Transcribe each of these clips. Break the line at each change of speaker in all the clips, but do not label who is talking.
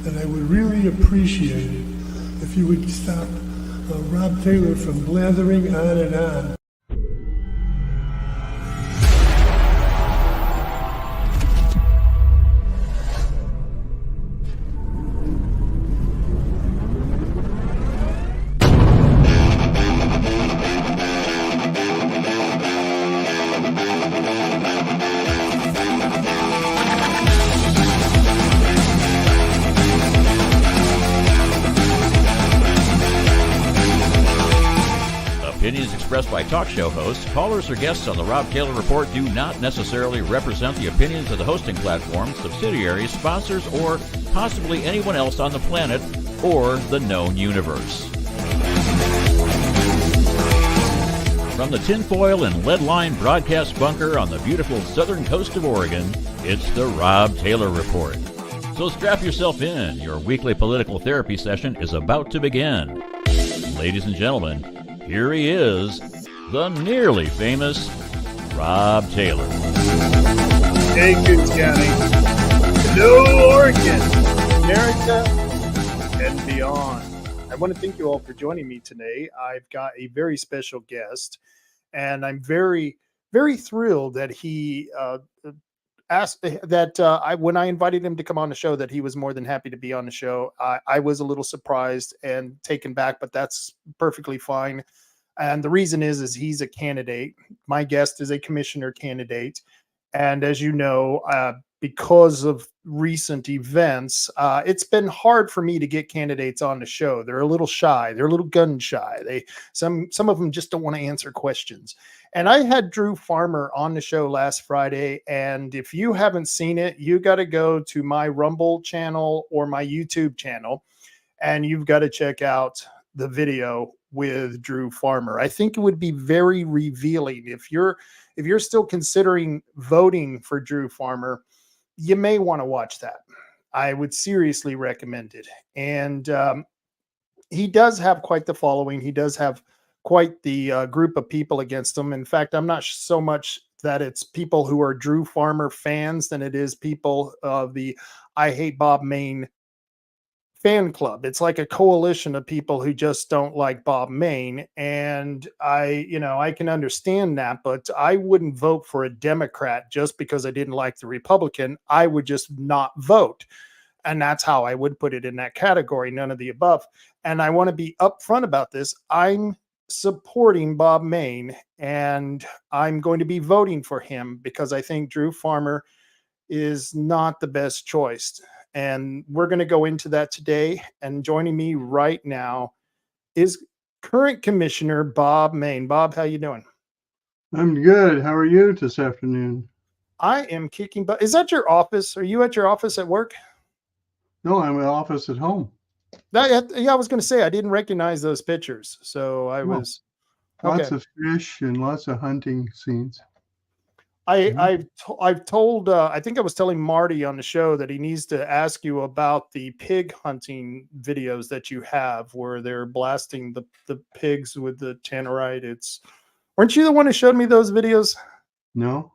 and I would really appreciate it if you would stop Rob Taylor from blathering on and on.
Opinions expressed by talk show hosts, callers, or guests on the Rob Taylor Report do not necessarily represent the opinions of the hosting platform, subsidiaries, sponsors, or possibly anyone else on the planet or the known universe. From the tinfoil and lead-lined broadcast bunker on the beautiful southern coast of Oregon, it's the Rob Taylor Report. So strap yourself in. Your weekly political therapy session is about to begin. Ladies and gentlemen, here he is, the nearly famous Rob Taylor.
Hey, Coos County. Hello, Oregon, America, and beyond. I want to thank you all for joining me today. I've got a very special guest, and I'm very, very thrilled that he asked that when I invited him to come on the show, that he was more than happy to be on the show. I was a little surprised and taken back, but that's perfectly fine. And the reason is he's a candidate. My guest is a commissioner candidate. And as you know, because of recent events, it's been hard for me to get candidates on the show. They're a little shy. They're a little gun shy. Some of them just don't want to answer questions. And I had Drew Farmer on the show last Friday. And if you haven't seen it, you got to go to my Rumble channel or my YouTube channel, and you've got to check out the video with Drew Farmer. I think it would be very revealing. If you're still considering voting for Drew Farmer, you may want to watch that. I would seriously recommend it. And he does have quite the following. He does have quite the group of people against him. In fact, I'm not so much that it's people who are Drew Farmer fans than it is people of the I Hate Bob Maine fan club. It's like a coalition of people who just don't like Bob Maine. And I can understand that, but I wouldn't vote for a Democrat just because I didn't like the Republican. I would just not vote. And that's how I would put it in that category, none of the above. And I want to be upfront about this. I'm supporting Bob Maine, and I'm going to be voting for him because I think Drew Farmer is not the best choice. And we're going to go into that today. And joining me right now is current Commissioner Bob Maine. Bob, how you doing?
I'm good. How are you this afternoon?
I am kicking butt. Is that your office? Are you at your office at work?
No, I'm in the office at home.
Yeah, I was going to say I didn't recognize those pictures, so I was.
Lots of fish and lots of hunting scenes.
I've told I think I was telling Marty on the show that he needs to ask you about the pig hunting videos that you have where they're blasting the pigs with the tannerite. Weren't you the one who showed me those videos?
No.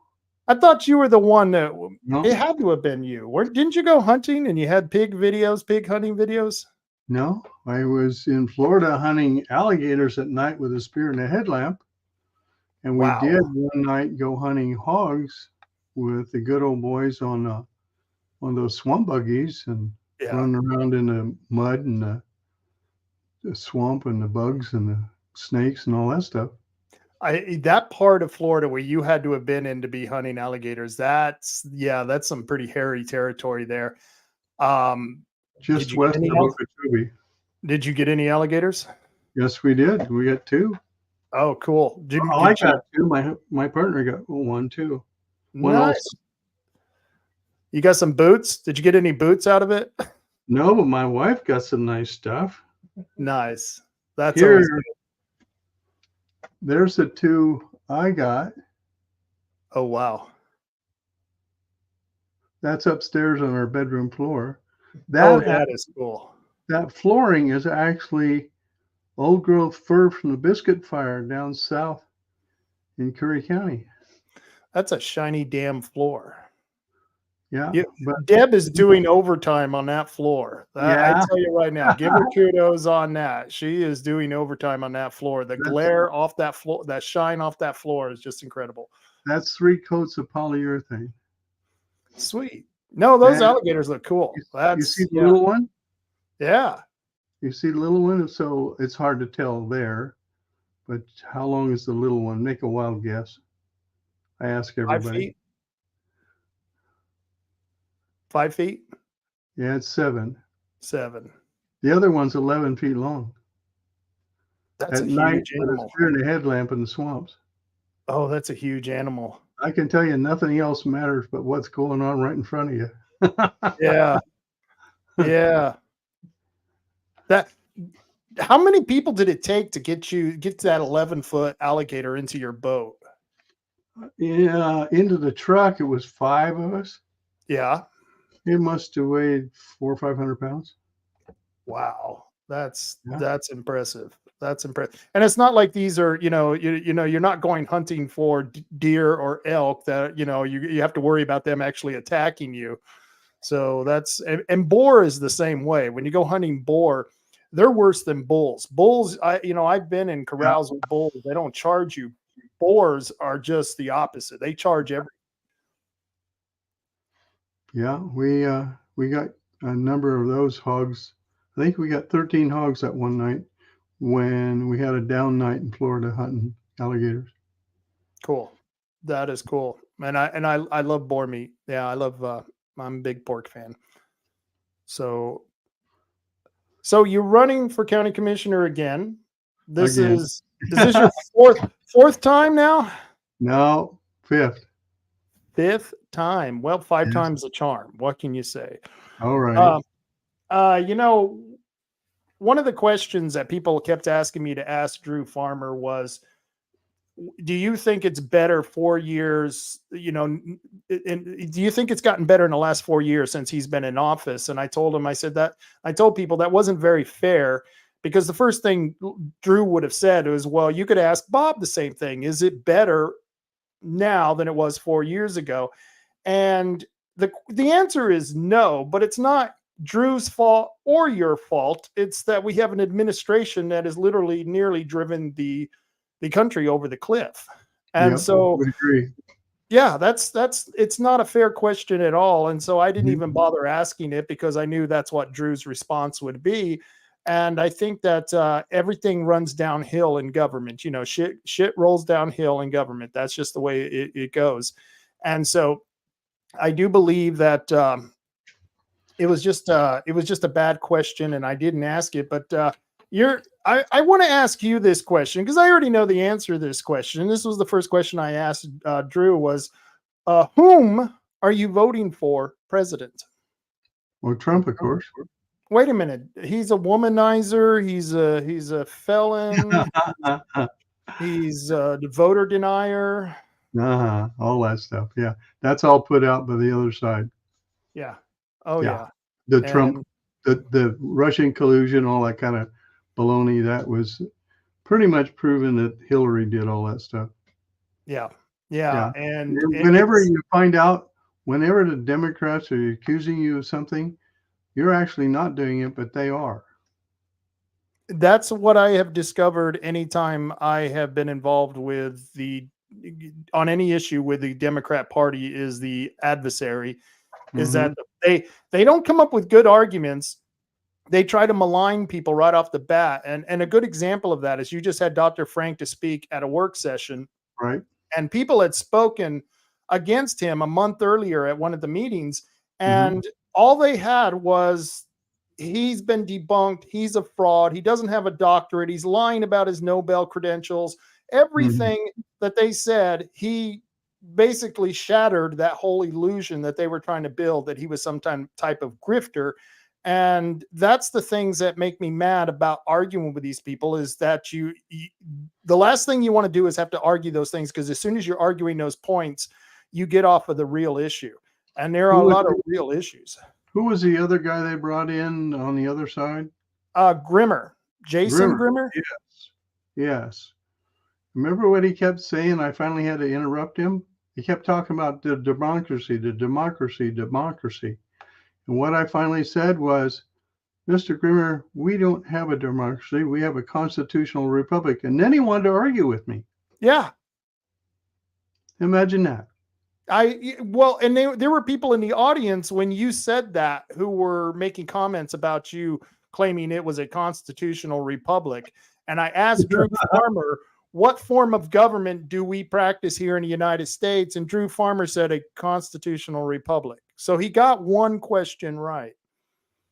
I thought you were the one that
No.
It had to have been you. Didn't you go hunting and you had pig hunting videos?
No, I was in Florida hunting alligators at night with a spear and a headlamp. And we did one night go hunting hogs with the good old boys on those swamp buggies and running around in the mud and the swamp and the bugs and the snakes and all that stuff.
That part of Florida where you had to have been in to be hunting alligators, that's some pretty hairy territory there.
Just west of Okeechobee.
Did you get any alligators?
Yes, we did. We got two.
Oh, cool.
I got two. My partner got one too.
Nice. You got some boots? Did you get any boots out of it?
No, but my wife got some nice stuff.
Nice. That's
here. There's the two I got.
Oh, wow.
That's upstairs on our bedroom floor.
That is cool.
That flooring is actually old growth fir from the biscuit fire down south in Curry County.
That's a shiny damn floor.
Yeah,
Yeah,
but
Deb is doing overtime on that floor. I
yeah,
tell you right now, give her kudos on that. She is doing overtime on that floor. The
that's
glare off that floor, that shine off that floor is just incredible.
that's 3 coats of polyurethane.
Sweet. No, those
And
alligators look cool.
you see
That's
the little one?
yeah.
You see the little one? So it's hard to tell there, but how long is the little one? Make a wild guess. I ask
5
everybody.
feet. 5 feet.
Yeah, it's 7.
7.
The other one's 11 feet long.
That's
At
a
night
huge
with a
animal.
spear and a headlamp in the swamps.
Oh, that's a huge animal.
I can tell you nothing else matters but what's going on right in front of you.
Yeah. Yeah. That how many people did it take to get that 11-foot alligator into your boat?
Yeah, into the truck, it was 5 of us.
Yeah.
It must have weighed 400 or 500 pounds.
Wow. That's
Yeah.
that's impressive. That's impressive. And it's not like these are, you're not going hunting for deer or elk that, you have to worry about them actually attacking you. So that's and boar is the same way. When you go hunting boar, they're worse than bulls. Bulls, I've been in
Yeah.
corrals with bulls. They don't charge you. Boars are just the opposite. They charge every.
Yeah, we got a number of those hogs. I think we got 13 hogs that one night when we had a down night in Florida hunting alligators.
Cool. That is cool. And I love boar meat. Yeah, I'm a big pork fan. So you're running for county commissioner again.
Again.
Is this your fourth time now?
No, 5th.
5th time. Well, 5
Yes.
times a charm. What can you say?
All right.
One of the questions that people kept asking me to ask Drew Farmer was, do you think it's better 4 years, and do you think it's gotten better in the last 4 years since he's been in office? And I told people that wasn't very fair, because the first thing Drew would have said was, well, you could ask Bob the same thing. Is it better now than it was 4 years ago? And the answer is no, but it's not Drew's fault or your fault. It's that we have an administration that has literally nearly driven the country over the cliff. And
Yep, I
so,
would agree.
yeah, it's not a fair question at all. And so I didn't
Mhm.
even bother asking it, because I knew that's what Drew's response would be. And I think that everything runs downhill in government. Shit rolls downhill in government. That's just the way it goes. And so I do believe that it was just a bad question, and I didn't ask it. But I want to ask you this question, because I already know the answer to this question. This was the first question I asked Drew was, whom are you voting for president?
Well, Trump, of course.
Wait a minute. He's a womanizer. He's a felon. He's a voter denier.
All that stuff. Yeah, that's all put out by the other side.
Yeah. Oh yeah.
The Trump, the Russian collusion, all that kind of baloney. That was pretty much proven that Hillary did all that stuff.
Yeah. And
whenever you find out, whenever the Democrats are accusing you of something, you're actually not doing it, but they are.
That's what I have discovered anytime I have been involved with on any issue with the Democrat Party, is the adversary, is that they don't come up with good arguments. They try to malign people right off the bat. And a good example of that is, you just had Dr. Frank to speak at a work session.
Right.
And people had spoken against him a month earlier at one of the meetings. And all they had was, he's been debunked. He's a fraud. He doesn't have a doctorate. He's lying about his Nobel credentials. Everything that they said, he basically shattered that whole illusion that they were trying to build, that he was some type of grifter. And that's the things that make me mad about arguing with these people, is that the last thing you want to do is have to argue those things, because as soon as you're arguing those points, you get off of the real issue. And there are a lot of real issues.
Who was the other guy they brought in on the other side?
Grimmer. Jason Grimmer?
Yes. Remember what he kept saying? I finally had to interrupt him. He kept talking about the democracy, the democracy, democracy. And what I finally said was, Mr. Grimmer, we don't have a democracy. We have a constitutional republic. And then he wanted to argue with me.
Yeah.
Imagine that.
And there were people in the audience when you said that who were making comments about you claiming it was a constitutional republic. And I asked Drew Farmer, what form of government do we practice here in the United States? And Drew Farmer said a constitutional republic. So he got one question right.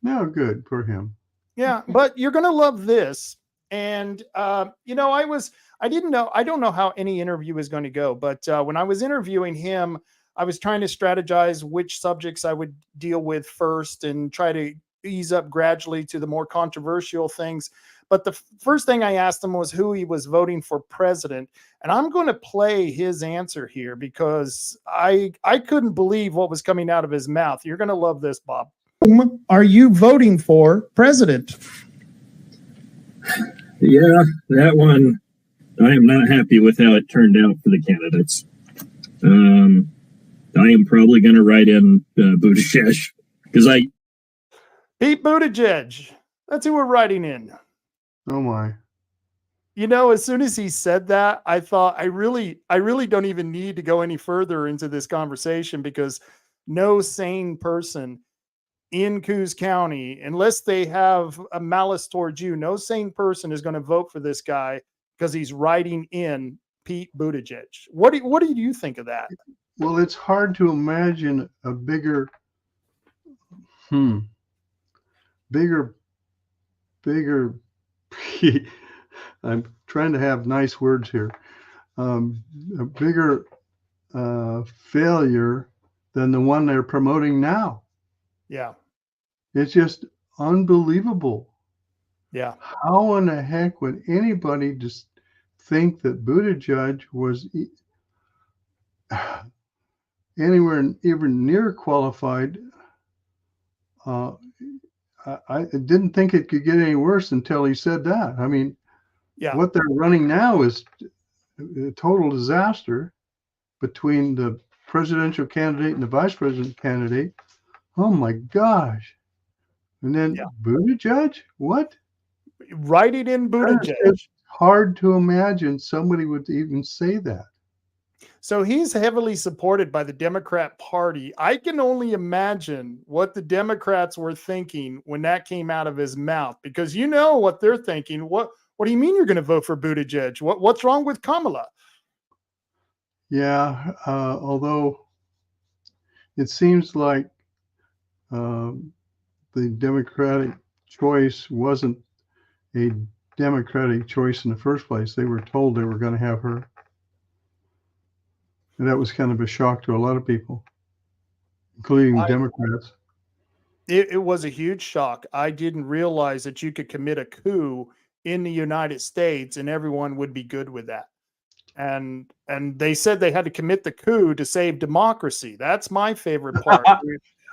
No, good for him.
Yeah, but you're going to love this. And, I don't know how any interview is going to go, but when I was interviewing him, I was trying to strategize which subjects I would deal with first and try to ease up gradually to the more controversial things. But the first thing I asked him was who he was voting for president. And I'm going to play his answer here because I couldn't believe what was coming out of his mouth. You're going to love this, Bob. Whom are you voting for president?
Yeah, that one, I am not happy with how it turned out for the candidates. I am probably going to write in Buttigieg because
Pete Buttigieg. That's who we're writing in.
Oh my.
As soon as he said that, I thought I really don't even need to go any further into this conversation because no sane person in Coos County, unless they have a malice towards you, no sane person is going to vote for this guy because he's writing in Pete Buttigieg. What do you think of that?
Well, it's hard to imagine a bigger, I'm trying to have nice words here. A bigger failure than the one they're promoting now.
Yeah.
It's just unbelievable.
Yeah.
How in the heck would anybody just think that Buttigieg was anywhere even near qualified? I didn't think it could get any worse until he said that. I mean,
yeah,
what they're running now is a total disaster between the presidential candidate and the vice president candidate. Oh my gosh. And then Buttigieg? What?
Write it in Buttigieg.
It's hard to imagine somebody would even say that.
So he's heavily supported by the Democrat Party. I can only imagine what the Democrats were thinking when that came out of his mouth, because you know what they're thinking. What do you mean you're going to vote for Buttigieg? What's wrong with Kamala?
Yeah, although it seems like the Democratic choice wasn't a Democratic choice in the first place. They were told they were going to have her. And that was kind of a shock to a lot of people, including Democrats.
It was a huge shock. I didn't realize that you could commit a coup in the United States and everyone would be good with that. And they said they had to commit the coup to save democracy. That's my favorite part.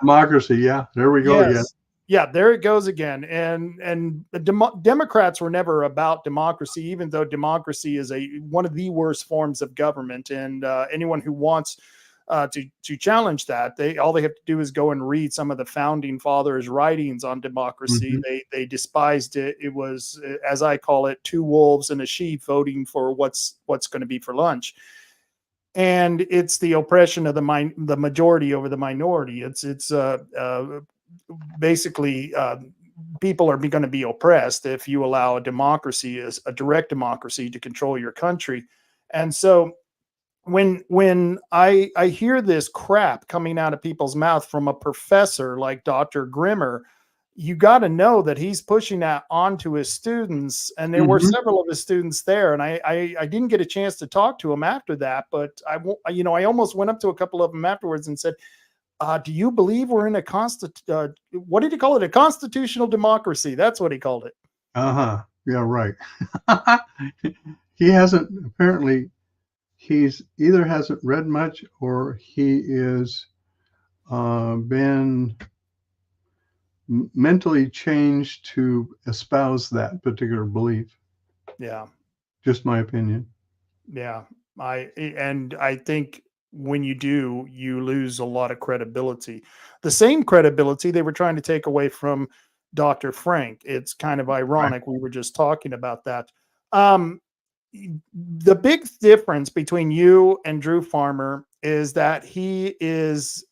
Democracy, yeah. There we go again.
Yeah, there it goes again. And the Democrats were never about democracy, even though democracy is one of the worst forms of government. And anyone who wants to challenge that, all they have to do is go and read some of the founding fathers' writings on democracy. Mm-hmm. They despised it. It was, as I call it, two wolves and a sheep voting for what's going to be for lunch. And it's the oppression of the majority over the minority. It's basically people are going to be oppressed if you allow a democracy, as a direct democracy, to control your country. And so when I hear this crap coming out of people's mouth from a professor like Dr. Grimmer, you got to know that he's pushing that onto his students. And there were several of his students there. And I didn't get a chance to talk to him after that, but I almost went up to a couple of them afterwards and said, do you believe we're in a what did he call it? A constitutional democracy. That's what he called it.
Yeah, right. He apparently he's either hasn't read much or he is been mentally changed to espouse that particular belief.
Yeah.
Just my opinion.
Yeah. I think when you do, you lose a lot of credibility. The same credibility they were trying to take away from Dr. Frank. It's kind of
Right.
ironic. We were just talking about that. Um, the big difference between you and Drew Farmer is that he's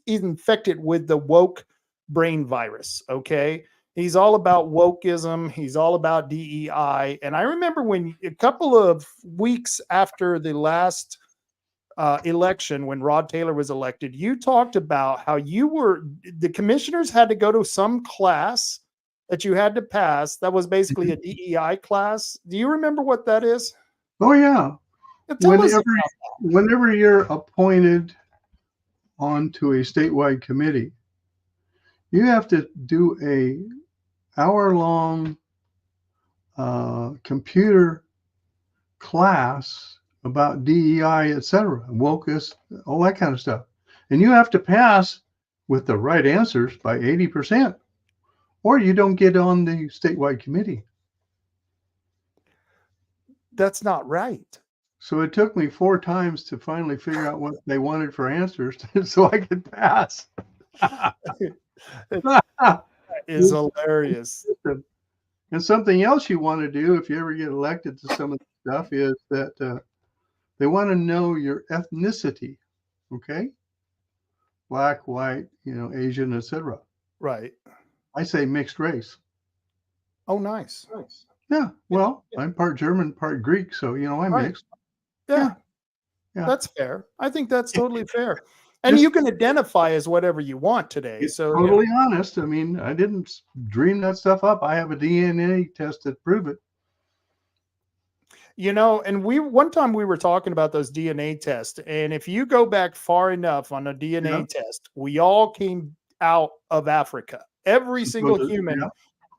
infected with the woke brain virus. Okay. He's all about wokeism. He's all about DEI. And I remember when a couple of weeks after the last election, when Rod Taylor was elected, you talked about how the commissioners had to go to some class that you had to pass. That was basically a DEI class. Do you remember what that is?
Oh yeah.
Tell us.
Whenever you're appointed onto a statewide committee, you have to do a hour-long computer class about DEI, etc., wokeness, all that kind of stuff. And you have to pass with the right answers by 80%, or you don't get on the statewide committee.
That's not right.
So it took me 4 times to finally figure out what they wanted for answers so I could pass.
That is hilarious.
And something else you want to do if you ever get elected to some of the stuff is that they want to know your ethnicity, okay? Black, white, Asian, etc.
Right.
I say mixed race.
Oh, nice.
Yeah, well, I'm part German, part Greek, so I'm
Right.
mixed.
Yeah.
Yeah.
That's fair. I think that's totally fair. And
Just-
you can identify as whatever you want today.
It's
So
totally honest. I mean, I didn't dream that stuff up. I have a DNA test that prove it.
and one time we were talking about those DNA tests, and if you go back far enough on a DNA test, we all came out of Africa. Every single human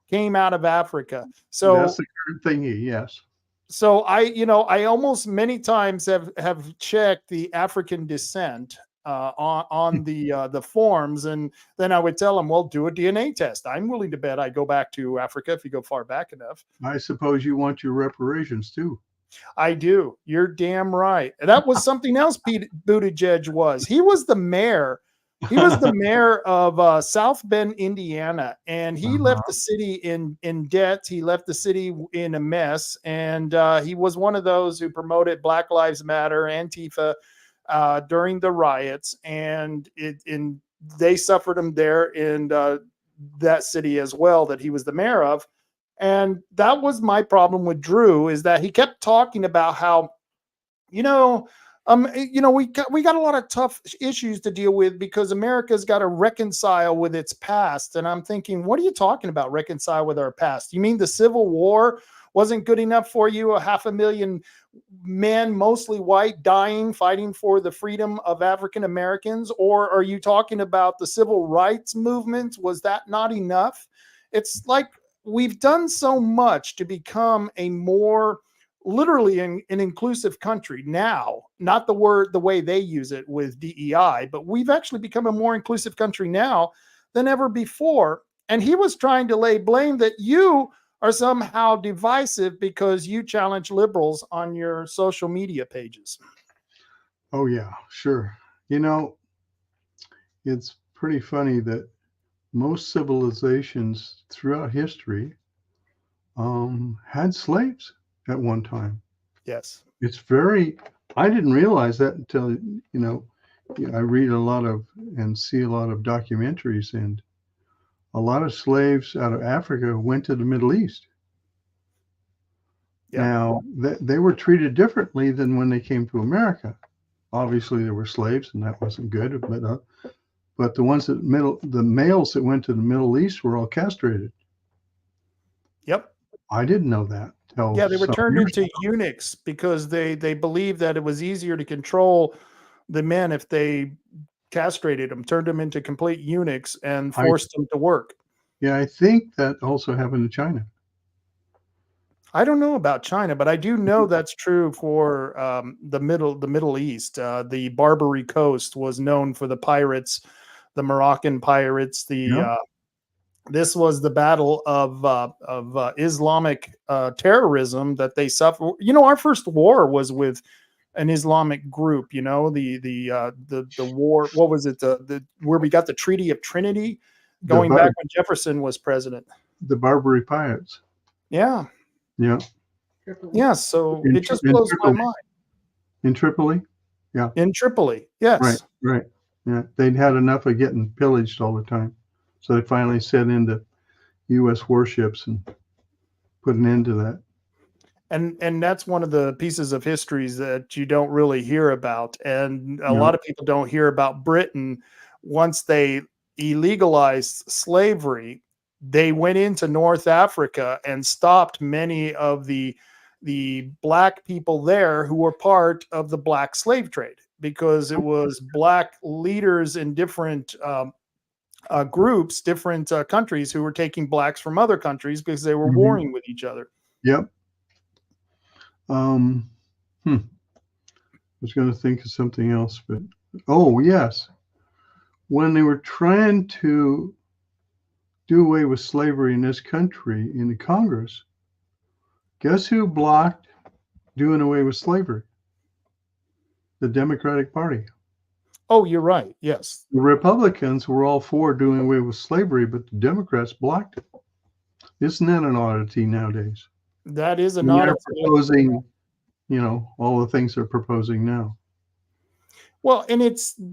came out of Africa. So
that's the current thingy, yes.
So I almost many times have checked the African descent on the forms, and then I would tell them, well, do a DNA test. I'm willing to bet I go back to Africa if you go far back enough.
I suppose you want your reparations too.
I do. You're damn right. That was something else Pete Buttigieg was. He was the mayor. He was the mayor of South Bend, Indiana, and he left the city in debt. He left the city in a mess, and he was one of those who promoted Black Lives Matter, Antifa, during the riots, and they suffered him there in that city as well that he was the mayor of. And that was my problem with Drew, is that he kept talking about how, we got a lot of tough issues to deal with because America's got to reconcile with its past. And I'm thinking, what are you talking about, reconcile with our past? You mean the Civil War wasn't good enough for you? 500,000 men, mostly white, dying, fighting for the freedom of African Americans? Or are you talking about the civil rights movement? Was that not enough? It's like we've done so much to become a more literally an inclusive country now, not the way they use it with DEI, but we've actually become a more inclusive country now than ever before. And he was trying to lay blame that you are somehow divisive because you challenge liberals on your social media pages.
Oh yeah, sure. It's pretty funny that most civilizations throughout history had slaves at one time.
Yes.
I didn't realize that until, I read a lot of and see a lot of documentaries, and a lot of slaves out of Africa went to the Middle East. Yeah. Now, they were treated differently than when they came to America. Obviously, there were slaves, and that wasn't good. But the males that went to the Middle East were all castrated.
Yep.
I didn't know that.
Yeah, they were turned into eunuchs because they believed that it was easier to control the men if they castrated them, turned them into complete eunuchs, and forced them to work.
Yeah, I think that also happened in China.
I don't know about China, but I do know that's true for the Middle East. The Barbary Coast was known for the pirates, the Moroccan pirates. This was the battle of Islamic terrorism that they suffered. Our first war was with an Islamic group. You know, the war. What was it? The where we got the Treaty of Trinity,
The
going
Bar-
back when Jefferson was president.
the Barbary Pirates.
Yeah,
Yeah.
yeah. So
In,
it just
in
blows my
Tripoli.
mind.
In Tripoli. Yeah.
In Tripoli,
Right.
yes.
Right. Yeah. They'd had enough of getting pillaged all the time, so they finally sent into U.S. warships and put an end to that.
And that's one of the pieces of histories that you don't really hear about. And a
No.
lot of people don't hear about Britain. Once they illegalized slavery, they went into North Africa and stopped many of the black people there who were part of the black slave trade, because it was black leaders in different groups, different countries, who were taking blacks from other countries because they were
Mhm.
warring with each other.
Yep. I was going to think of something else, but oh yes, when they were trying to do away with slavery in this country in the Congress, guess who blocked doing away with slavery? The Democratic Party.
Oh, you're right. Yes.
The Republicans were all for doing away with slavery, but the Democrats blocked it. Isn't that an oddity nowadays?
That is
And
not
they're
a
proposing, all the things they're proposing now.
well, and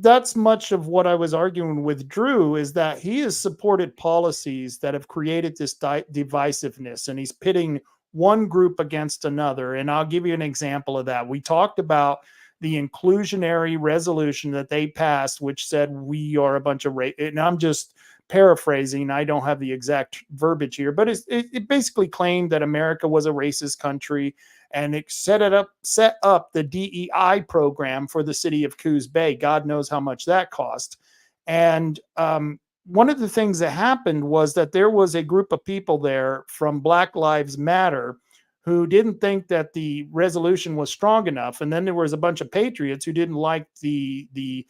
that's much of what I was arguing with Drew, is that he has supported policies that have created this divisiveness, and he's pitting one group against another. And I'll give you an example of that. We talked about the inclusionary resolution that they passed, which said we are a bunch of and I'm just paraphrasing. I don't have the exact verbiage here, but it basically claimed that America was a racist country, and it set up the DEI program for the city of Coos Bay. God knows how much that cost. And one of the things that happened was that there was a group of people there from Black Lives Matter who didn't think that the resolution was strong enough, and then there was a bunch of patriots who didn't like the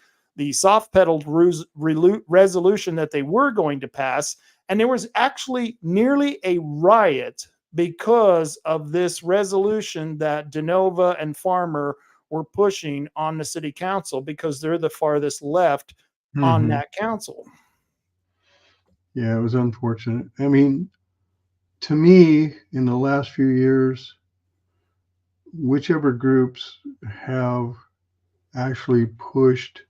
soft-pedaled resolution that they were going to pass, and there was actually nearly a riot because of this resolution that DeNova and Farmer were pushing on the city council, because they're the farthest left on
Mhm.
that council.
Yeah, it was unfortunate. I mean, to me, in the last few years, whichever groups have actually pushed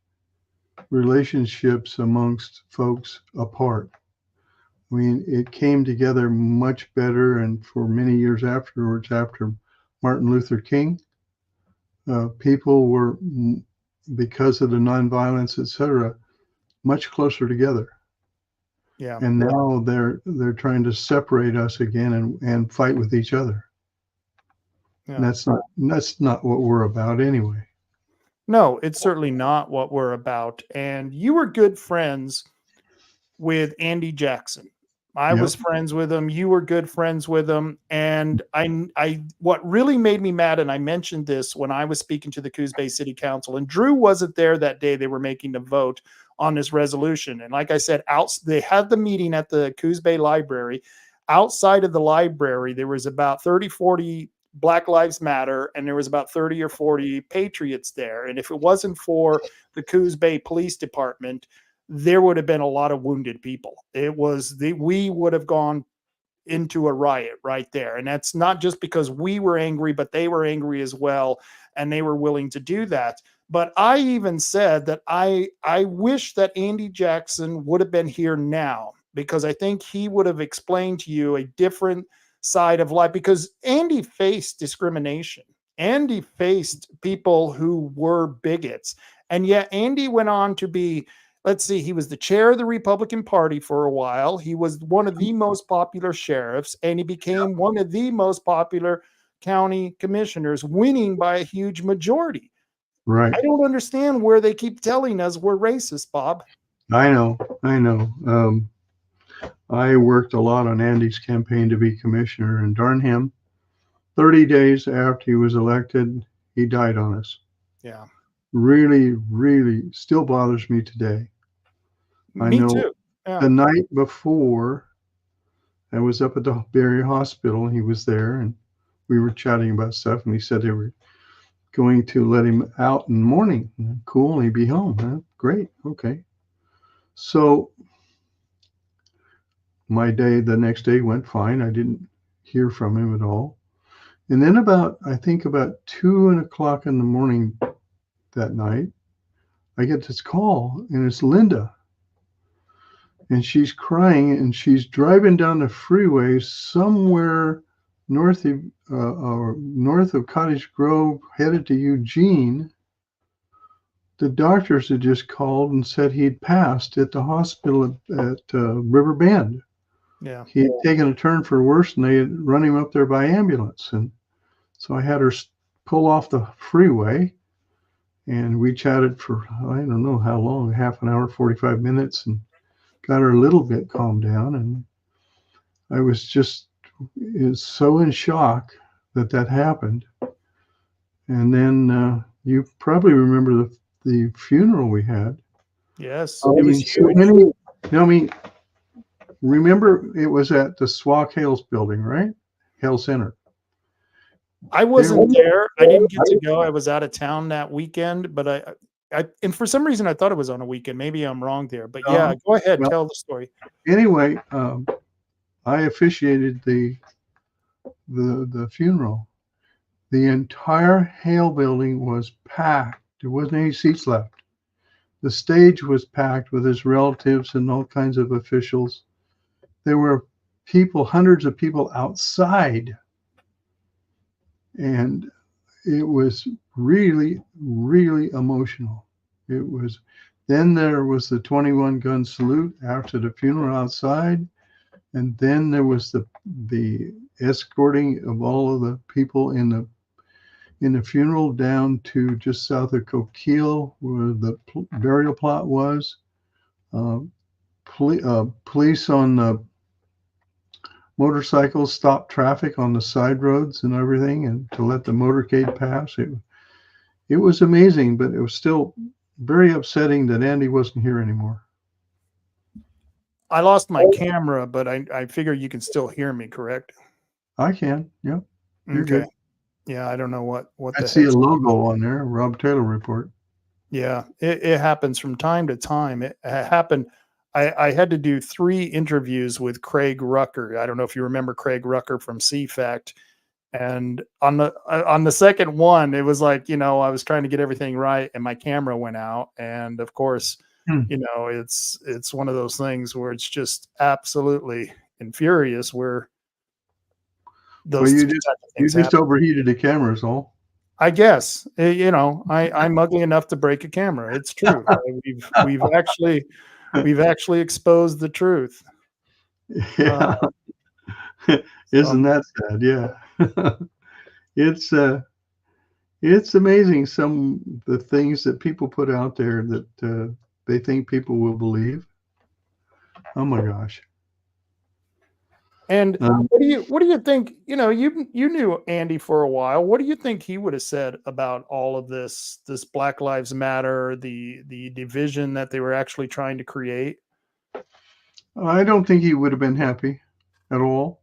relationships amongst folks apart. I mean, it came together much better, and for many years afterwards, after Martin Luther King, people were, because of the nonviolence, etc., much closer together.
Yeah.
And now they're trying to separate us again and fight with each other.
Yeah.
And that's not what we're about anyway.
No, it's certainly not what we're about. And you were good friends with Andy Jackson. I
Yep.
was friends with him. You were good friends with him. And what really made me mad, and I mentioned this when I was speaking to the Coos Bay City Council, and Drew wasn't there that day. They were making the vote on this resolution. And like I said, they had the meeting at the Coos Bay Library. Outside of the library, there was about 30, 40 Black Lives Matter, and there was about 30 or 40 patriots there. And if it wasn't for the Coos Bay Police Department, there would have been a lot of wounded people. We would have gone into a riot right there. And that's not just because we were angry, but they were angry as well. And they were willing to do that. But I even said that I wish that Andy Jackson would have been here now, because I think he would have explained to you a different side of life, because Andy faced discrimination. Andy faced people who were bigots. And yet Andy went on to be, let's see, he was the chair of the Republican Party for a while. He was one of the most popular sheriffs, and he became one of the most popular county commissioners, winning by a huge majority.
Right.
I don't understand where they keep telling us we're racist, Bob.
I know. I worked a lot on Andy's campaign to be commissioner, and darn him, 30 days after he was elected, he died on us.
Yeah.
Really, really still bothers me today.
Me too. Yeah.
The night before, I was up at the Barry Hospital, and he was there, and we were chatting about stuff, and he said they were going to let him out in the morning. Cool, he'd be home. Huh? Great, okay. So the next day went fine. I didn't hear from him at all. And then I think about 2:00 in the morning that night, I get this call, and it's Linda. And she's crying, and she's driving down the freeway somewhere north of Cottage Grove, headed to Eugene. The doctors had just called and said he'd passed at the hospital at River Bend.
Yeah.
He had taken a turn for worse, and they had run him up there by ambulance. And so I had her pull off the freeway, and we chatted for, I don't know how long, half an hour, 45 minutes, and got her a little bit calmed down. And I was just so in shock that happened. And then you probably remember the funeral we had.
Yes.
I
It was
mean, so
huge.
many, remember it was at the SWAC Hales building, right? Hale Center.
I wasn't there. I didn't get to go. I was out of town that weekend, but and for some reason I thought it was on a weekend. Maybe I'm wrong there, but yeah, go ahead,
Well,
tell the story.
Anyway, I officiated the funeral. The entire Hale building was packed. There wasn't any seats left. The stage was packed with his relatives and all kinds of officials. There were people, hundreds of people outside. And it was really, really emotional. Then there was the 21 gun salute after the funeral outside. And then there was the escorting of all of the people in the funeral down to just south of Coquille, where the burial plot was. Police on the motorcycles stopped traffic on the side roads and everything, and to let the motorcade pass. It was amazing, but it was still very upsetting that Andy wasn't here anymore.
I lost my camera, but I figure you can still hear me, correct?
I can, yeah. You're
Okay.
good.
Yeah, I don't know what
I
the
see a
heck.
logo on there, Rob Taylor Report.
Yeah, it happens from time to time. It happened. I had to do 3 interviews with Craig Rucker. I don't know if you remember Craig Rucker from CFACT. And on the second one, it was like, I was trying to get everything right, and my camera went out. And of course, it's one of those things where it's just absolutely infurious where those
Well,
types of
you
things
just
happen.
overheated the cameras, all.
I guess, I'm ugly enough to break a camera. It's true. We've actually exposed the truth.
Yeah. Isn't that sad? Yeah. It's amazing the things that people put out there that they think people will believe. Oh my gosh.
And what do you think? You knew Andy for a while. What do you think he would have said about all of this Black Lives Matter, the division that they were actually trying to create?
I don't think he would have been happy at all.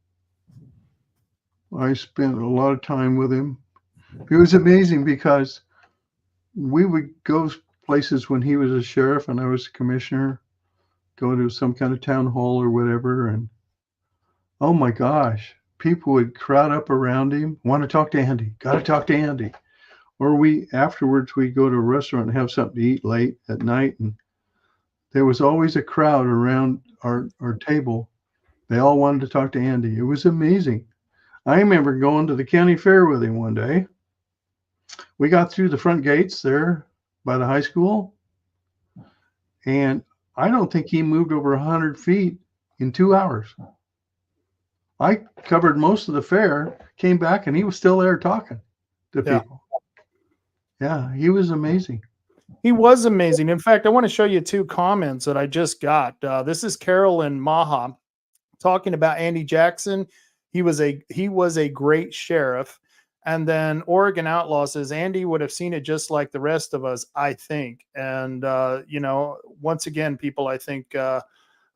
I spent a lot of time with him. It was amazing because we would go places when he was a sheriff and I was a commissioner, go to some kind of town hall or whatever, and oh my gosh, people would crowd up around him, want to talk to Andy, got to talk to Andy. Or afterwards, we'd go to a restaurant and have something to eat late at night, and there was always a crowd around our table. They all wanted to talk to Andy. It was amazing. I remember going to the county fair with him one day. We got through the front gates there by the high school, and I don't think he moved over 100 feet in 2 hours. I covered most of the fair, came back, and he was still there talking to people. Yeah, he was amazing.
He was amazing. In fact, I want to show you 2 comments that I just got. This is Carolyn Maha talking about Andy Jackson. He was a great sheriff. And then Oregon Outlaw says Andy would have seen it just like the rest of us, I think. And once again, people, I think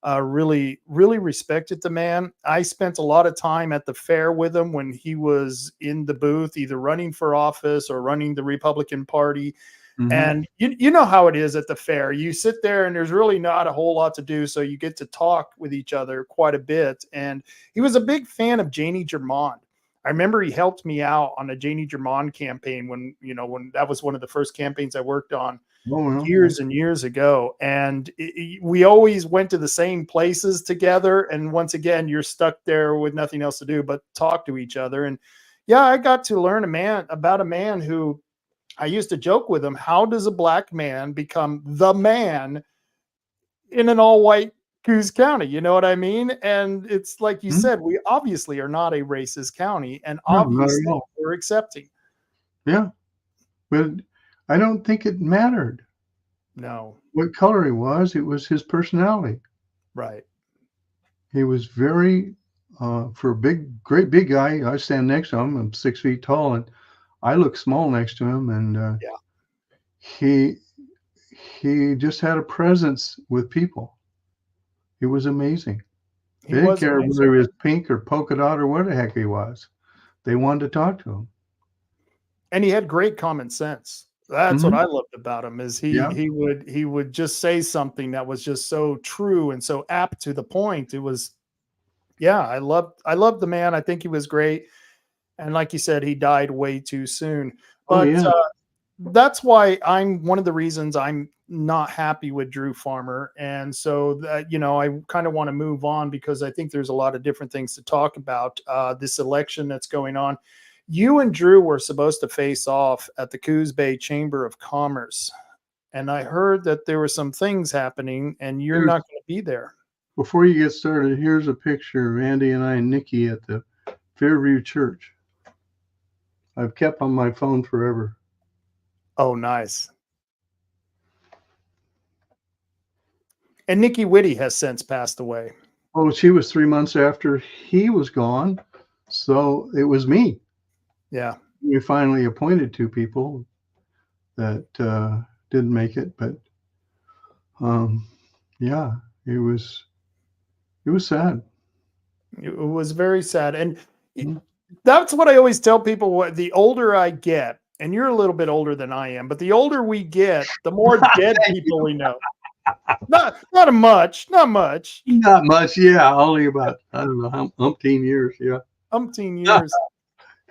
Really, really respected the man. I spent a lot of time at the fair with him when he was in the booth, either running for office or running the Republican Party.
Hmm.
And you know how it is at the fair. You sit there and there's really not a whole lot to do. So you get to talk with each other quite a bit. And he was a big fan of Janie Germond. I remember he helped me out on a Janie Germond campaign when that was one of the first campaigns I worked on
Oh, well, yeah.
years and years ago. And we always went to the same places together. And once again, you're stuck there with nothing else to do but talk to each other. And yeah, I got to learn about a man who I used to joke with him. How does a black man become the man in an all white Coos County? You know what I mean? And it's like you
Hmm?
said, we obviously are not a racist county, and
No, not at
obviously
all.
we're accepting.
Yeah, but I don't think it mattered
No,
what color he was. It was his personality.
right.
He was very, for a great big guy. I stand next to him. I'm 6 feet tall, and I look small next to him. And
Yeah,
he he just had a presence with people. It was amazing.
he
They didn't
was
care
amazing.
whether he was pink or polka dot or what the heck he was. They wanted to talk to him.
And he had great common sense. That's what
Hmm.
I loved about him is
Yeah.
he would just say something that was just so true and so apt to the point. It was yeah, I loved the man. I think he was great. And like you said, he died way too soon.
Oh,
But
yeah.
that's why I'm one of the reasons I'm not happy with Drew Farmer. And so that, I kind of want to move on because I think there's a lot of different things to talk about. This election that's going on. You and Drew were supposed to face off at the Coos Bay Chamber of Commerce. And I heard that there were some things happening and you're
Here's,
not going to be there.
before you get started, here's a picture of Andy and I and Nikki at the Fairview Church. I've kept on my phone forever.
Oh, nice. And Nikki Whitty has since passed away.
Oh, she was 3 months after he was gone. So it was me.
Yeah.
We finally appointed two people that didn't make it. But yeah, it was sad.
It was very sad. And
Mhm.
that's what I always tell people. What the older I get, and you're a little bit older than I am, but the older we get, the more dead people we know. Not much, not much.
Not much. Yeah, only about, I don't know, umpteen years. Yeah.
Umpteen years.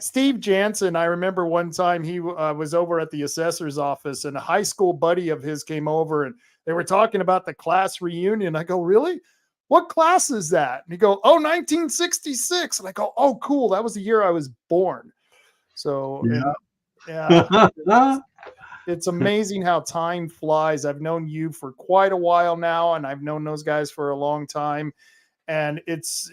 Steve Jansen, I remember one time he was over at the assessor's office and a high school buddy of his came over and they were talking about the class reunion. I go, really? What class is that? And he go, oh, 1966. And I go, oh, cool. That was the year I was born. So,
Yeah.
yeah, it's amazing how time flies. I've known you for quite a while now, and I've known those guys for a long time. And it's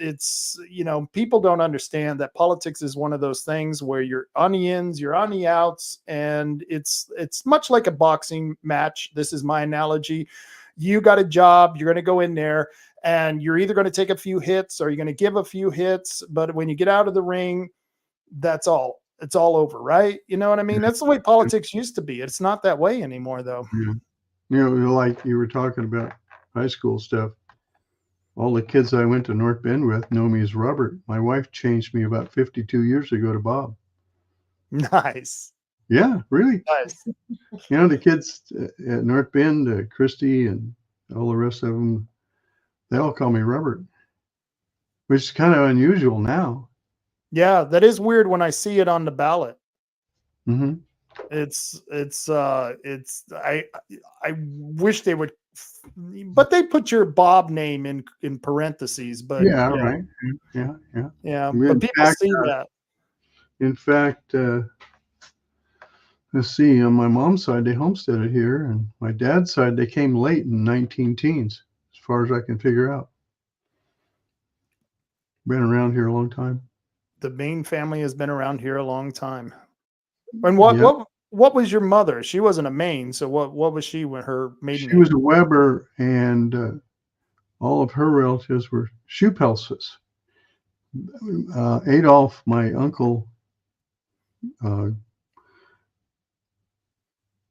people don't understand that politics is one of those things where you're on the ins, you're on the outs, and it's much like a boxing match. This is my analogy. You got a job, you're going to go in there and you're either going to take a few hits or you're going to give a few hits, but when you get out of the ring, that's all. It's all over, right? You know what I mean? That's the way politics used to be. It's not that way anymore, though.
Yeah. Like you were talking about high school stuff. All the kids I went to North Bend with know me as Robert. My wife changed me about 52 years ago to Bob.
Nice.
Yeah, really.
Nice.
The kids at North Bend, Christy and all the rest of them, they all call me Robert, which is kind of unusual now.
Yeah, that is weird when I see it on the ballot.
Mm-hmm.
It's I wish they would, but they put your Bob name in parentheses. But
Yeah, right. Yeah.
yeah.
In
But people
fact,
see that.
In fact, let's see, on my mom's side, they homesteaded here, and my dad's side, they came late in 19 teens, as far as I can figure out. Been around here a long time.
The Bain family has been around here a long time. And
Yeah.
what was your mother? She wasn't a Maine, so what was she when her maiden
She
name?
was a Weber, and all of her relatives were Schupelses. Adolf, my uncle,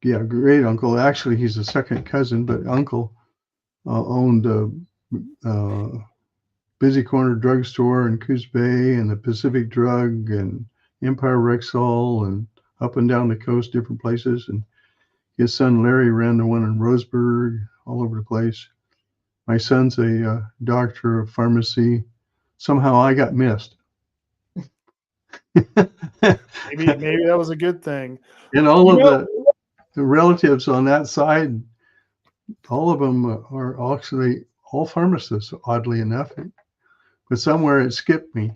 great uncle. Actually, he's a second cousin, but uncle owned Busy Corner Drugstore in Coos Bay and the Pacific Drug and Empire Rexall and up and down the coast, different places. And his son Larry ran the one in Roseburg, all over the place. My son's a doctor of pharmacy. Somehow I got missed.
Maybe that was a good thing.
And all of the relatives on that side, all of them are actually all pharmacists, oddly enough. But somewhere it skipped me.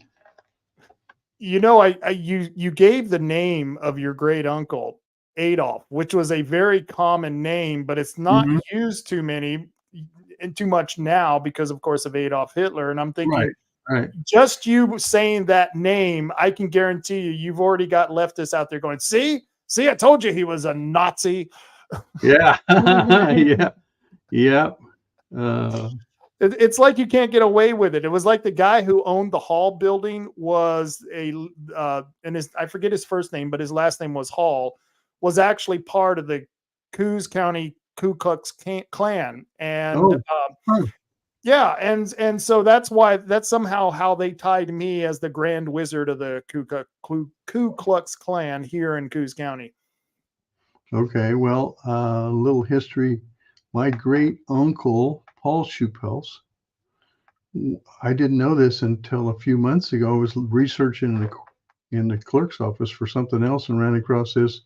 You know, you gave the name of your great uncle Adolf, which was a very common name, but it's not used too much now because, of course, of Adolf Hitler. And I'm thinking,
right.
Just you saying that name, I can guarantee you've already got leftists out there going, see, I told you he was a Nazi.
Yeah, yeah.
It's like you can't get away with it. It was like the guy who owned the Hall building was I forget his first name, but his last name was Hall, was actually part of the Coos County Ku Klux Klan. And yeah, and so that's somehow how they tied me as the Grand Wizard of the Ku Klux Klan here in Coos County.
Okay, well, a little history. My great uncle, Paul Schupels, I didn't know this until a few months ago. I was researching in the clerk's office for something else and ran across this.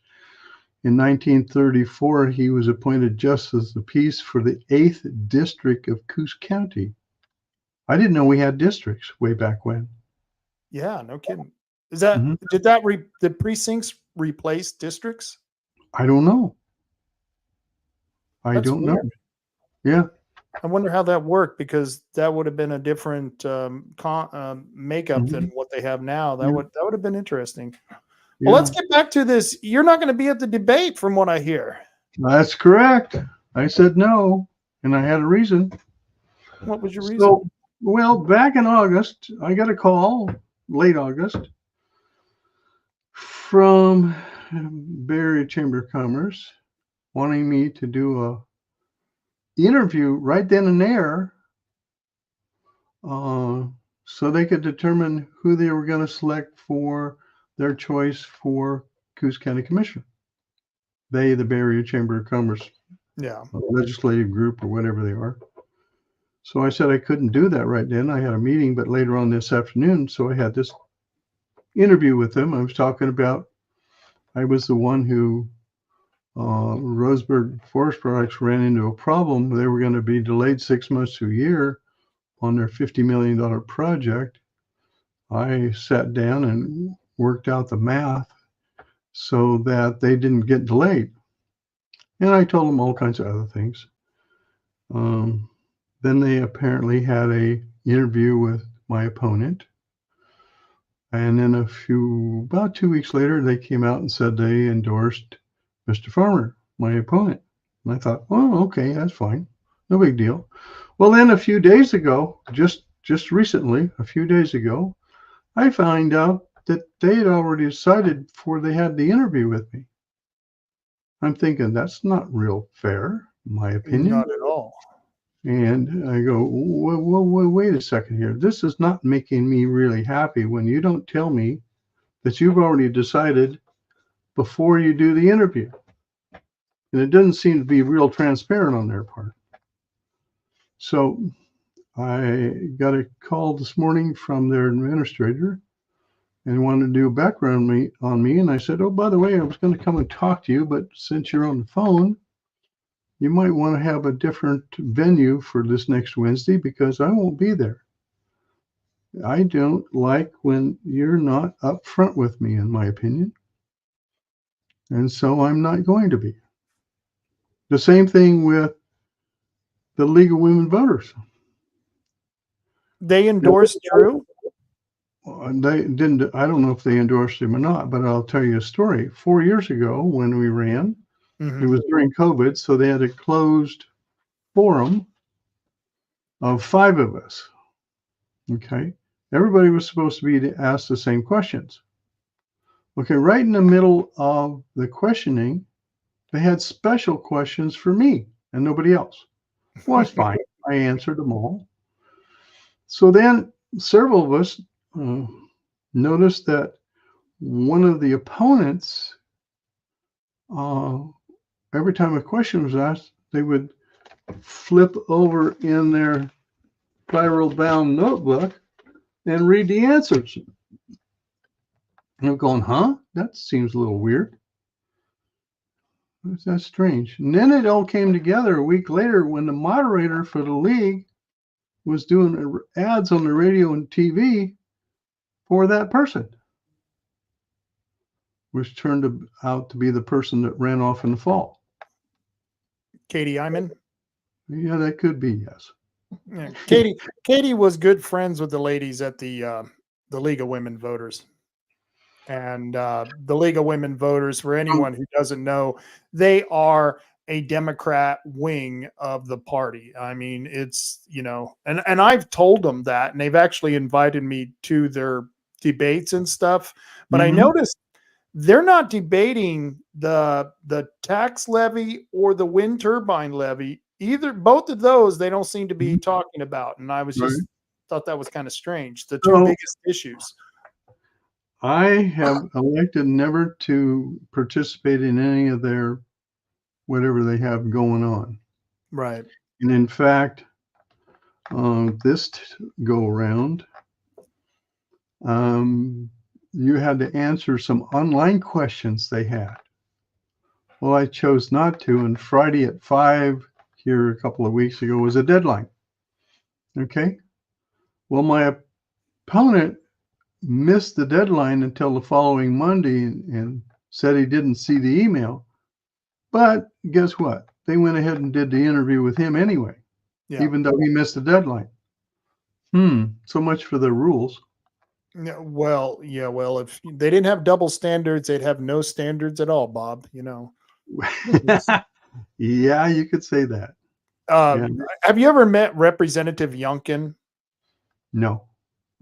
In 1934, he was appointed Justice of the Peace for the 8th District of Coos County. I didn't know we had districts way back when.
Yeah, no kidding. Is that did the precincts replace districts?
I don't know. I
That's
don't
weird.
know. Yeah.
I wonder how that worked, because that would have been a different makeup than what they have now. That would have been interesting. Well, let's get back to this. You're not going to be at the debate, from what I hear.
That's correct. I said no, and I had a reason.
What was your reason?
So, well, back in August, I got a call, late August, from Bay Area Chamber of Commerce wanting me to do a interview right then and there, so they could determine who they were going to select for their choice for Coos County Commission. The Bay Area Chamber of Commerce, legislative group or whatever they are. So I said I couldn't do that right then. I had a meeting, but later on this afternoon, so I had this interview with them. I was talking about, I was the one who Roseburg Forest Products ran into a problem. They were going to be delayed 6 months to a year on their $50 million project. I sat down and worked out the math so that they didn't get delayed. And I told them all kinds of other things. Then they apparently had a interview with my opponent. And then about 2 weeks later, they came out and said they endorsed Mr. Farmer, my opponent. And I thought, oh, okay, that's fine. No big deal. Well, then a few days ago, just recently, a few days ago, I found out that they had already decided before they had the interview with me. I'm thinking, that's not real fair, in my opinion.
Not at all.
And I go, wait a second here. This is not making me really happy when you don't tell me that you've already decided before you do the interview. And it doesn't seem to be real transparent on their part. So I got a call this morning from their administrator and wanted to do a background on me. And I said, oh, by the way, I was going to come and talk to you, but since you're on the phone, you might want to have a different venue for this next Wednesday because I won't be there. I don't like when you're not upfront with me, in my opinion. And so I'm not going to be. The same thing with the League of Women Voters.
They endorsed Drew?
They didn't. I don't know if they endorsed him or not, but I'll tell you a story. 4 years ago when we ran, it was during COVID, so they had a closed forum of 5 of us. Okay. Everybody was supposed to be asked the same questions. Okay, right in the middle of the questioning, they had special questions for me and nobody else. Well, that's fine. I answered them all. So then several of us noticed that one of the opponents, every time a question was asked, they would flip over in their spiral bound notebook and read the answers. And I'm going, huh? That seems a little weird. That's strange. And then it all came together a week later when the moderator for the league was doing ads on the radio and TV for that person, which turned out to be the person that ran off in the fall.
Katie Iman.
Yeah, that could be, yes.
Yeah. Katie was good friends with the ladies at the League of Women Voters. And the League of Women Voters, for anyone who doesn't know, they are a Democrat wing of the party. I mean, it's, and I've told them that, and they've actually invited me to their debates and stuff. But I noticed they're not debating the tax levy or the wind turbine levy. Both of those, they don't seem to be talking about. And I was just thought that was kind of strange. The two biggest issues.
I have elected never to participate in any of their whatever they have going on.
Right.
And in fact, this go around, you had to answer some online questions they had. Well, I chose not to, and Friday at 5 here a couple of weeks ago was a deadline. Okay. Well, my opponent missed the deadline until the following Monday and said he didn't see the email. But guess what? They went ahead and did the interview with him anyway, even though he missed the deadline. So much for the rules.
Yeah, well, if they didn't have double standards, they'd have no standards at all, Bob,
Yeah, you could say that.
Have you ever met Representative Youngkin?
No.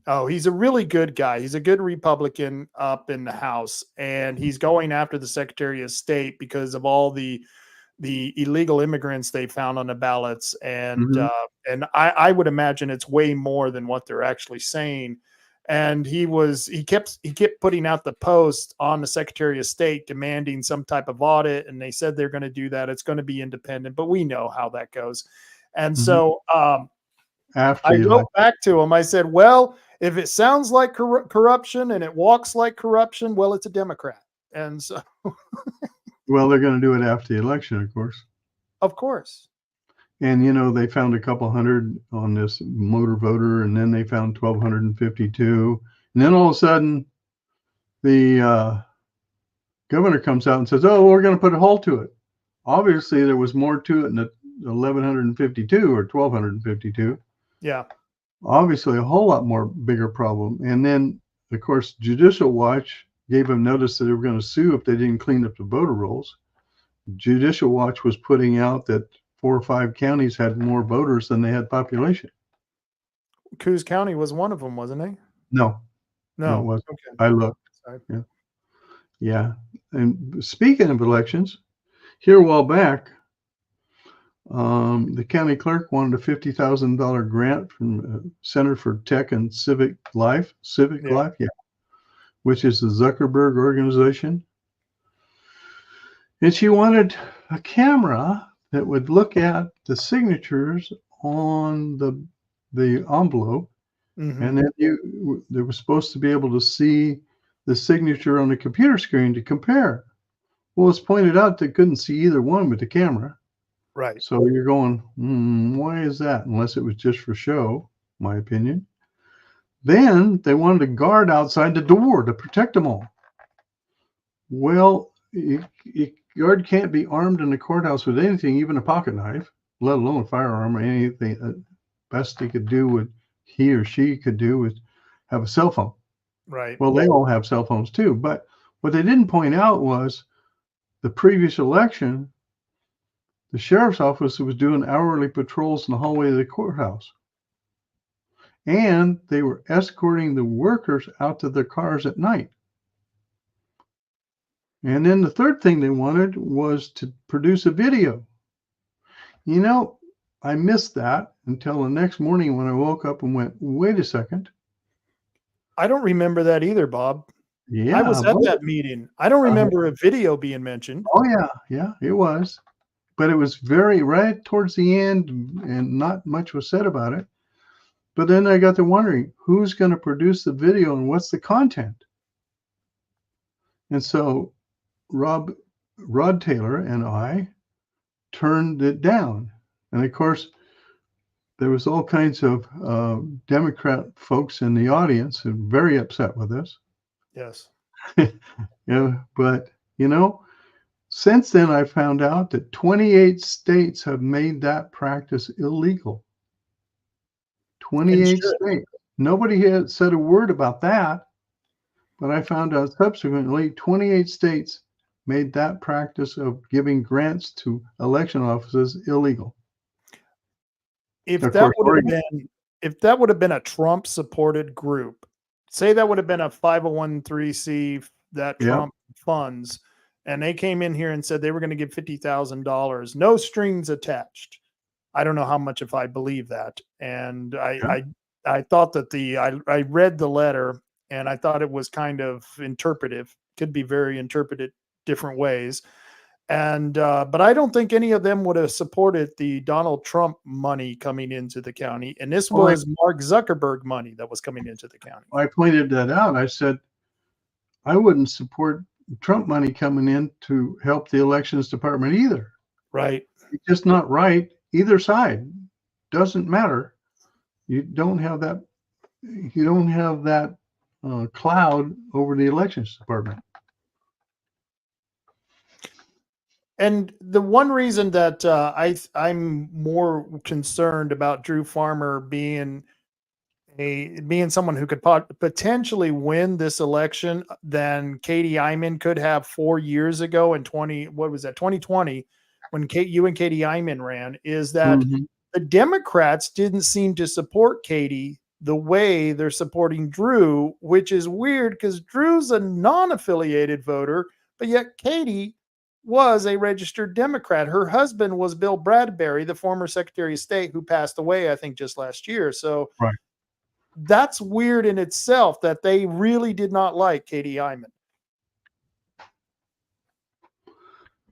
Oh, he's a really good guy. He's a good Republican up in the House, and he's going after the Secretary of State because of all the illegal immigrants they found on the ballots. And I would imagine it's way more than what they're actually saying. And he kept putting out the post on the Secretary of State demanding some type of audit. And they said they're going to do that. It's going to be independent, but we know how that goes. And so I wrote back to him. I said, well, if it sounds like corruption and it walks like corruption, well, it's a Democrat. And so.
Well, they're going to do it after the election, of course.
Of course.
And, they found a couple hundred on this motor voter, and then they found 1,252. And then all of a sudden, the governor comes out and says, oh, we're going to put a halt to it. Obviously, there was more to it than the 1,152 or 1,252.
Yeah.
Obviously, a whole lot more bigger problem. And then, of course, Judicial Watch gave them notice that they were going to sue if they didn't clean up the voter rolls. Judicial Watch was putting out that 4 or 5 counties had more voters than they had population.
Coos County was one of them, wasn't he?
No, it wasn't. Okay. I looked. Sorry. Yeah. And speaking of elections, here a while back, the county clerk wanted a $50,000 grant from Center for Tech and Civic Life, which is the Zuckerberg organization. And she wanted a camera that would look at the signatures on the envelope, and then they were supposed to be able to see the signature on the computer screen to compare. Well, it's pointed out they couldn't see either one with the camera.
Right.
So you're going, why is that? Unless it was just for show, my opinion. Then they wanted a guard outside the door to protect them all. Well, a guard can't be armed in the courthouse with anything, even a pocket knife, let alone a firearm or anything. Best he or she could do was have a cell phone.
Right.
Well, they all have cell phones too. But what they didn't point out was the previous election, the sheriff's office was doing hourly patrols in the hallway of the courthouse. And they were escorting the workers out to their cars at night. And then the third thing they wanted was to produce a video. I missed that until the next morning when I woke up and went, wait a second.
I don't remember that either, Bob.
Yeah.
I was at
well,
that meeting. I don't remember a video being mentioned.
Oh, yeah. Yeah, it was. But it was very right towards the end, and not much was said about it. But then I got to wondering, who's going to produce the video and what's the content? And so Rod Taylor and I turned it down. And of course, there was all kinds of Democrat folks in the audience who were very upset with us.
Yes.
Yeah, but, since then I found out that 28 states have made that practice illegal. 28 states. Nobody had said a word about that, but I found out subsequently 28 states made that practice of giving grants to election offices illegal.
If that would have been a Trump supported group, say that would have been a 501c that Trump funds, and they came in here and said they were going to give $50,000, no strings attached. I don't know how much if I believe that. And I thought that I read the letter and I thought it was kind of interpretive, could be very interpreted different ways. And, but I don't think any of them would have supported the Donald Trump money coming into the county. And this was Mark Zuckerberg money that was coming into the county.
I pointed that out. I said, I wouldn't support Trump money coming in to help the elections department either.
Right.
It's just not right. Either side doesn't matter. You don't have that. You don't have that cloud over the elections department.
And the one reason that I'm more concerned about Drew Farmer being someone who could potentially win this election than Katie Eyman could have 4 years ago in 2020, when you and Katie Eyman ran, is that the Democrats didn't seem to support Katie the way they're supporting Drew, which is weird because Drew's a non-affiliated voter, but yet Katie was a registered Democrat. Her husband was Bill Bradbury, the former Secretary of State, who passed away, I think, just last year. So that's weird in itself that they really did not like Katie Eyman.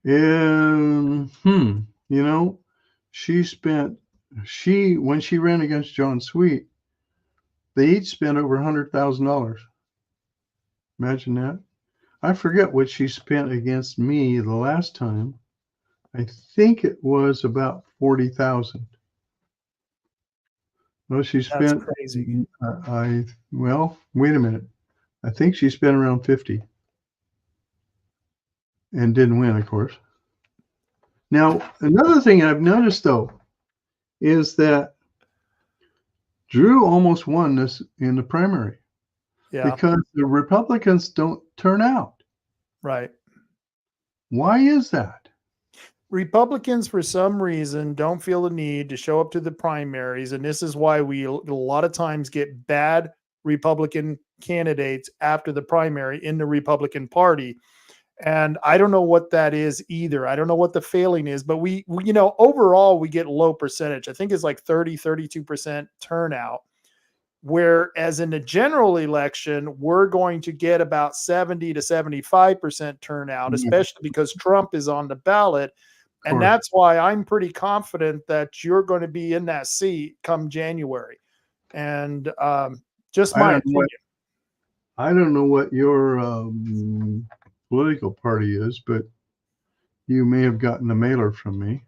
When she ran against John Sweet, they each spent over $100,000. Imagine that. I forget what she spent against me the last time. I think it was about 40,000. No, she spent.
That's crazy.
Wait a minute. I think she spent around 50 and didn't win, of course. Now, another thing I've noticed though is that Drew almost won this in the primary.
Yeah.
Because the Republicans don't turn out.
Right.
Why is that?
Republicans, for some reason, don't feel the need to show up to the primaries. And this is why we a lot of times get bad Republican candidates after the primary in the Republican Party. And I don't know what that is either. I don't know what the failing is, but we overall, we get low percentage. I think it's like 32% turnout. Whereas in the general election, we're going to get about 70 to 75% turnout, especially because Trump is on the ballot. And that's why I'm pretty confident that you're going to be in that seat come January. And just my opinion.
I don't know what your political party is, but you may have gotten a mailer from me.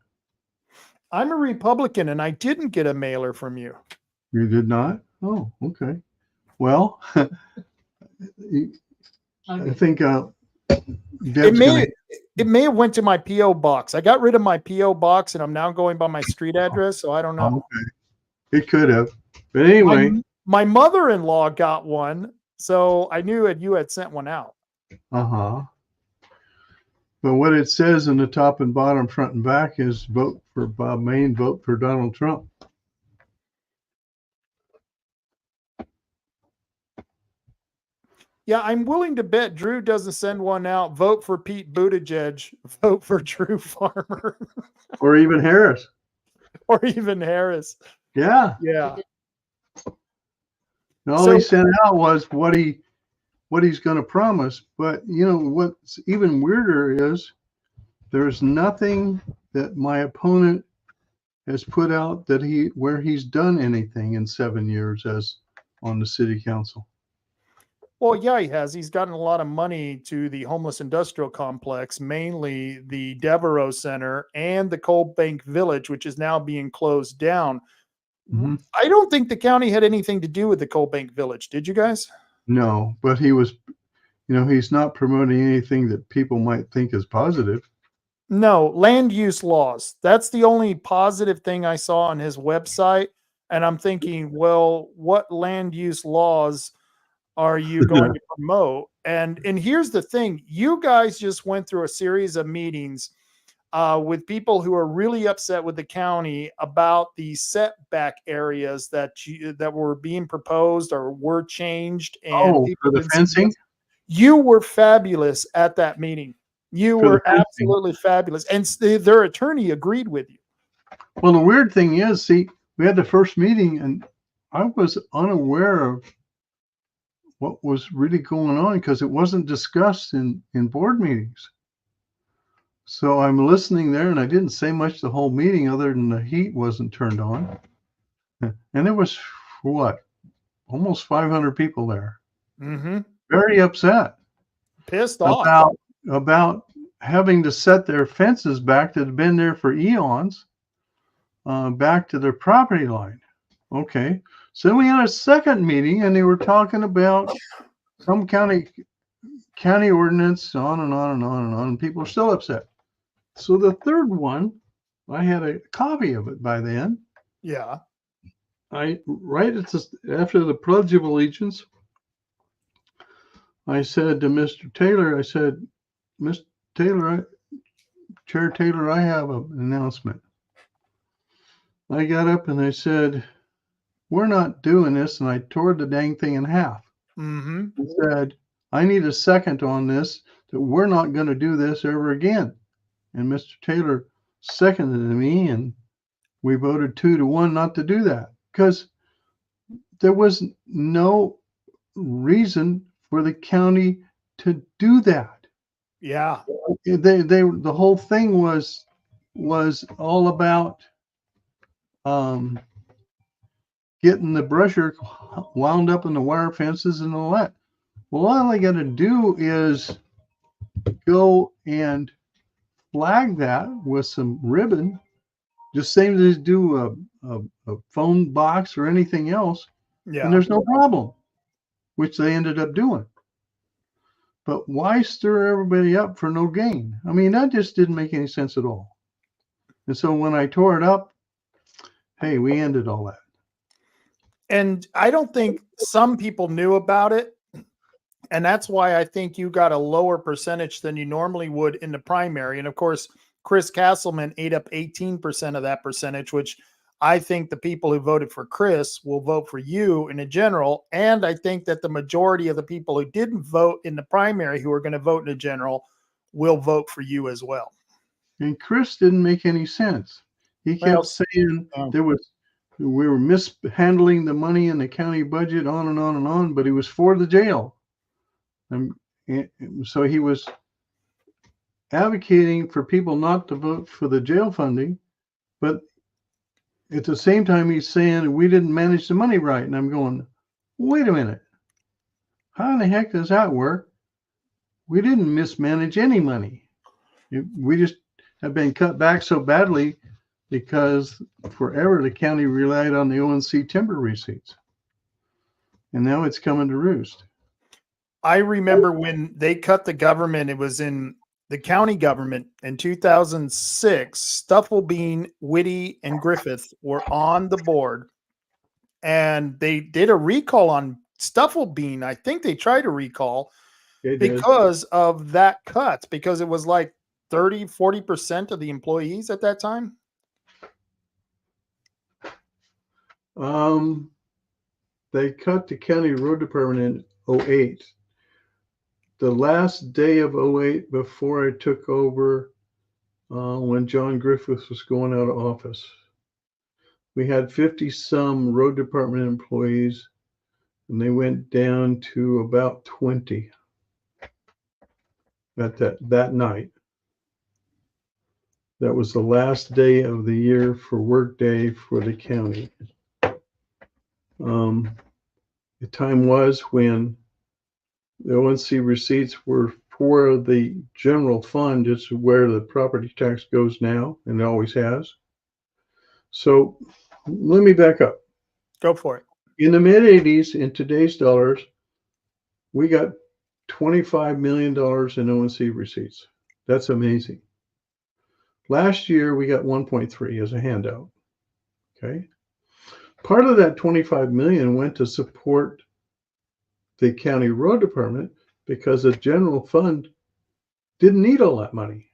I'm a Republican, and I didn't get a mailer from you.
You did not? Oh, okay. Well, I think
it may have went to my P.O. box. I got rid of my P.O. box, and I'm now going by my street address, so I don't know.
Okay. It could have. But anyway.
My mother-in-law got one, so I knew you had sent one out.
Uh-huh. But what it says in the top and bottom, front and back is vote for Bob Main, vote for Donald Trump.
Yeah, I'm willing to bet Drew doesn't send one out. Vote for Pete Buttigieg. Vote for Drew Farmer.
Or even Harris.
or even Harris.
Yeah.
Yeah.
And all he sent out was what he's going to promise. But you know what's even weirder is there's nothing that my opponent has put out that where he's done anything in 7 years as on the city council.
Well, yeah, he has. He's gotten a lot of money to the homeless industrial complex, mainly the Devereaux Center and the Coal Bank Village, which is now being closed down.
Mhm.
I don't think the county had anything to do with the Coal Bank Village. Did you guys?
No, but he was, he's not promoting anything that people might think is positive.
No, land use laws. That's the only positive thing I saw on his website. And I'm thinking, well, what land use laws are you going to promote? And here's the thing: you guys just went through a series of meetings with people who are really upset with the county about the setback areas that were being proposed or were changed. And
Oh,
people
for the
didn't
fencing?
You were fabulous at that meeting. You
For the
were
fencing.
absolutely fabulous, and their attorney agreed with you.
Well, the weird thing is, see, we had the first meeting and I was unaware of what was really going on because it wasn't discussed in board meetings. So I'm listening there and I didn't say much the whole meeting other than the heat wasn't turned on. And there was what? Almost 500 people there.
Mm-hmm.
Very upset.
Pissed off
about having to set their fences back that had been there for eons back to their property line. Okay. So we had a second meeting and they were talking about some county ordinance, on and on and on and on, and people are still upset. So the third one, I had a copy of it by then.
Yeah.
After the Pledge of Allegiance, I said to Mr. Taylor, Mr. Taylor, Chair Taylor, I have an announcement. I got up and I said, we're not doing this, and I tore the dang thing in half.
Mm-hmm.
I said, I need a second on this, that we're not going to do this ever again. And Mr. Taylor seconded me, and we voted 2-1 not to do that because there was no reason for the county to do that.
Yeah.
The whole thing was all about getting the brusher wound up in the wire fences and all that. Well, all I got to do is go and flag that with some ribbon, just same as do a phone box or anything else,
Yeah.
and there's no problem, which they ended up doing. But why stir everybody up for no gain? I mean, that just didn't make any sense at all. And so when I tore it up, hey, we ended all that.
And I don't think some people knew about it. And that's why I think you got a lower percentage than you normally would in the primary. And of course, Chris Castleman ate up 18% of that percentage, which I think the people who voted for Chris will vote for you in a general. And I think that the majority of the people who didn't vote in the primary, who are going to vote in a general, will vote for you as well.
And Chris didn't make any sense. He kept saying we were mishandling the money in the county budget, on and on and on, but he was for the jail. And so he was advocating for people not to vote for the jail funding, but at the same time, he's saying we didn't manage the money right. And I'm going, wait a minute. How in the heck does that work? We didn't mismanage any money. We just have been cut back so badly because forever the county relied on the ONC timber receipts. And now it's coming to roost.
I remember when they cut the government, it was in the county government in 2006. Stufflebean, Whitty, and Griffith were on the board, and they did a recall on Stufflebean. I think they tried to recall because of that cut, because it was like 30-40% of the employees at that time.
They cut the county road department in 2008. The last day of 2008 before I took over when John Griffith was going out of office. we had 50 some road department employees, and they went down to about 20 at that night. That was the last day of the year for work day for the county. The time was when the ONC receipts were for the general fund. It's where the property tax goes now, and it always has. So let me back up.
Go for it.
In the mid 80s, in today's dollars, we got $25 million in ONC receipts. That's amazing. Last year, we got 1.3 as a handout. Okay. Part of that 25 million went to support the county road department because the general fund didn't need all that money.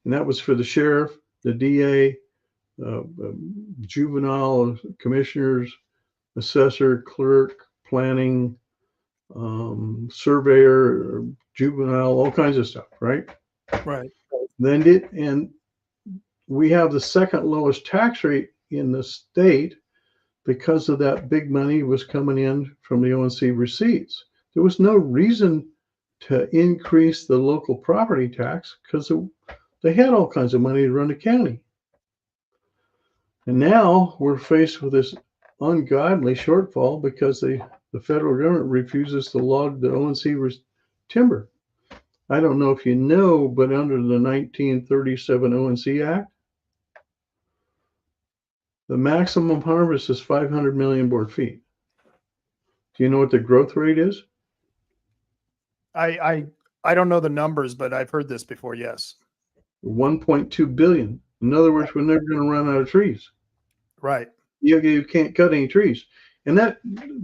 And that was for the sheriff, the DA, juvenile commissioners, assessor, clerk, planning, surveyor, juvenile, all kinds of stuff, right?
Right.
And we have the second lowest tax rate in the state because of that big money was coming in from the ONC receipts. There was no reason to increase the local property tax because they had all kinds of money to run the county. And now we're faced with this ungodly shortfall because the federal government refuses to log the ONC timber. I don't know if you know, but under the 1937 ONC Act, the maximum harvest is 500 million board feet. Do you know what the growth rate is?
I don't know the numbers, but I've heard this before. Yes.
1.2 billion. In other words, we're never going to run out of trees.
Right.
You can't cut any trees. And that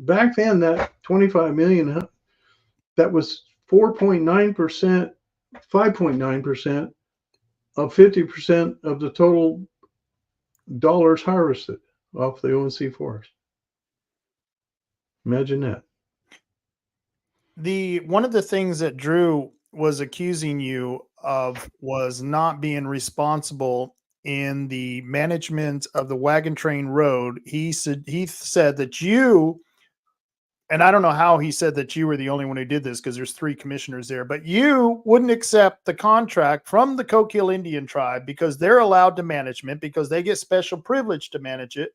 back then, that 25 million, that was 4.9%, 5.9% of 50% of the total dollars harvested off the ONC forest. Imagine that.
One of the things that Drew was accusing you of was not being responsible in the management of the Wagon Train Road. He said that you, and I don't know how he said that you were the only one who did this because there's 3 commissioners there, but you wouldn't accept the contract from the Coquille Indian tribe because they're allowed to management because they get special privilege to manage it.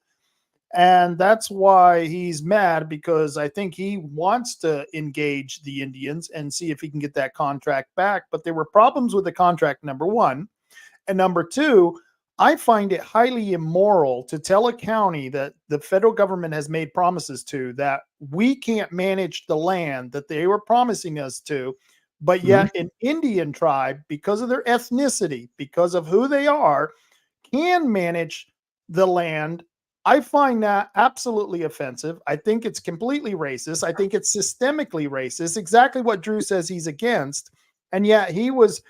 And that's why he's mad, because I think he wants to engage the Indians and see if he can get that contract back. But there were problems with the contract, number one. And number two, I find it highly immoral to tell a county that the federal government has made promises to that we can't manage the land that they were promising us to, but yet an Indian tribe, because of their ethnicity, because of who they are, can manage the land. I find that absolutely offensive. I think it's completely racist. I think it's systemically racist, exactly what Drew says he's against. And yet he was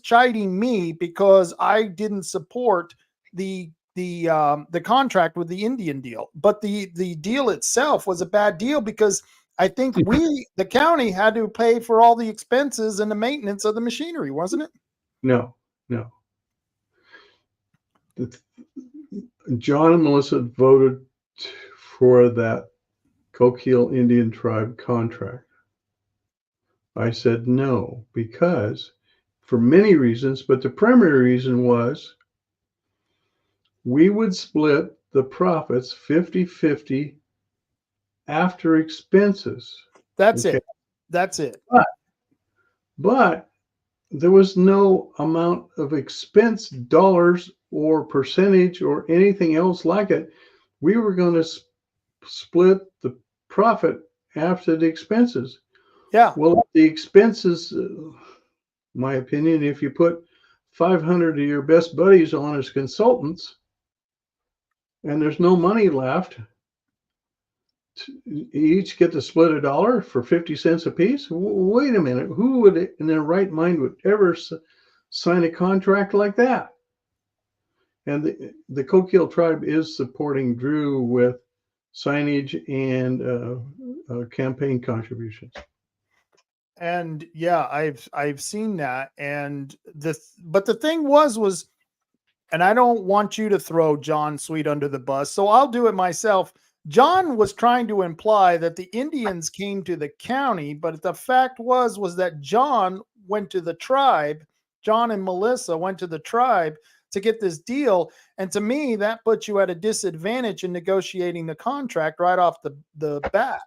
chiding me because I didn't support the contract with the Indian deal. But the deal itself was a bad deal because I think the county had to pay for all the expenses and the maintenance of the machinery, wasn't it?
No. John and Melissa voted for that Coquille Indian tribe contract. I said no, because for many reasons, but the primary reason was we would split the profits 50-50 after expenses.
That's it. That's it.
But there was no amount of expense dollars or percentage or anything else like it. We were going to split the profit after the expenses.
Yeah.
Well, the expenses, my opinion, if you put 500 of your best buddies on as consultants and there's no money left, you each get to split $1 for 50 cents a piece. Wait a minute. Who would in their right mind would ever sign a contract like that? And the Coquille tribe is supporting Drew with signage and campaign contributions.
And yeah, I've seen that. And but the thing was and I don't want you to throw John Sweet under the bus, so I'll do it myself. John was trying to imply that the Indians came to the county, but the fact was that John went to the tribe. John and Melissa went to the tribe to get this deal, and to me, that puts you at a disadvantage in negotiating the contract right off the bat.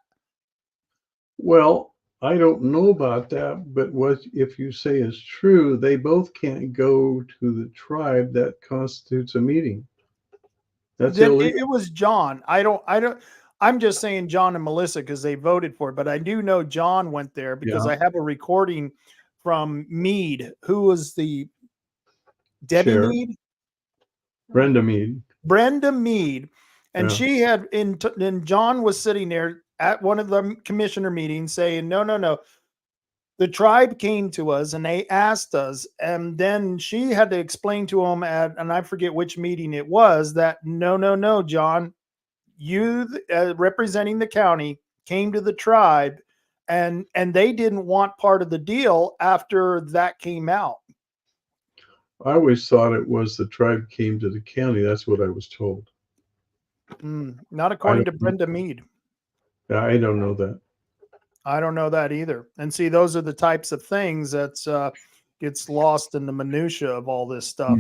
Well, I don't know about that, but what if you say is true, they both can't go to the tribe, that constitutes a meeting. That's
Then
illegal.
it was John. I'm just saying John and Melissa because they voted for it, but I do know John went there because
Yeah.
I have a recording from Mead, who was the Debbie
Chair.
Mead,
Brenda Mead.
Brenda Mead, and
Yeah.
she had and John was sitting there at one of the commissioner meetings saying, no. The tribe came to us and they asked us, and then she had to explain to them and I forget which meeting it was, that no, John, you representing the county came to the tribe, and they didn't want part of the deal after that came out.
I always thought it was the tribe came to the county. That's what I was told.
Not according to Brenda Mead.
I don't know that.
I don't know that either. And see, those are the types of things that's gets lost in the minutia of all this stuff.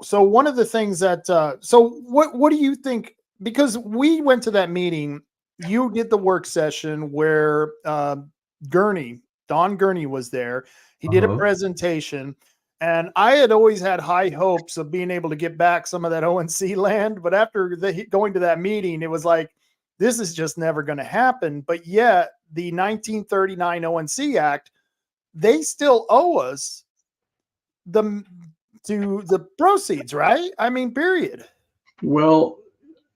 So one of the things that so what do you think? Because we went to that meeting, you did the work session where Don Gurney was there. He did a presentation, and I had always had high hopes of being able to get back some of that ONC land. But after going to that meeting, it was like, this is just never going to happen. But yet the 1939 ONC Act, they still owe us the proceeds, right? I mean, period.
Well,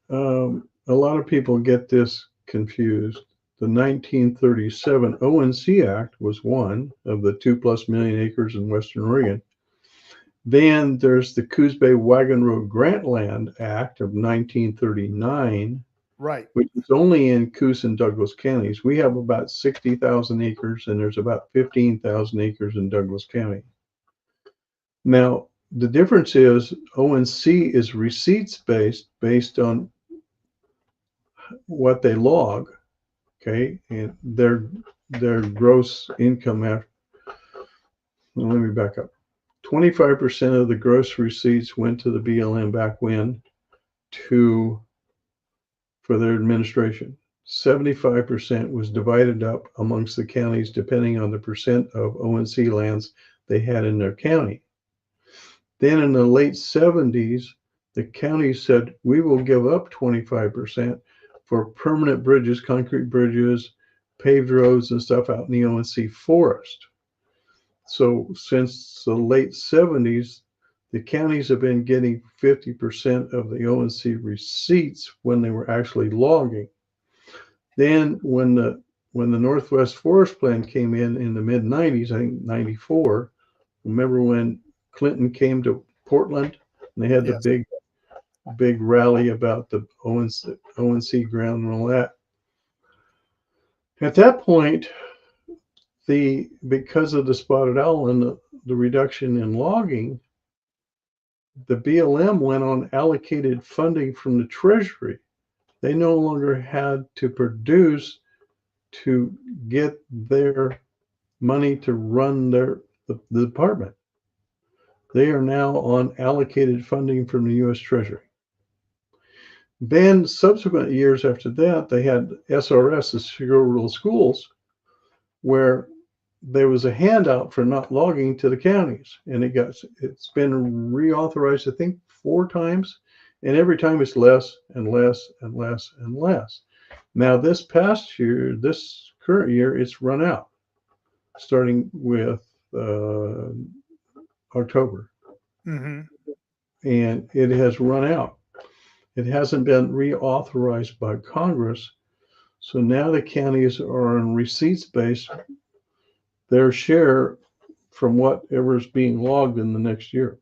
a lot of people get this confused. The 1937 ONC Act was one of the 2+ million acres in Western Oregon. Then there's the Coos Bay Wagon Road Grant Land Act of 1939,
right,
which is only in Coos and Douglas counties. We have about 60,000 acres, and there's about 15,000 acres in Douglas County. Now, the difference is ONC is receipts based on what they log, okay, and their gross income after. Well, let me back up. 25% of the gross receipts went to the BLM back when for their administration. 75% was divided up amongst the counties depending on the percent of ONC lands they had in their county. Then in the late 70s, the county said, we will give up 25% for permanent bridges, concrete bridges, paved roads and stuff out in the ONC forest. So since the late 70s, the counties have been getting 50% of the ONC receipts when they were actually logging. Then when the Northwest Forest Plan came in the mid 90s, I think 94, remember when Clinton came to Portland and they had the big rally about the ONC ground and all that. At that point, because of the spotted owl and the reduction in logging, the BLM went on allocated funding from the Treasury. They no longer had to produce to get their money to run the department. They are now on allocated funding from the U.S. Treasury. Then subsequent years after that, they had SRS, the Secure Rural Schools, where there was a handout for not logging to the counties, and it's been reauthorized, I think, 4 times, and every time it's less and less and less and less. Now this past year, this current year, it's run out, starting with October, and it has run out. It hasn't been reauthorized by Congress, so now the counties are on receipts based, their share from whatever is being logged in the next year.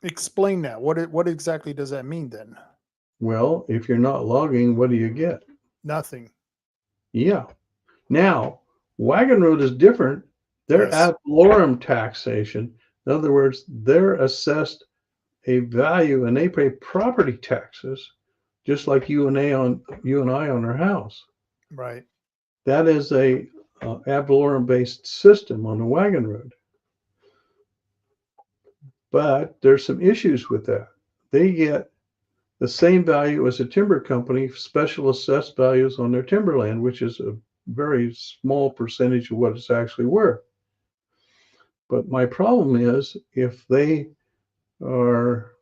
Explain that. What exactly does that mean then?
Well, if you're not logging, what do you get?
Nothing.
Yeah. Now, Wagon Road is different They're
Yes.
ad valorem taxation. In other words, they're assessed a value and they pay property taxes just like you and I on our house.
Right.
That is a ad valorem based system on the wagon road. But there's some issues with that. They get the same value as a timber company, special assessed values on their timberland, which is a very small percentage of what it's actually worth. But my problem is if they are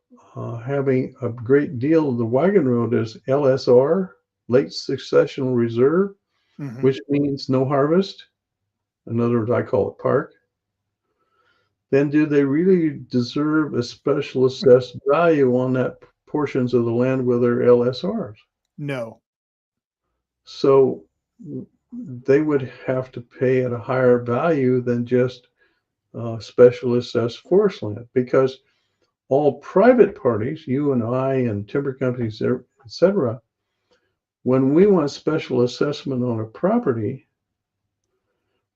having a great deal of the wagon road as LSR, late successional reserve,
Mhm.
which means no harvest. In other words, I call it park. Then do they really deserve a special assessed value on that portions of the land where they're LSRs?
No.
So they would have to pay at a higher value than just special assessed forest land, because all private parties, you and I and timber companies, etc., when we want special assessment on a property,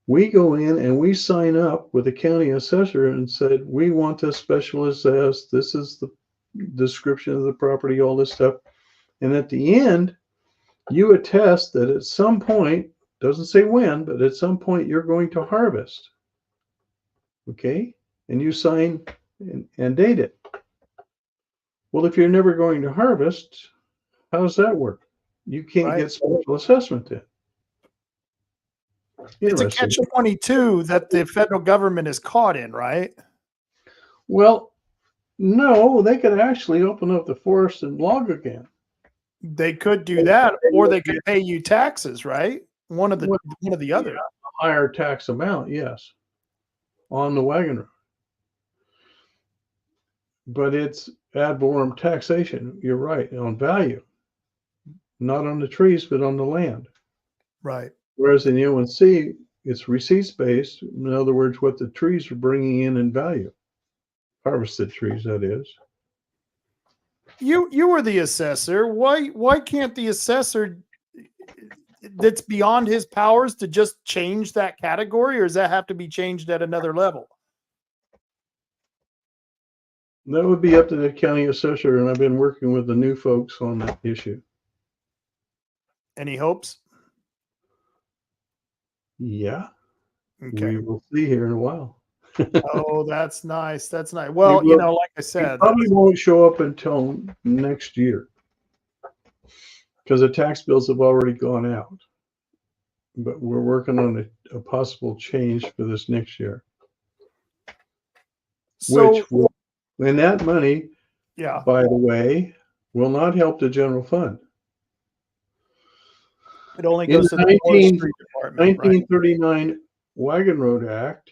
we go in and we sign up with the county assessor and said, we want this special assessed. This is the description of the property, all this stuff. And at the end, you attest that at some point, doesn't say when, but at some point you're going to harvest. Okay? And you sign and date it. Well, if you're never going to harvest, how does that work? You can't
Right.
get special assessment then.
It's a
Interesting.
catch-22 that the federal government is caught in, right?
Well, no, they could actually open up the forest and log again.
They could do that, or they could pay you taxes, right? One of the other.
Yeah, a higher tax amount, yes, on the wagon road. But it's ad valorem taxation. You're right, on value, not on the trees, but on the land.
Right.
Whereas in the ONC, it's receipts based. In other words, what the trees are bringing in value, harvested trees, that is.
You were the assessor. Why can't the assessor, that's beyond his powers, to just change that category, or does that have to be changed at another level?
That would be up to the county assessor, and I've been working with the new folks on that issue.
Any hopes?
Yeah,
Okay.
we will see here in a while.
Oh, that's nice. That's nice. Well, you know, like I said,
Probably won't show up until next year because the tax bills have already gone out. But we're working on a possible change for this next year,
so
which will, and that money,
yeah,
by the way, will not help the general fund.
it only
In
goes to
the
the forestry department, right?
1939 Wagon Road Act,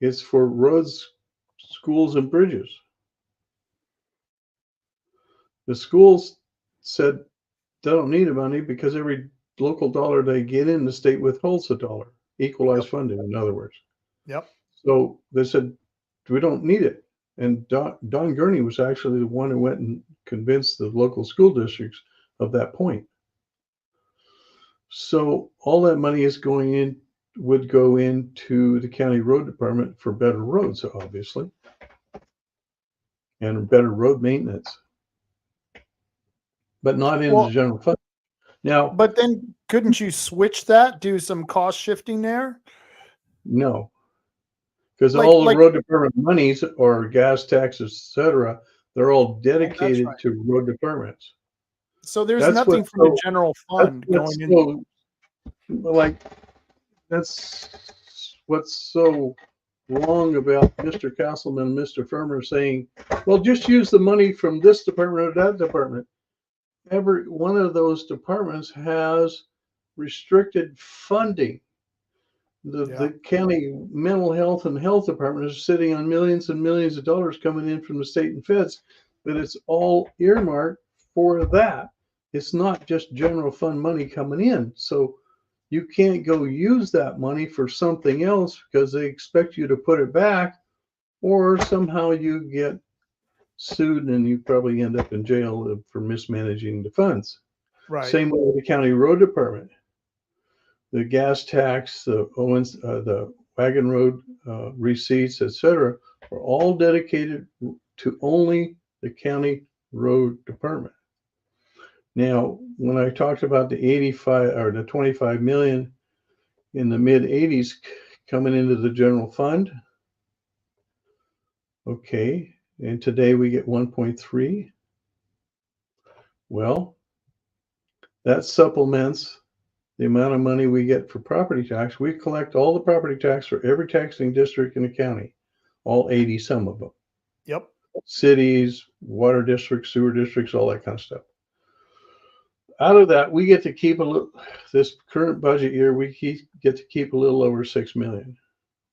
it's for roads, schools, and bridges. The schools said they don't need the money because every local dollar they get in, the state withholds a dollar. Equalized funding, in other words.
Yep.
So they said, we don't need it. And Don Gurney was actually the one who went and convinced the local school districts of that point. So all that money would go into the county road department for better roads, obviously, and better road maintenance, but not into the general fund. Now,
but then couldn't you switch that, do some cost shifting there?
no, because all the road department monies or gas taxes, etc., they're all dedicated to road departments.
So there's nothing from the general fund going in.
Like, that's what's so wrong about Mr. Castleman and Mr. Firmer saying, well, just use the money from this department or that department. Every one of those departments has restricted funding. The county mental health and health department is sitting on millions and millions of dollars coming in from the state and feds, but it's all earmarked for that. It's not just general fund money coming in. So you can't go use that money for something else because they expect you to put it back, or somehow you get sued and you probably end up in jail for mismanaging the funds.
Right.
Same way with the county road department. The gas tax, the wagon road receipts, etc., are all dedicated to only the county road department. Now, when I talked about the 85 or the 25 million in the mid 80s coming into the general fund, okay, and today we get 1.3. Well, that supplements the amount of money we get for property tax. We collect all the property tax for every taxing district in the county, all 80 some of them.
Yep.
Cities, water districts, sewer districts, all that kind of stuff. Out of that, we get to keep a little. This current budget year, we get to keep a little over 6 million.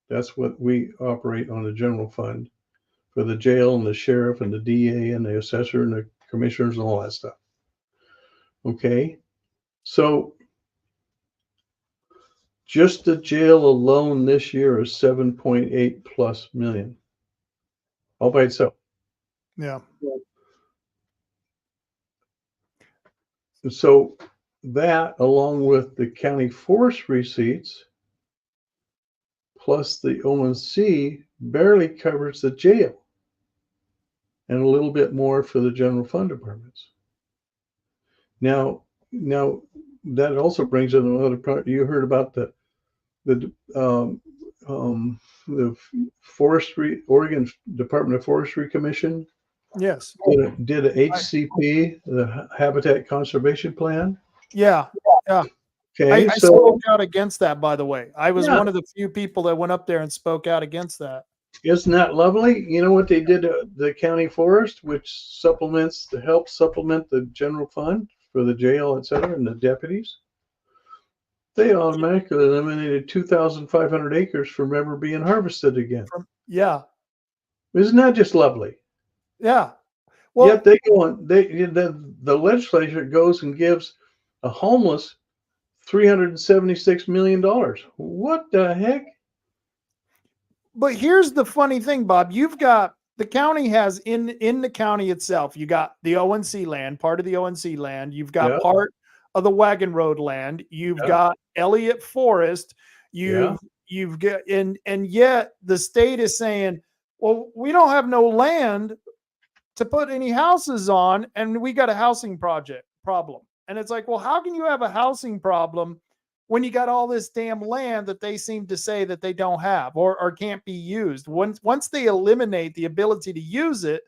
That's what we operate on the general fund for the jail and the sheriff and the DA and the assessor and the commissioners and all that stuff. Okay, so just the jail alone this year is 7.8 plus million, all by itself.
Yeah.
So that, along with the county forest receipts, plus the ONC, barely covers the jail, and a little bit more for the general fund departments. Now that also brings in another part. You heard about the Forestry, Oregon Department of Forestry Commission
Yes.
did a HCP, the Habitat Conservation Plan.
Yeah. Yeah.
Okay,
I
so
spoke out against that, by the way. I was
Yeah.
one of the few people that went up there and spoke out against that.
isn't that lovely? You know what they did to the county forest, which helps supplement the general fund for the jail, et cetera, and the deputies? They automatically eliminated 2,500 acres from ever being harvested again.
Yeah.
Isn't that just lovely?
Yeah. Well,
Yet they go on. The legislature goes and gives a homeless $376 million. What the heck?
but here's the funny thing, Bob. You've got the county has in the county itself, you got the ONC land, part of the ONC land. You've got
Yeah.
part of the wagon road land. You've
Yeah.
got Elliott Forest.
Yeah.
You've got and yet the state is saying, well, we don't have no land to put any houses on, and we got a housing project problem. And it's like, well, how can you have a housing problem when you got all this damn land that they seem to say that they don't have or can't be used? Once they eliminate the ability to use it,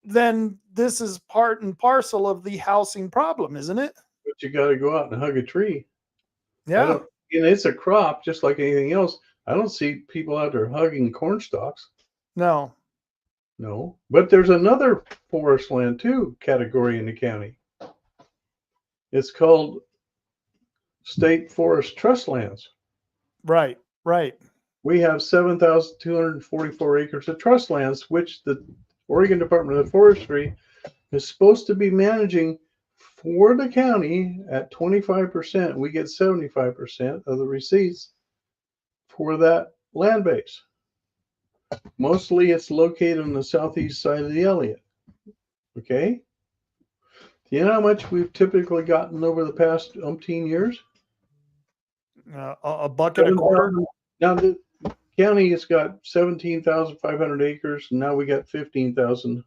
then this is part and parcel of the housing problem, isn't it?
But you got to go out and hug a tree.
Yeah.
It's a crop just like anything else. I don't see people out there hugging corn stalks.
No.
No, but there's another forest land too category in the county. It's called state forest trust lands.
Right. Right.
We have 7,244 acres of trust lands, which the Oregon Department of Forestry is supposed to be managing for the county at 25%. We get 75% of the receipts for that land base. Mostly it's located on the southeast side of the Elliott. Okay? Do you know how much we've typically gotten over the past umpteen years?
A bucket a quarter.
Now the county has got 17,500 acres, and now we got 15,000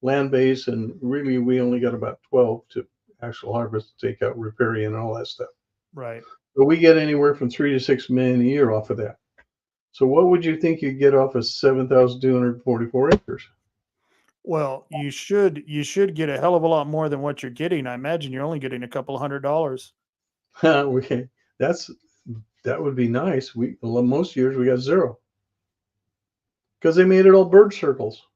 land base, and really we only got about 12 to actual harvest, take out riparian and all that stuff.
Right.
But we get anywhere from 3 to 6 million a year off of that. So what would you think you'd get off of 7,244 acres?
Well, you should get a hell of a lot more than what you're getting. I imagine you're only getting a couple $100.
That would be nice. Most years we got zero because they made it all bird circles.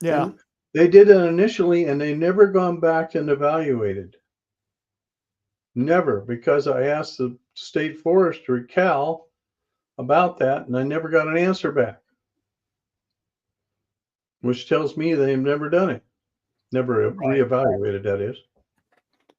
Yeah.
And they did it initially, and they never gone back and evaluated. Never, because I asked the state forester, Cal, about that, and I never got an answer back, which tells me they've never done it, never reevaluated. That is.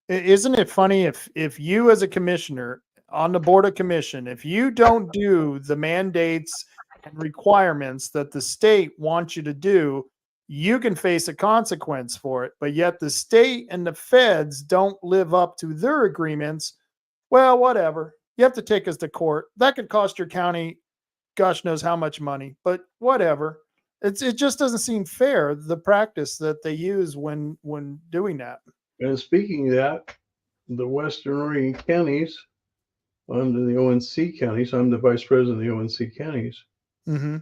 Isn't it funny if you as a commissioner on the board of commission, if you don't do the mandates and requirements that the state wants you to do, you can face a consequence for it. But yet the state and the feds don't live up to their agreements. Well, whatever. You have to take us to court. That could cost your county gosh knows how much money, but whatever. It just doesn't seem fair, the practice that they use when doing that.
And speaking of that, the Western Oregon counties, under the ONC counties, I'm the vice president of the ONC counties.
Mm-hmm.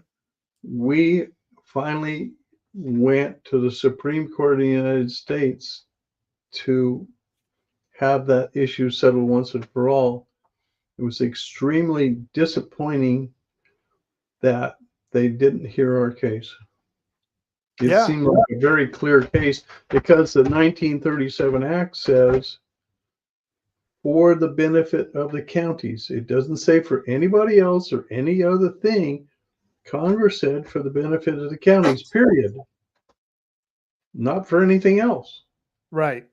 We finally went to the Supreme Court of the United States to have that issue settled once and for all. It was extremely disappointing that they didn't hear our case. It
Yeah.
seemed like a very clear case because the 1937 Act says for the benefit of the counties. It doesn't say for anybody else or any other thing. Congress said for the benefit of the counties, period. Not for anything else.
Right.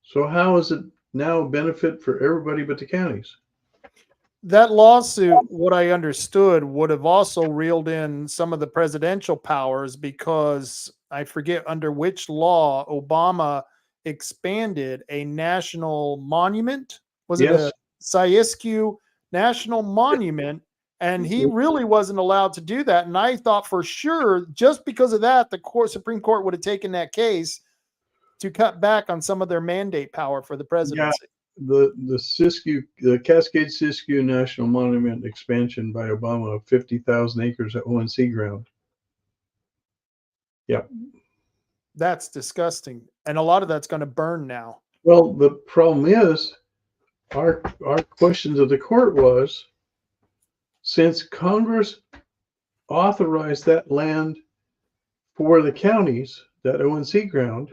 So how is it now a benefit for everybody but the counties?
That lawsuit, what I understood, would have also reeled in some of the presidential powers because I forget under which law Obama expanded a national monument. Was it
Yes.
a Siskiyou National Monument? And he really wasn't allowed to do that. And I thought for sure, just because of that, the Supreme Court would have taken that case to cut back on some of their mandate power for the presidency.
The Cascade Siskiyou National Monument expansion by Obama of 50,000 acres at ONC ground. Yep.
That's disgusting. And a lot of that's going to burn now.
Well, the problem is our questions of the court was, since Congress authorized that land for the counties, that ONC ground,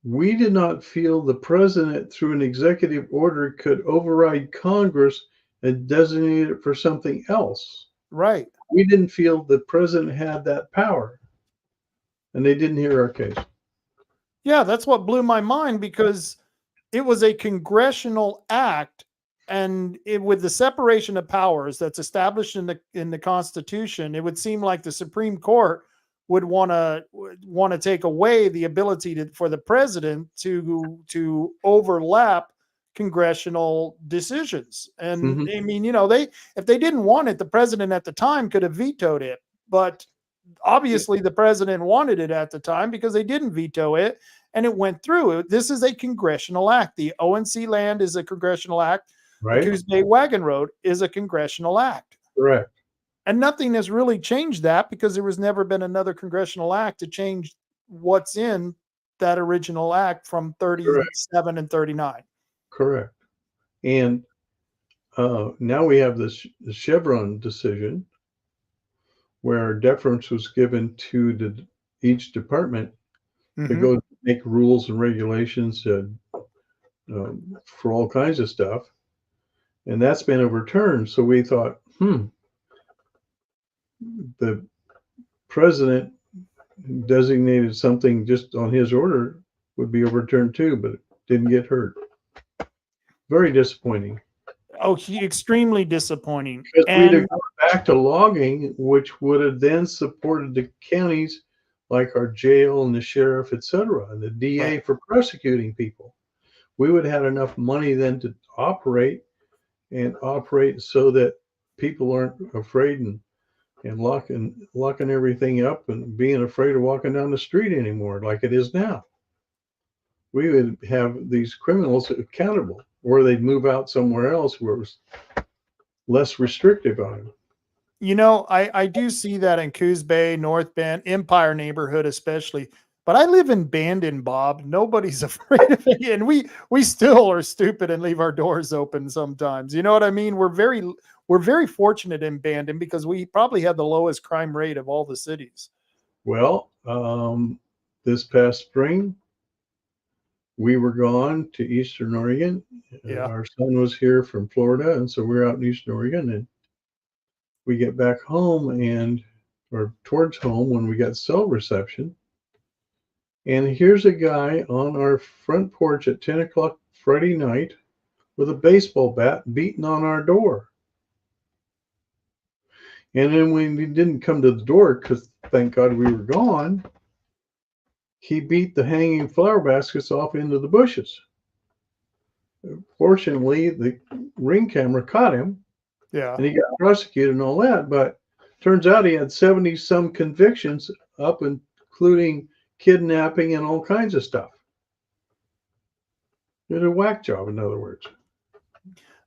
we did not feel the president, through an executive order, could override Congress and designate it for something else.
Right.
We didn't feel the president had that power, and they didn't hear our case.
Yeah, that's what blew my mind because it was a congressional act, and with the separation of powers that's established in the Constitution, it would seem like the Supreme Court would want to take away the ability for the president to overlap congressional decisions. And I mean, if they didn't want it, the president at the time could have vetoed it. But obviously the president wanted it at the time because they didn't veto it and it went through. This is a congressional act. The ONC land is a congressional act.
Right.
The Coos Bay Wagon Road is a congressional act.
Correct.
And nothing has really changed that because there was never been another congressional act to change what's in that original act from 37
Correct.
and 39.
Correct. And now we have the Chevron decision where deference was given to each department to go make rules and regulations for all kinds of stuff. And that's been overturned. So we thought, the president designated something just on his order would be overturned too, but it didn't get heard. Very disappointing.
Oh, extremely disappointing.
Because we'd have gone back to logging, which would have then supported the counties like our jail and the sheriff, etc., and the DA for prosecuting people. We would have had enough money then to operate so that people aren't afraid and locking everything up and being afraid of walking down the street anymore like it is now. We would have these criminals accountable, or they'd move out somewhere else where it was less restrictive on them.
I do see that in Coos Bay, North Bend, Empire neighborhood especially. But I live in Bandon, Bob. Nobody's afraid of it. And we still are stupid and leave our doors open sometimes. You know what I mean? We're very fortunate in Bandon because we probably have the lowest crime rate of all the cities.
Well, this past spring, we were gone to Eastern Oregon.
Yeah.
Our son was here from Florida, and so we're out in Eastern Oregon. And we get back home or towards home when we got cell reception. And here's a guy on our front porch at 10 o'clock Friday night with a baseball bat beating on our door. And then when we didn't come to the door, because thank God we were gone, he beat the hanging flower baskets off into the bushes. Fortunately, the Ring camera caught him,
Yeah.
and he got prosecuted and all that. But turns out he had 70 some convictions, up including kidnapping and all kinds of stuff. He did a whack job, in other words.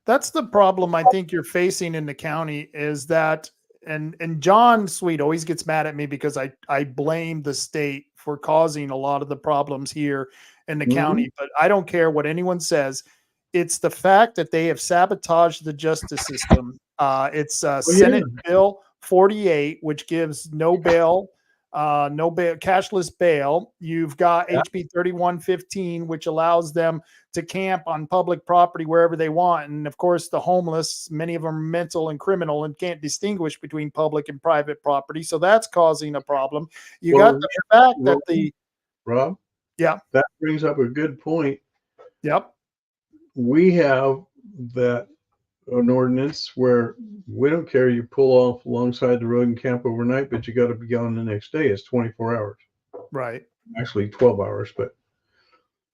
That's the problem I think you're facing in the county is that, and John Sweet always gets mad at me because I blame the state for causing a lot of the problems here in the county, but I don't care what anyone says. It's the fact that they have sabotaged the justice system. It's Senate Bill 48, which gives no bail, cashless bail. You've got HB 3115, which allows them to camp on public property wherever they want. And of course, the homeless, many of them are mental and criminal and can't distinguish between public and private property. So that's causing a problem. You got the fact that
Rob,
yeah,
that brings up a good point.
Yep.
We have an ordinance where we don't care. You pull off alongside the road and camp overnight, but you got to be gone the next day. It's 24 hours.
Right.
Actually 12 hours, but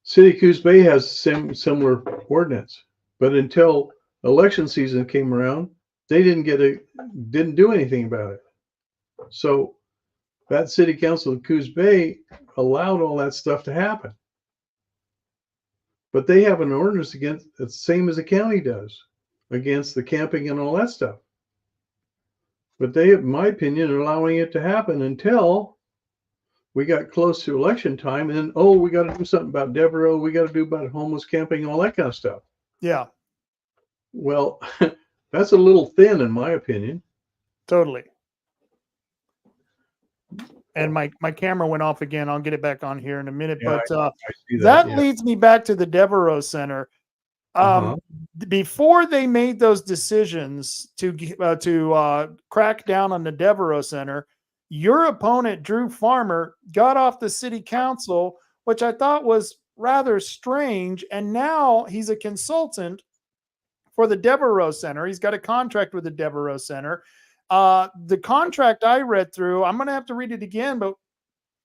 City of Coos Bay has similar ordinance. But until election season came around, they didn't do anything about it. So that city council of Coos Bay allowed all that stuff to happen. But they have an ordinance against the same as the county does against the camping and all that stuff. But they, in my opinion, are allowing it to happen until we got close to election time, and then, we got to do something about Devereaux. We got to do about homeless camping, all that kind of stuff.
Yeah.
Well, that's a little thin, in my opinion.
Totally. And my camera went off again. I'll get it back on here in a minute.
Yeah,
but
I see
that leads me back to the Devereaux Center. Before they made those decisions to crack down on the Devereaux Center, your opponent, Drew Farmer, got off the city council, which I thought was rather strange. And now he's a consultant for the Devereaux Center. He's got a contract with the Devereaux Center. The contract I read through, I'm going to have to read it again, but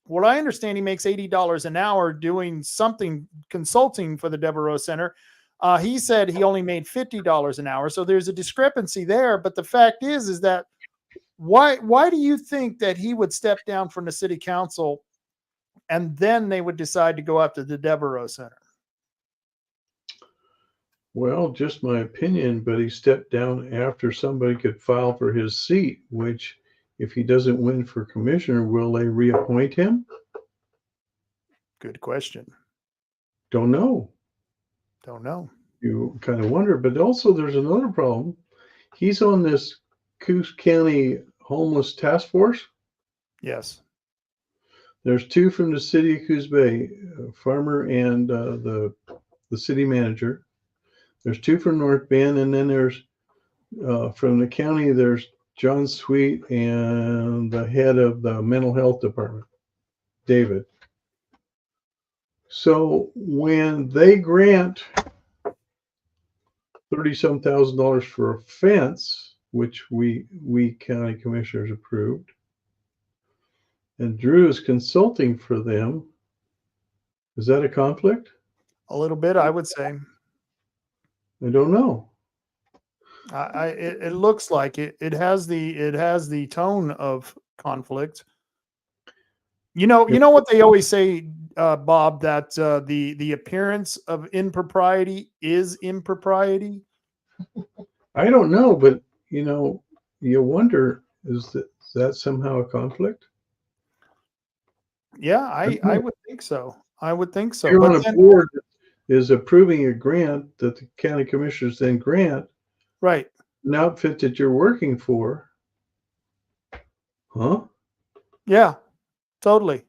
what I understand, he makes $80 an hour doing something consulting for the Devereaux Center. He said he only made $50 an hour. So there's a discrepancy there. But the fact is that why do you think that he would step down from the city council and then they would decide to go after the Devereaux Center?
Well, just my opinion, but he stepped down after somebody could file for his seat, which if he doesn't win for commissioner, will they reappoint him?
Good question.
Don't know.
Don't know.
You kind of wonder, but also there's another problem. He's on this Coos County Homeless Task Force.
Yes.
There's two from the city of Coos Bay, Farmer and the city manager. There's two from North Bend, and then there's from the county, there's John Sweet and the head of the mental health department, David. So when they grant $30-some thousand for a fence, which we county commissioners approved, and Drew is consulting for them, is that a conflict?
A little bit, I would say.
I don't know.
It looks like it. It has the tone of conflict. You know what they always say, Bob, that the appearance of impropriety is impropriety.
I don't know, but you wonder, is that somehow a conflict?
Yeah, I would think so. I would think so.
You're
But
on a board that is approving a grant that the county commissioners then grant
right.
an outfit that you're working for. Huh?
Yeah, totally.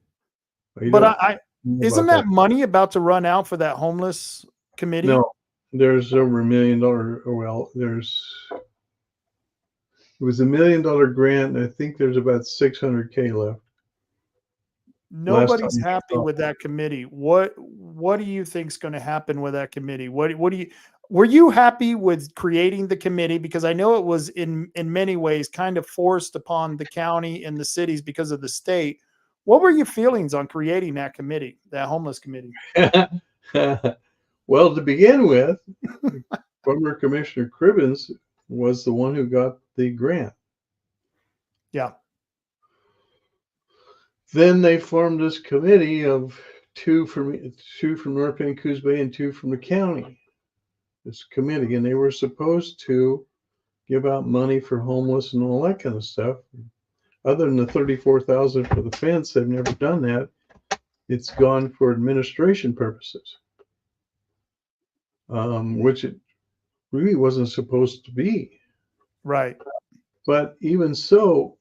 You
But
don't know
isn't
about
that money about to run out for that homeless committee?
No, there's over $1 million. Well, it was $1 million grant, and I think there's about $600K left.
Nobody's happy with that committee. What do you think's going to happen with that committee? Were you happy with creating the committee? Because I know it was in many ways kind of forced upon the county and the cities because of the state. What were your feelings on creating that committee, that homeless committee?
Well, to begin with, former Commissioner Cribbins was the one who got the grant.
Yeah.
Then they formed this committee of two from North Bend, Coos Bay, and two from the county. This committee, and they were supposed to give out money for homeless and all that kind of stuff. Other than the $34,000 for the fence, they've never done that. It's gone for administration purposes, which it really wasn't supposed to be.
Right.
But even so,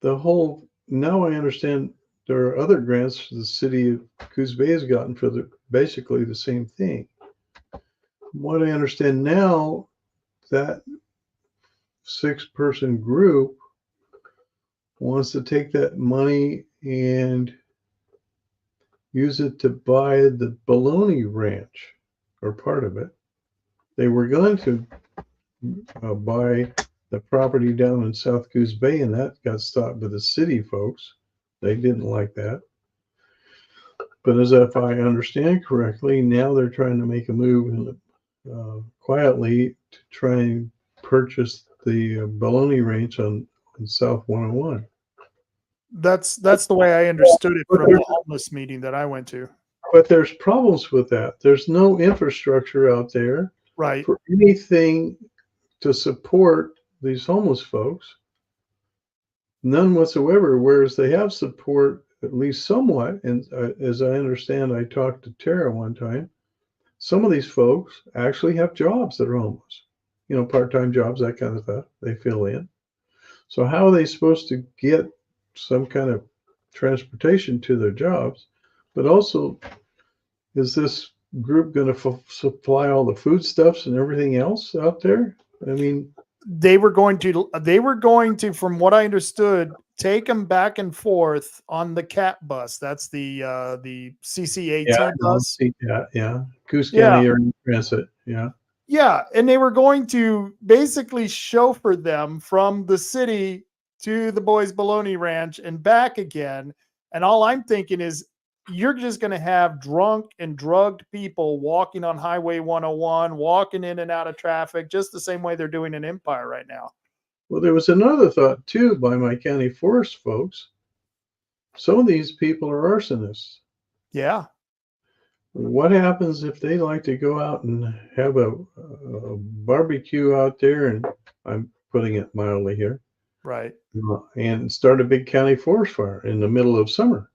now I understand there are other grants the city of Coos Bay has gotten for basically the same thing. From what I understand now, that 6-person group wants to take that money and use it to buy the Baloney Ranch, or part of it. They were going to buy the property down in South Coos Bay, and that got stopped by the city folks. They didn't like that. But as if I understand correctly, now they're trying to make a move quietly to try and purchase the Baloney Ranch on South 101.
That's the way I understood it from the homeless meeting that I went to.
But there's problems with that. There's no infrastructure out there
Right.
for anything to support these homeless folks. None whatsoever, whereas they have support, at least somewhat. And as I understand, I talked to Tara one time, some of these folks actually have jobs that are homeless, part-time jobs, that kind of stuff they fill in. So how are they supposed to get some kind of transportation to their jobs? But also, is this group going to supply all the foodstuffs and everything else out there? I mean,
they were going to, from what I understood, take them back and forth on the CAT bus. That's the CC18 bus.
Yeah. Coos County Area Transit. Yeah.
Yeah, and they were going to basically chauffeur them from the city to the Boys Baloney Ranch and back again. And all I'm thinking is, you're just going to have drunk and drugged people walking on Highway 101, walking in and out of traffic, just the same way they're doing in Empire right now.
Well, there was another thought, too, by my county forest folks. Some of these people are arsonists.
Yeah.
What happens if they like to go out and have a barbecue out there, and I'm putting it mildly here,
right,
and start a big county forest fire in the middle of summer?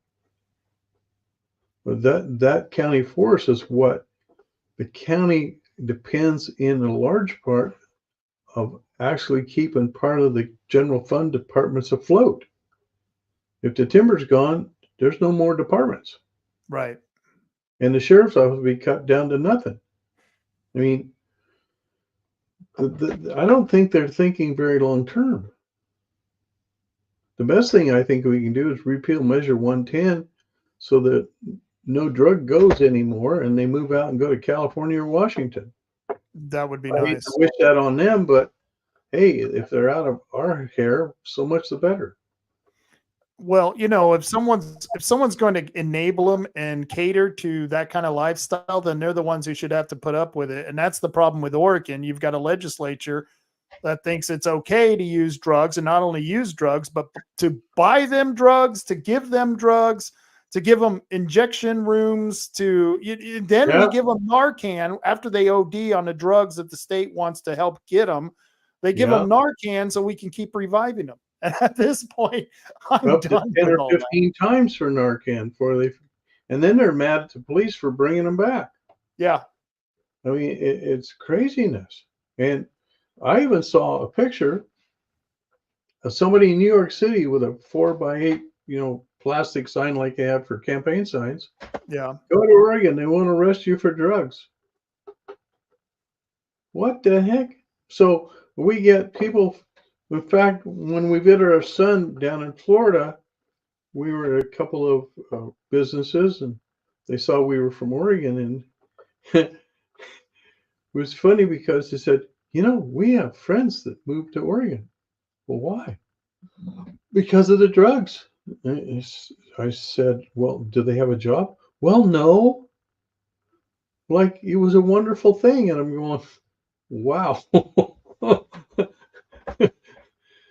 But that county forest is what the county depends in a large part of actually keeping part of the general fund departments afloat. If the timber's gone, there's no more departments.
Right.
And the sheriff's office will be cut down to nothing. I mean, I don't think they're thinking very long term. The best thing I think we can do is repeal Measure 110 so that no drug goes anymore and they move out and go to California or Washington.
That would be
I
nice.
I wish that on them, but hey, if they're out of our hair, so much the better.
Well, if someone's going to enable them and cater to that kind of lifestyle, then they're the ones who should have to put up with it. And that's the problem with Oregon. You've got a legislature that thinks it's okay to use drugs, and not only use drugs, but to buy them drugs, to give them drugs, to give them injection rooms, then we give them Narcan after they OD on the drugs that the state wants to help get them. They give them Narcan so we can keep reviving them. And at this point, I'm
up to
done
10
with
or
all
15 times for Narcan and then they're mad at the police for bringing them back.
Yeah.
I mean, it's craziness. And I even saw a picture of somebody in New York City with a 4x8, plastic sign like they have for campaign signs.
Yeah.
Go to Oregon. They won't arrest you for drugs. What the heck? So we get people. In fact, when we visited our son down in Florida, we were at a couple of businesses, and they saw we were from Oregon. And it was funny because they said, we have friends that moved to Oregon. Well, why? Because of the drugs. I said, well, do they have a job? Well, no. Like, it was a wonderful thing. And I'm going, Wow.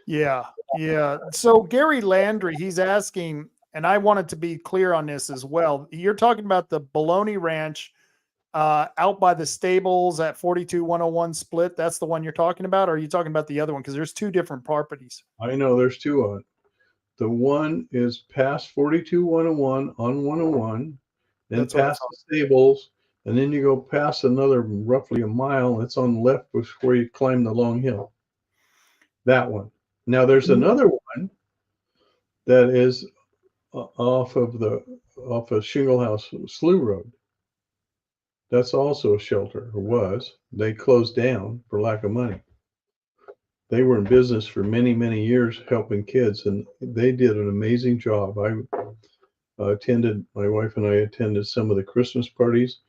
Yeah, yeah. So Gary Landry, he's asking, and I wanted to be clear on this as well. You're talking about the Bologna Ranch out by the stables at 42101 Split. That's the one you're talking about, or are you talking about the other one? Because there's two different properties.
I know there's two on it. The one is past 42-101 on 101, then
That's what I
past
thought.
the stables, and then you go past another roughly a mile. It's on the left before you climb the long hill. That one. Now there's another one that is off of Shingle House Slough Road. That's also a shelter, or was. They closed down for lack of money. They were in business for many, many years helping kids, and they did an amazing job. My wife and I attended some of the Christmas parties,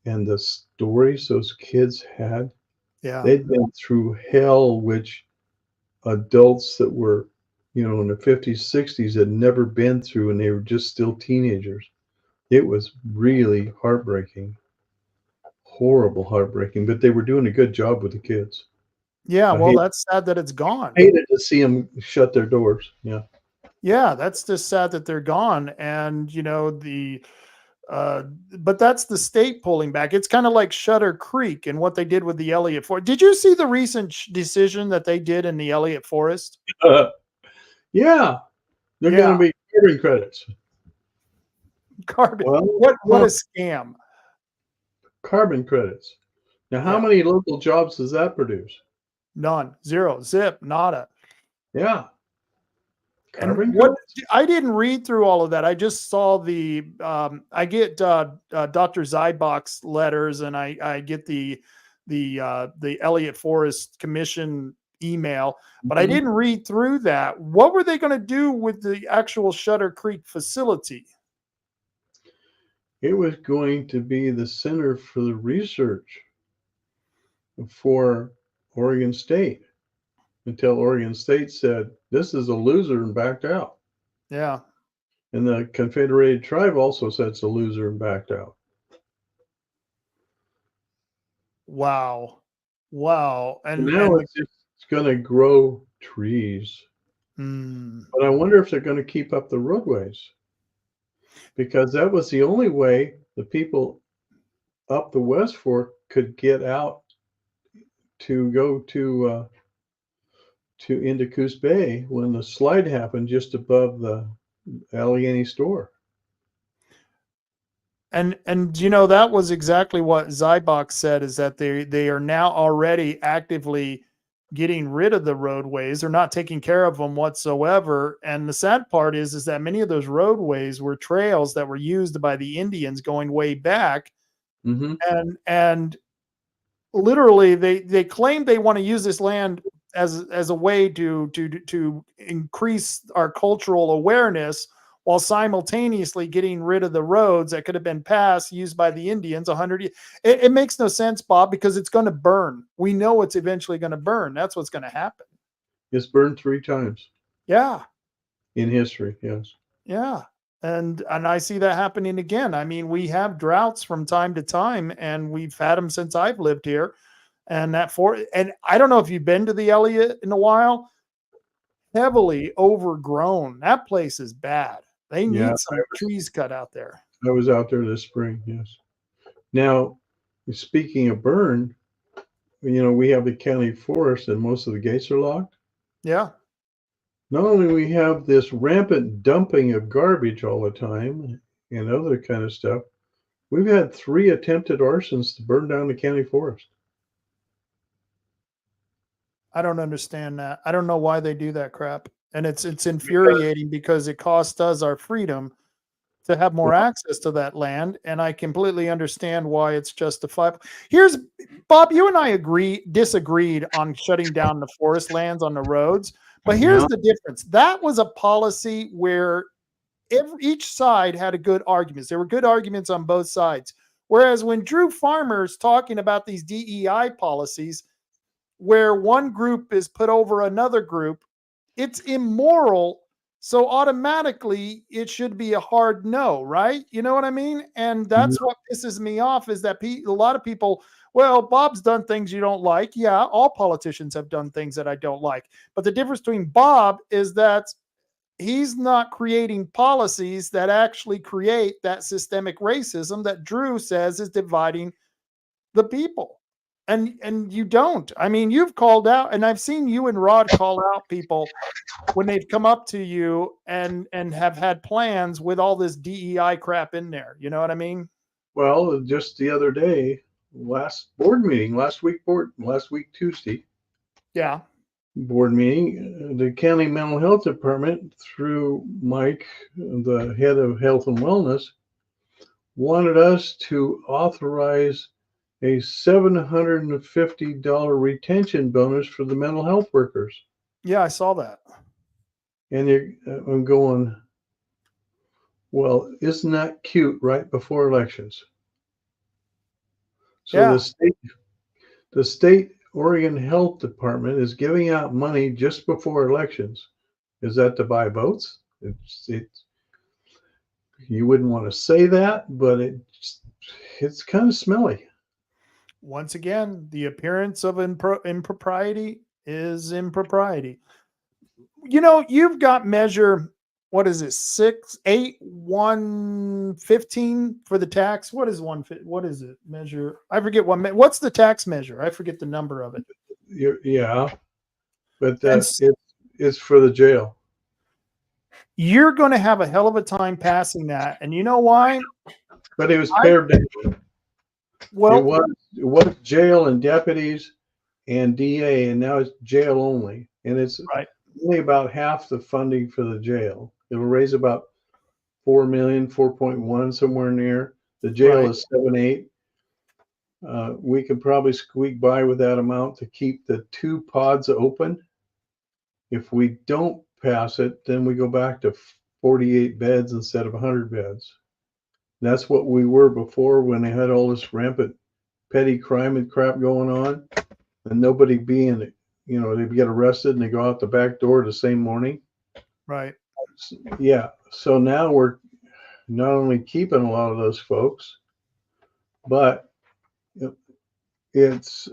and the stories those kids had,
Yeah.
they'd been through hell, which adults that were, in the 50s, 60s had never been through, and they were just still teenagers. It was really heartbreaking, horrible heartbreaking, but they were doing a good job with the kids.
Yeah.
I
Well,
hate,
that's sad that it's gone.
hated to see them shut their doors. Yeah.
Yeah. That's just sad that they're gone. And, but that's the state pulling back. It's kind of like Shutter Creek and what they did with the Elliott Forest. Did you see the recent decision that they did in the Elliott Forest?
Yeah. They're
Yeah.
going to be carbon credits.
Carbon.
Well,
What a scam.
carbon credits. Now, how
Yeah.
many local jobs does that produce?
None. Zero. Zip. Nada.
Yeah.
And
Carbon
what
credits?
I didn't read through all of that. I just saw I get Dr. Zybach's letters, and I get the Elliott Forest Commission email, but I
Mhm.
didn't read through that. What were they going to do with the actual Shutter Creek facility?
It was going to be the center for the research for Oregon State until Oregon State said, this is a loser and backed out.
Yeah.
And the Confederated Tribe also said it's a loser and backed out.
Wow. Wow.
And now it's going to grow trees. But I wonder if they're going to keep up the roadways, because that was the only way the people up the West Fork could get out to go to into Coos Bay when the slide happened just above the Allegheny store.
And that was exactly what Zybach said, is that they are now already actively getting rid of the roadways. They're not taking care of them whatsoever. And the sad part is that many of those roadways were trails that were used by the Indians going way back.
Mm-hmm.
And literally they claim they want to use this land as a way to increase our cultural awareness, while simultaneously getting rid of the roads that could have been passed used by the Indians 100 years. It makes no sense, Bob, because it's going to burn. We know it's eventually going to burn. That's what's going to happen.
It's burned 3 times.
Yeah.
In history, yes.
Yeah. And I see that happening again. I mean, we have droughts from time to time, and we've had them since I've lived here. And and I don't know if you've been to the Elliott in a while. Heavily overgrown. That place is bad. They need some trees cut out there.
I was out there this spring, yes. Now, speaking of burn, we have the county forest and most of the gates are locked.
Yeah.
Not only we have this rampant dumping of garbage all the time and other kind of stuff, we've had 3 attempted arsons to burn down the county forest.
I don't understand that. I don't know why they do that crap. And it's infuriating because it costs us our freedom to have more access to that land. And I completely understand why it's justifiable. Here's Bob, you and I disagreed on shutting down the forest lands on the roads, but here's the difference. That was a policy where each side had a good arguments. There were good arguments on both sides. Whereas when Drew Farmer's talking about these DEI policies, where one group is put over another group, it's immoral So automatically it should be a hard no, right? You know what I mean? And that's what pisses me off is that a lot of people, well, Bob's done things you don't like. Yeah, all politicians have done things that I don't like. But the difference between Bob is that he's not creating policies that actually create that systemic racism that Drew says is dividing the people. And you don't. I mean, you've called out, and I've seen you and Rod call out people when they've come up to you and have had plans with all this DEI crap in there. You know what I mean?
Well, just the other day, last week Tuesday
Yeah.
board meeting, the county mental health department through Mike, the head of health and wellness, wanted us to authorize a $750 retention bonus for the mental health workers.
Yeah, I saw that.
And I'm going, well, isn't that cute right before elections? So
Yeah.
the state Oregon Health Department is giving out money just before elections. Is that to buy votes? You wouldn't want to say that, but it's kind of smelly.
Once again, the appearance of impropriety is impropriety. You know, you've got measure, what is it, 6, 8, 1, 15 for the tax? What is it? Measure, I forget what's the tax measure? I forget the number of it.
Yeah, but it's for the jail.
You're going to have a hell of a time passing that. And you know why?
But it was pared down.
Well,
it was jail and deputies and DA, and now it's jail only. And it's
right.
only about half the funding for the jail. It'll raise about 4 million, 4.1, somewhere near. The jail is 7.8. We could probably squeak by with that amount to keep the 2 pods open. If we don't pass it, then we go back to 48 beds instead of 100 beds. That's what we were before when they had all this rampant petty crime and crap going on, and nobody being, they get arrested and they go out the back door the same morning.
Right.
Yeah. So now we're not only keeping a lot of those folks, but it's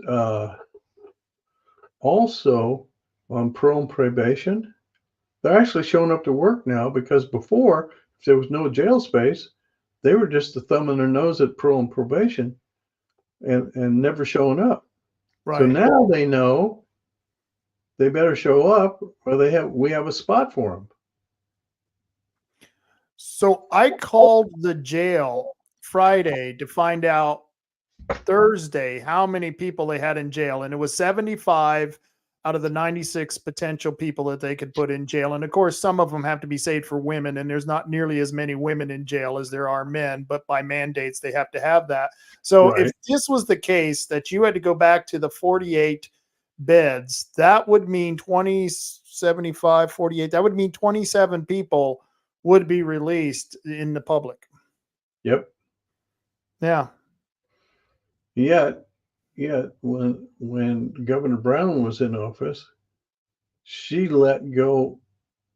also on parole and probation. They're actually showing up to work now, because before, if there was no jail space, they were just a thumb in their nose at parole and probation and never showing up.
Right.
So now they know they better show up, or we have a spot for them.
So I called the jail Friday to find out Thursday how many people they had in jail, and it was 75 out of the 96 potential people that they could put in jail. And of course, some of them have to be saved for women, and there's not nearly as many women in jail as there are men, but by mandates, they have to have that. So if this was the case, that you had to go back to the 48 beds, that would mean 20, 75, 48, that would mean 27 people would be released in the public.
Yep.
Yeah.
Yeah, when Governor Brown was in office, she let go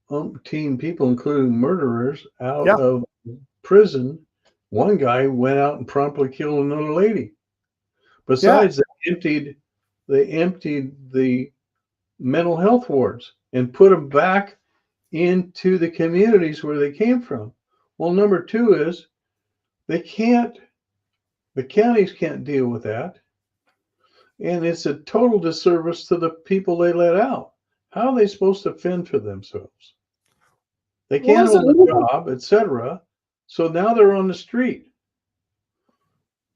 umpteen people, including murderers, out of prison. One guy went out and promptly killed another lady. Besides, they emptied the mental health wards and put them back into the communities where they came from. Well, number 2 is the counties can't deal with that. And it's a total disservice to the people they let out. How are they supposed to fend for themselves? They can't hold a job, etc. So now they're on the street.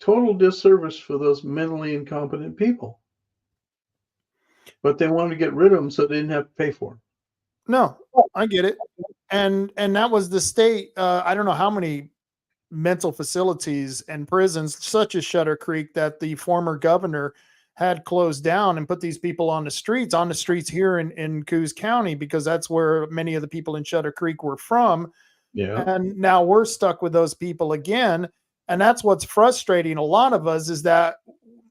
Total disservice for those mentally incompetent people. But they wanted to get rid of them so they didn't have to pay for them.
No, I get it. And that was the state. I don't know how many mental facilities and prisons, such as Shutter Creek, that the former governor had closed down and put these people on the streets here in Coos County, because that's where many of the people in Shutter Creek were from.
Yeah.
And now we're stuck with those people again. And that's what's frustrating a lot of us, is that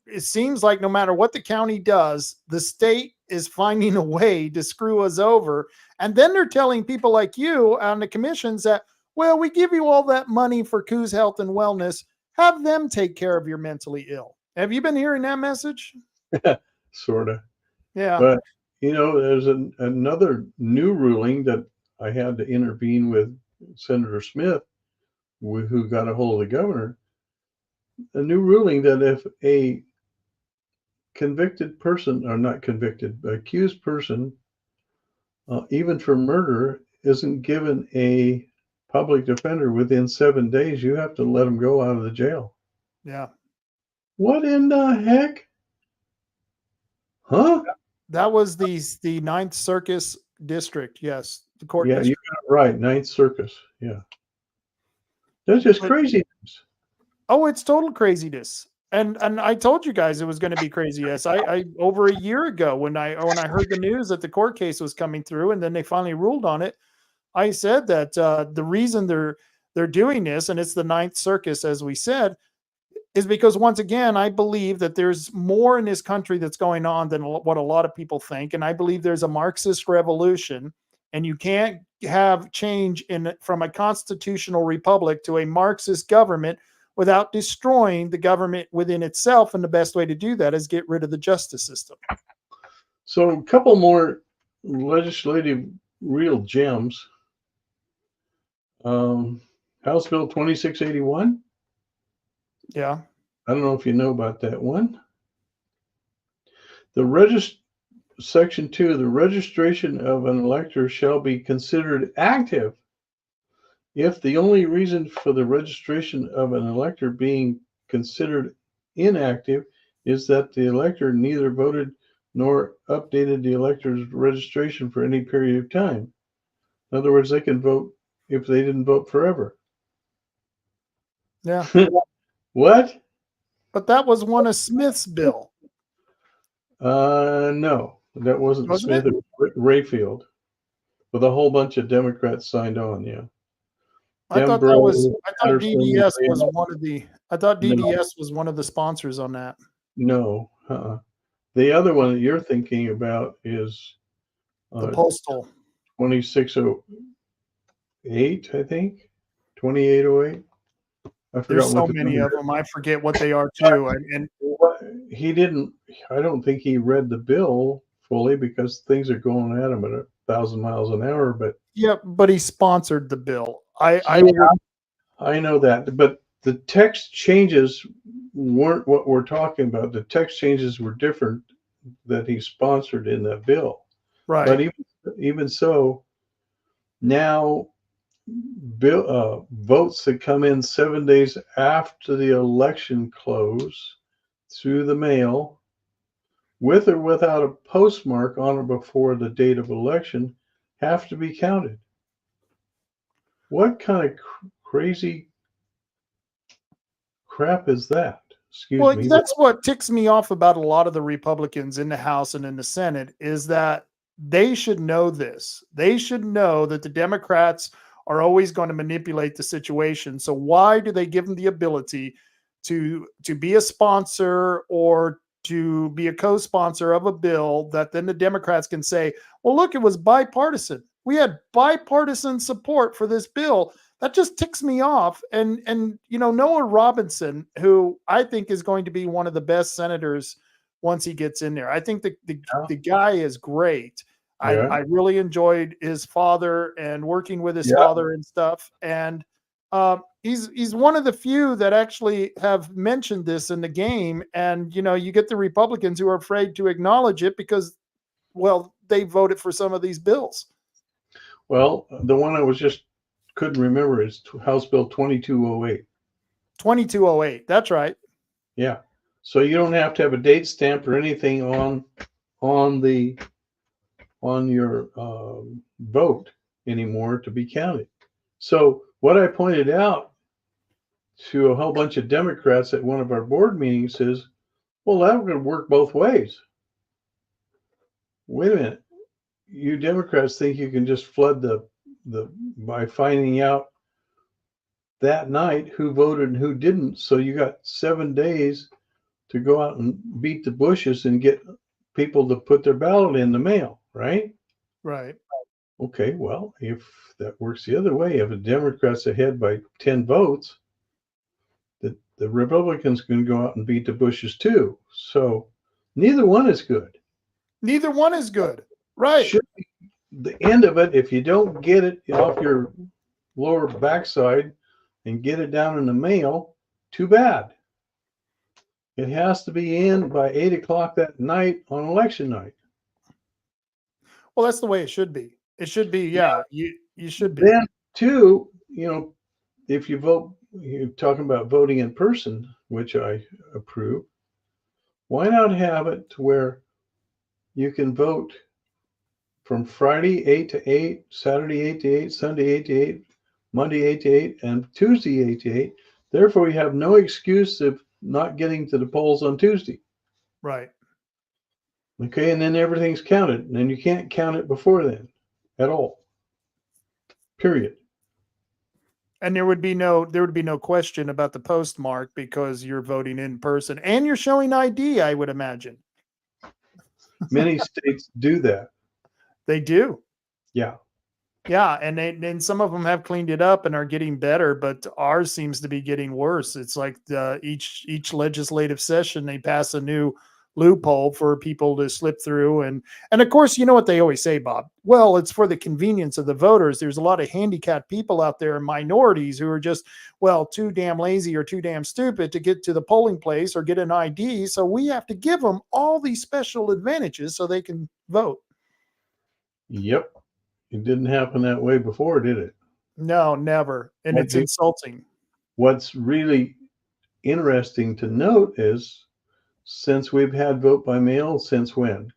it seems like no matter what the county does, the state is finding a way to screw us over. And then they're telling people like you on the commissions that, well, we give you all that money for Coos Health and Wellness. Have them take care of your mentally ill. Have you been hearing that message?
Sort of.
Yeah.
But, there's another new ruling that I had to intervene with Senator Smith, who got a hold of the governor. A new ruling that if a convicted person, or not convicted, accused person, even for murder, isn't given a public defender within 7 days, you have to let them go out of the jail.
Yeah.
What in the heck? Huh?
That was the Ninth Circus District. Yes. The court
Yeah, you
district.
got it right. Ninth Circus. Yeah. That's just
But-
crazy.
Oh, it's total craziness. And I told you guys it was going to be crazy. Yes, I over a year ago when I heard the news that the court case was coming through, and then they finally ruled on it. I said that the reason they're doing this, and it's the Ninth Circus, as we said, is because once again I believe that there's more in this country that's going on than what a lot of people think, and I believe there's a Marxist revolution, and you can't have change from a constitutional republic to a Marxist government without destroying the government within itself. And the best way to do that is get rid of the justice system.
So a couple more legislative real gems. House Bill 2681.
Yeah.
I don't know if you know about that one. Section 2, the registration of an elector shall be considered active if the only reason for the registration of an elector being considered inactive is that the elector neither voted nor updated the elector's registration for any period of time. In other words, they can vote if they didn't vote forever.
Yeah.
What?
But that was one of Smith's bill.
No, that wasn't
Wasn't
Smith.
it?
It was Rayfield, with a whole bunch of Democrats signed on. Yeah.
I thought
Patterson,
DDS was one of the sponsors on that.
No. The other one that you're thinking about is
The postal.
2608, I think. 2808. I forgot
There's so
what the
many
number
of them. I forget what they are too. And
he didn't. I don't think he read the bill fully because things are going at him at 1,000 miles an hour. But
yeah, but he sponsored the bill. I
know that. But the text changes weren't what we're talking about. The text changes were different that he sponsored in that bill.
right.
But even so, now votes that come in 7 days after the election close through the mail, with or without a postmark on or before the date of election, have to be counted. What kind of crazy crap is that? Excuse me.
That's what ticks me off about a lot of the Republicans in the House and in the Senate is that they should know this. They should know that the Democrats are always going to manipulate the situation. So why do they give them the ability to be a sponsor or to be a co-sponsor of a bill that then the Democrats can say, well, look, it was bipartisan. We had bipartisan support for this bill. That just ticks me off. And Noah Robinson, who I think is going to be one of the best senators once he gets in there. I think the guy is great.
Yeah.
I really enjoyed his father and working with his father and stuff. And he's one of the few that actually have mentioned this in the game. And, you get the Republicans who are afraid to acknowledge it because, well, they voted for some of these bills.
Well, the one I couldn't remember is House Bill 2208.
2208. That's right.
Yeah. So you don't have to have a date stamp or anything on your vote anymore to be counted. So what I pointed out to a whole bunch of Democrats at one of our board meetings is, well, that would work both ways. Wait a minute. You Democrats think you can just flood by finding out that night who voted and who didn't. So you got 7 days to go out and beat the bushes and get people to put their ballot in the mail, right?
Right.
Okay, well, if that works the other way, if a Democrat's ahead by 10 votes, the Republicans can go out and beat the Bushes too. So neither one is good.
Neither one is good. Right.
Should be the end of it, if you don't get it off your lower backside and get it down in the mail, too bad. It has to be in by 8 o'clock that night on election night.
Well, that's the way it should be. It should be, yeah. You should be.
Then, too, if you vote, you're talking about voting in person, which I approve. Why not have it to where you can vote from Friday 8 to 8, Saturday 8 to 8, Sunday 8 to 8, Monday 8 to 8, and Tuesday 8 to 8. Therefore, you have no excuse of not getting to the polls on Tuesday.
Right.
Okay, and then everything's counted, and then you can't count it before then at all. Period.
And there would be no question about the postmark because you're voting in person and you're showing ID, I would imagine.
Many states do that.
They do.
Yeah.
Yeah, and some of them have cleaned it up and are getting better, but ours seems to be getting worse. It's like each legislative session they pass a new loophole for people to slip through, and of course, you know what they always say, Bob. Well, it's for the convenience of the voters. There's a lot of handicapped people out there and minorities who are just too damn lazy or too damn stupid to get to the polling place or get an ID. So we have to give them all these special advantages so they can vote.
Yep. It didn't happen that way before, did it?
No, never. And it's insulting.
What's really interesting to note is since we've had vote by mail, since when?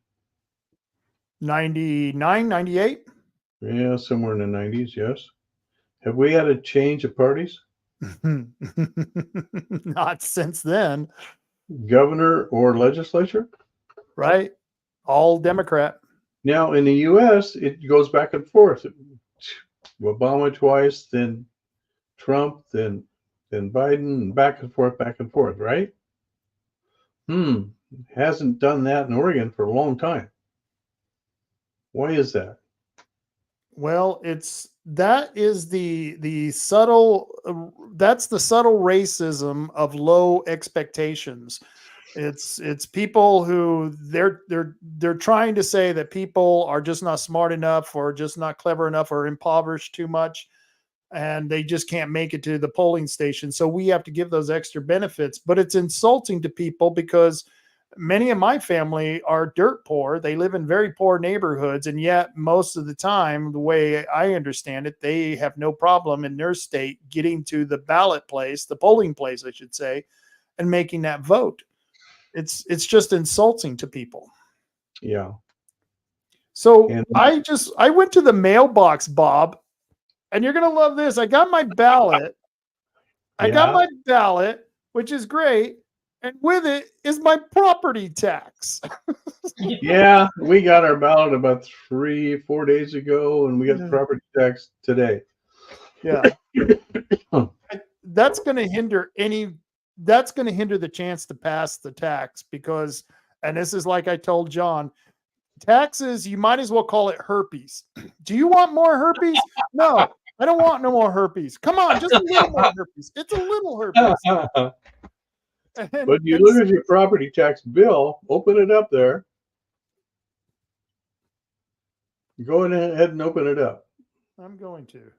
99, 98?
Yeah, somewhere in the 90s, yes. Have we had a change of parties?
Not since then.
Governor or legislature?
Right? All Democrat.
Now, in the U.S., it goes back and forth. Obama twice, then Trump, then Biden, and back and forth, right? Hasn't done that in Oregon for a long time. Why is that?
Well, that is the subtle that's the subtle racism of low expectations. It's people who they're trying to say that people are just not smart enough or just not clever enough or impoverished too much, and they just can't make it to the polling station. So we have to give those extra benefits. But it's insulting to people because many of my family are dirt poor. They live in very poor neighborhoods, and yet most of the time, the way I understand it, they have no problem in their state getting to the ballot place, the polling place, I should say, and making that vote. It's just insulting to people.
Yeah.
So I went to the mailbox, Bob, and you're going to love this. I got my ballot. Which is great. And with it is my property tax.
Yeah, we got our ballot about 3-4 days ago, and we got the property tax today.
Yeah. That's going to hinder the chance to pass the tax because, and this is like I told John, taxes, you might as well call it herpes. Do you want more herpes? No, I don't want no more herpes. Come on, just a little more herpes. It's a little herpes.
But you look at your property tax bill, open it up there. Go ahead and open it up.
I'm going to.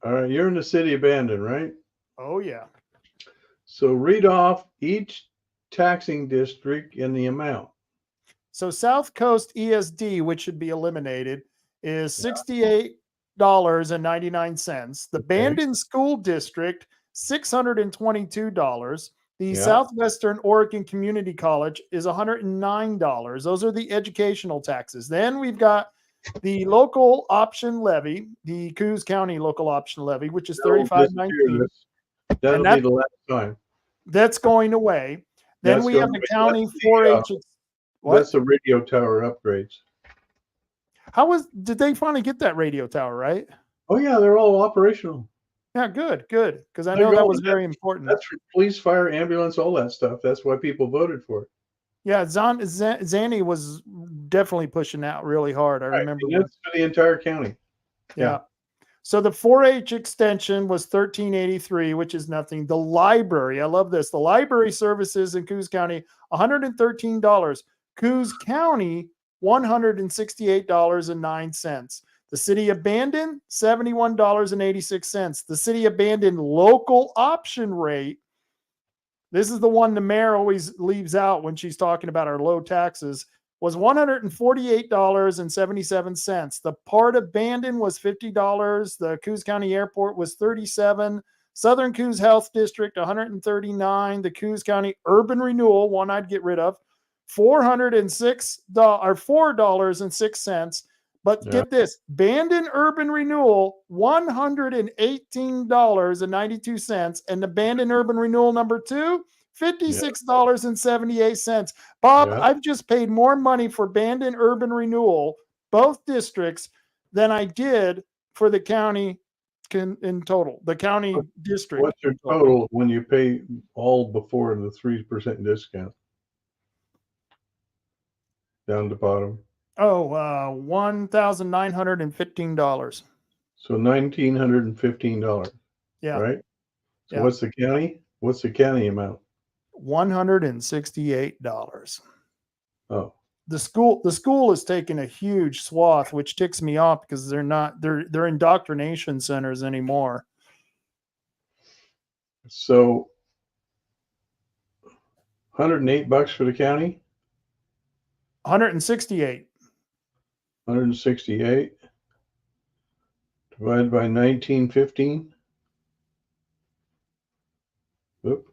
All right, you're in the city of Bandon, right?
Oh, yeah.
So read off each taxing district and the amount.
So South Coast ESD, which should be eliminated, is $68.99. The Bandon School District, $622. The Southwestern Oregon Community College is $109. Those are the educational taxes. Then we've got the local option levy, the Coos County local option levy, which is $35.19.
That'll be the last time.
That's going away. Then we have the county 4-H.
That's the radio tower upgrades.
Did they finally get that radio tower, right?
Oh yeah, they're all operational.
Yeah, good, good. Because I
They're
know that
going.
was very important.
That's for police, fire, ambulance, all that stuff. That's why people voted for it.
Yeah, Zanny was definitely pushing out really hard. I
Right.
remember
And
when.
that's for the entire county.
Yeah. So the 4-H extension was $13.83, which is nothing. The library, I love this. The library services in Coos County, $113. Coos County, $168.09. The city abandoned, $71.86. The city abandoned local option rate. This is the one the mayor always leaves out when she's talking about our low taxes, was $148.77. The part abandoned was $50. The Coos County Airport was $37. Southern Coos Health District, $139. The Coos County Urban Renewal, one I'd get rid of, $406. But get this, Bandon Urban Renewal, $118.92. And the Bandon Urban Renewal number 2, $56.78. Bob, I've just paid more money for Bandon Urban Renewal, both districts, than I did for the county in total. The county district.
What's your total when you pay all before the 3% discount? Down to bottom.
Oh, $1,915.
So $1,915.
Yeah.
Right? So
Yeah.
what's the county? What's the county amount?
$168.
Oh.
The school is taking a huge swath, which ticks me off because they're indoctrination centers anymore.
So $108 for the county?
168.
168 divided by 1915. Oop.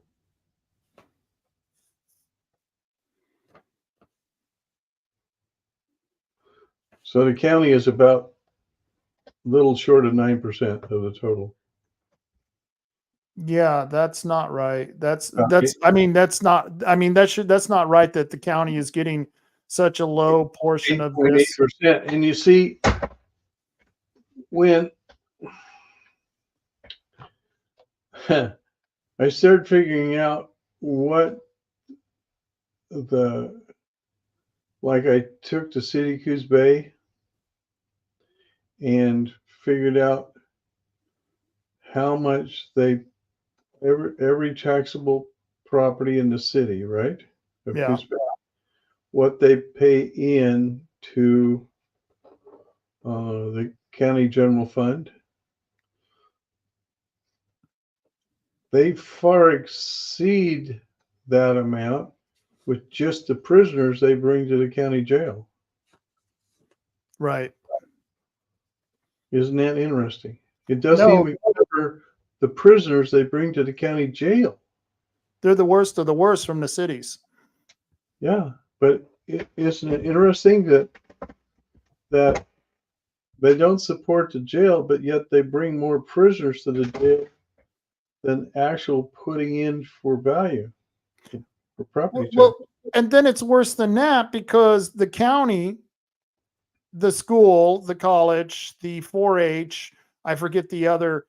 So the county is about a little short of 9% of the total.
Yeah, that's not right. That's not right that the county is getting such a low portion of this.
8.8%. And you see, when I started figuring out what I took to City Coos Bay and figured out how much every taxable property in the city, right? Of Coos Bay, what they pay in to the county general fund. They far exceed that amount with just the prisoners they bring to the county jail.
Right.
Isn't that interesting? It doesn't even cover the prisoners they bring to the county jail.
They're the worst of the worst from the cities.
Yeah, but isn't it interesting that they don't support the jail, but yet they bring more prisoners to the jail than actual putting in for value for property tax.
Well, and then it's worse than that because the county, the school, the college, the 4-H, I forget the other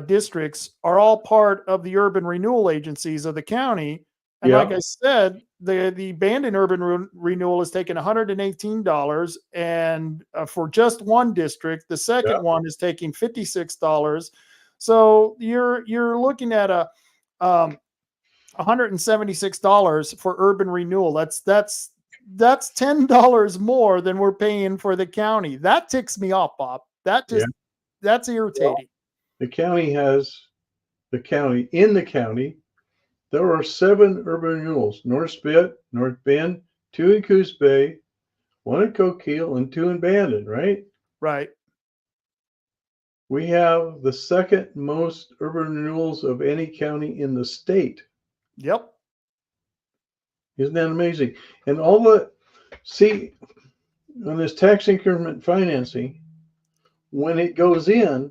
districts, are all part of the urban renewal agencies of the county. And like I said, the Bandon Urban Renewal is taking $118, and for just one district, the second one is taking $56. So you're looking at a $176 for urban renewal. That's $10 more than we're paying for the county. That ticks me off, Bob. That's irritating.
Well, in the county, there are 7 urban renewals: North Spit, North Bend, 2 in Coos Bay, 1 in Coquille, and 2 in Bandon, right?
Right.
We have the second most urban renewals of any county in the state.
Yep.
Isn't that amazing? And on this tax increment financing, when it goes in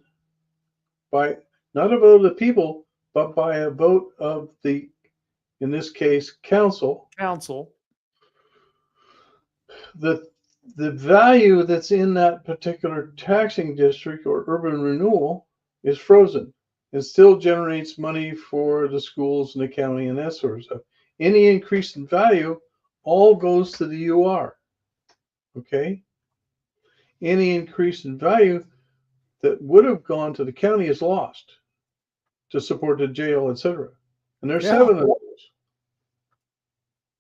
by not a vote of the people, but by a vote of in this case, council, the value that's in that particular taxing district or urban renewal is frozen. and still generates money for the schools and the county and that sort of stuff. Any increase in value all goes to the UR. Okay? Any increase in value that would have gone to the county is lost to support the jail, etc. And there's 7 of those.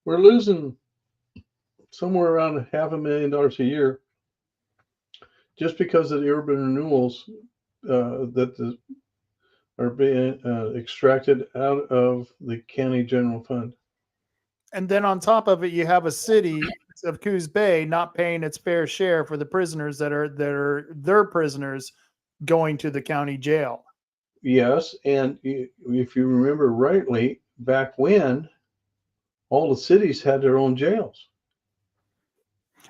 We're losing somewhere around $500,000 a year just because of the urban renewals that are being extracted out of the county general fund.
And then on top of it, you have a city of Coos Bay not paying its fair share for the prisoners that are their prisoners going to the county jail.
Yes, and if you remember rightly, back when all the cities had their own jails.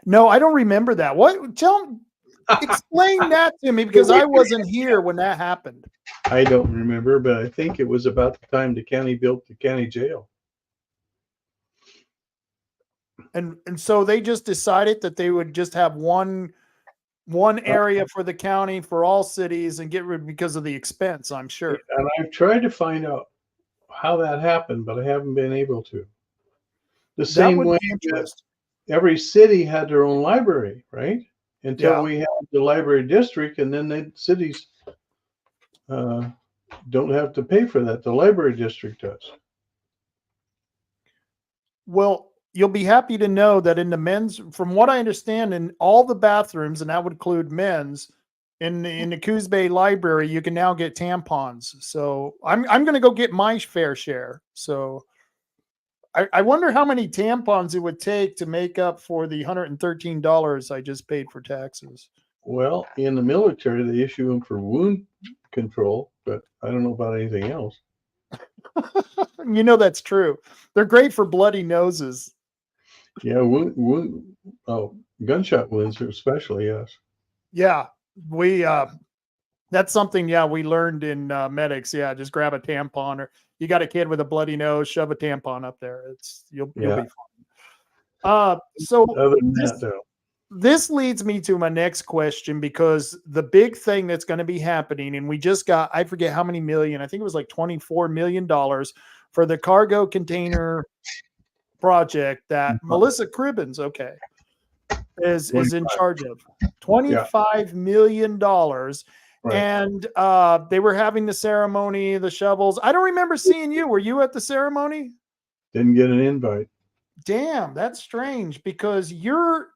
No, I don't remember that. What? Explain that to me, because I wasn't here when that happened.
I don't remember, but I think it was about the time the county built the county jail.
And so they just decided that they would just have one area for the county for all cities and get rid because of the expense, I'm sure.
And I've tried to find out how that happened, but I haven't been able to. The same way that every city had their own library, right? Until we had the library district, and then the cities don't have to pay for that. The library district does.
Well, you'll be happy to know that in the men's, from what I understand, in all the bathrooms, and that would include men's, in the Coos Bay Library, you can now get tampons. So I'm going to go get my fair share. So I wonder how many tampons it would take to make up for the $113 I just paid for taxes.
Well, in the military, they issue them for wound control, but I don't know about anything else.
You know that's true. They're great for bloody noses.
Yeah, gunshot wounds especially, yes.
Yeah, we that's something, we learned in medics. Yeah, just grab a tampon, or you got a kid with a bloody nose, shove a tampon up there. You'll be fine. So
other than that, though,
this leads me to my next question, because the big thing that's going to be happening, and we just got, I forget how many million, I think it was like $24 million for the cargo container project that Melissa Cribbins, is in charge of. $25 million. Right. And they were having the ceremony, the shovels. I don't remember seeing you. Were you at the ceremony?
Didn't get an invite.
Damn, that's strange, because your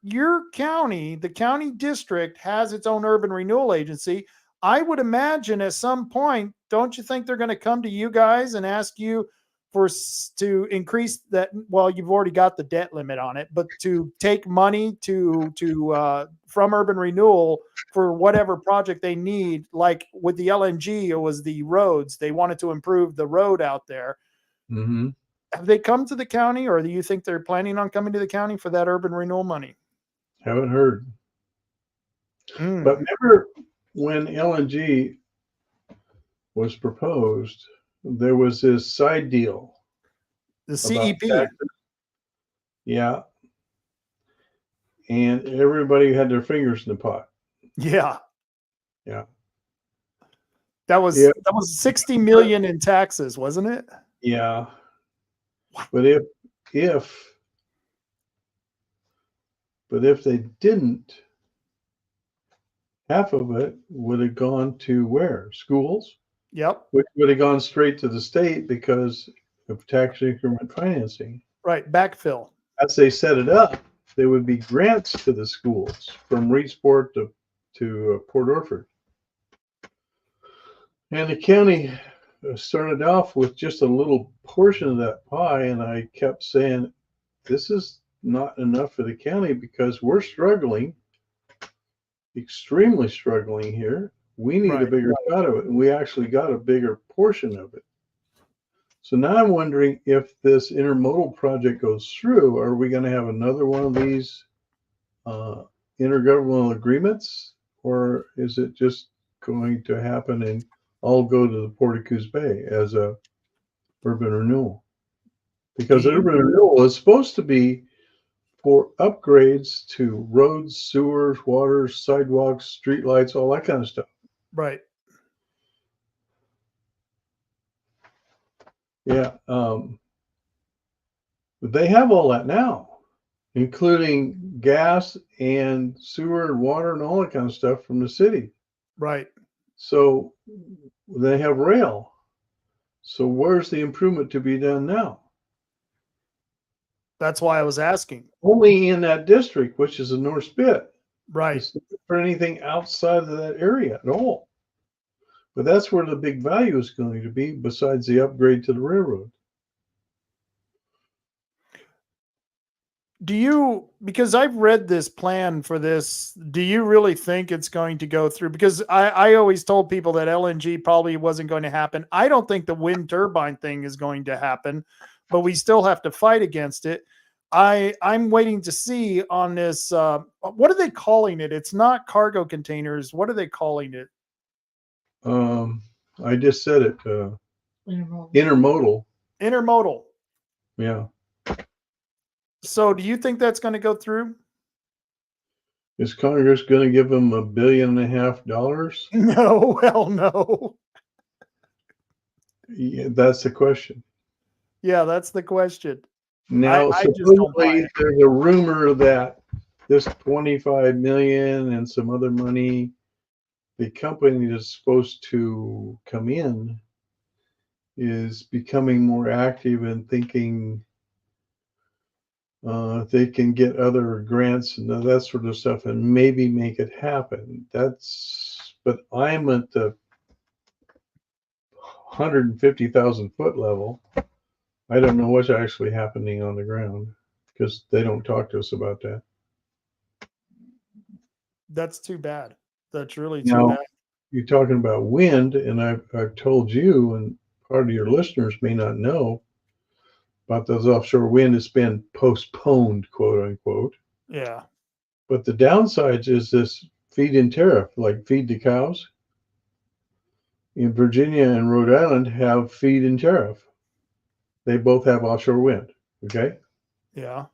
county, the county district, has its own urban renewal agency. I would imagine at some point, don't you think they're going to come to you guys and ask you to increase that? Well, you've already got the debt limit on it, but to take money from urban renewal for whatever project they need, like with the LNG, it was the roads. They wanted to improve the road out there.
Mm-hmm.
Have they come to the county, or do you think they're planning on coming to the county for that urban renewal money?
Haven't heard. But remember when LNG was proposed, there was this side deal.
The CEP.
Yeah. And everybody had their fingers in the pot.
Yeah.
Yeah.
That was 60 million in taxes, wasn't it?
Yeah. But if they didn't, half of it would have gone to where? Schools?
Yep.
Which would have gone straight to the state because of tax increment financing.
Right. Backfill.
As they set it up, there would be grants to the schools from Reedsport to Port Orford. And the county started off with just a little portion of that pie, and I kept saying, this is not enough for the county because we're struggling, extremely struggling here. We need a bigger cut of it, and we actually got a bigger portion of it. So now I'm wondering, if this intermodal project goes through, are we going to have another one of these intergovernmental agreements, or is it just going to happen and all go to the Port of Coos Bay as a urban renewal? Because urban renewal is supposed to be for upgrades to roads, sewers, waters, sidewalks, streetlights, all that kind of stuff.
Right.
Yeah. But they have all that now, including gas and sewer and water and all that kind of stuff from the city.
Right.
So they have rail. So where's the improvement to be done now?
That's why I was asking.
Only in that district, which is the North Spit.
Right.
It's not for anything outside of that area at all. But that's where the big value is going to be, besides the upgrade to the railroad.
Do you, because I've read this plan for this, do you really think it's going to go through? Because I always told people that LNG probably wasn't going to happen. I don't think the wind turbine thing is going to happen, but we still have to fight against it. I'm waiting to see on this. What are they calling it? It's not cargo containers. What are they calling it?
I just said it. Intermodal.
Intermodal.
Yeah.
So do you think that's going to go through?
Is Congress going to give them $1.5 billion?
No, hell no.
Yeah, that's the question.
Yeah, that's the question.
Now,
I just don't buy
supposedly
it.
there's a rumor that this 25 million and some other money, the company that's supposed to come in is becoming more active and thinking they can get other grants and that sort of stuff and maybe make it happen. But I'm at the 150,000 foot level. I don't know what's actually happening on the ground because they don't talk to us about that.
That's too bad. That's really too
Now,
bad.
you're talking about wind, and I've told you, and part of your listeners may not know about those offshore wind. It's been postponed, quote unquote.
Yeah.
But the downsides is this feed-in tariff, like feed the cows. In Virginia and Rhode Island have feed-in tariff. They both have offshore wind. Okay.
Yeah.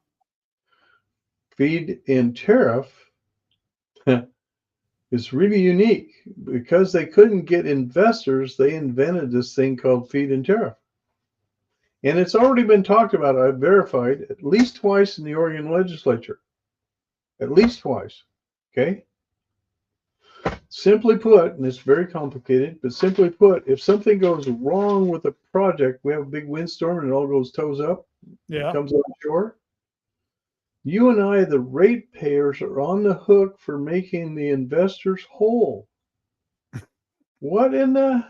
Feed-in tariff is really unique because they couldn't get investors. They invented this thing called feed-in tariff. And it's already been talked about, I've verified, at least twice in the Oregon legislature. At least twice. Okay? Simply put, and it's very complicated, but simply put, if something goes wrong with a project, we have a big windstorm and it all goes toes up,
Yeah.
comes offshore, you and I, the ratepayers, are on the hook for making the investors whole. What in the,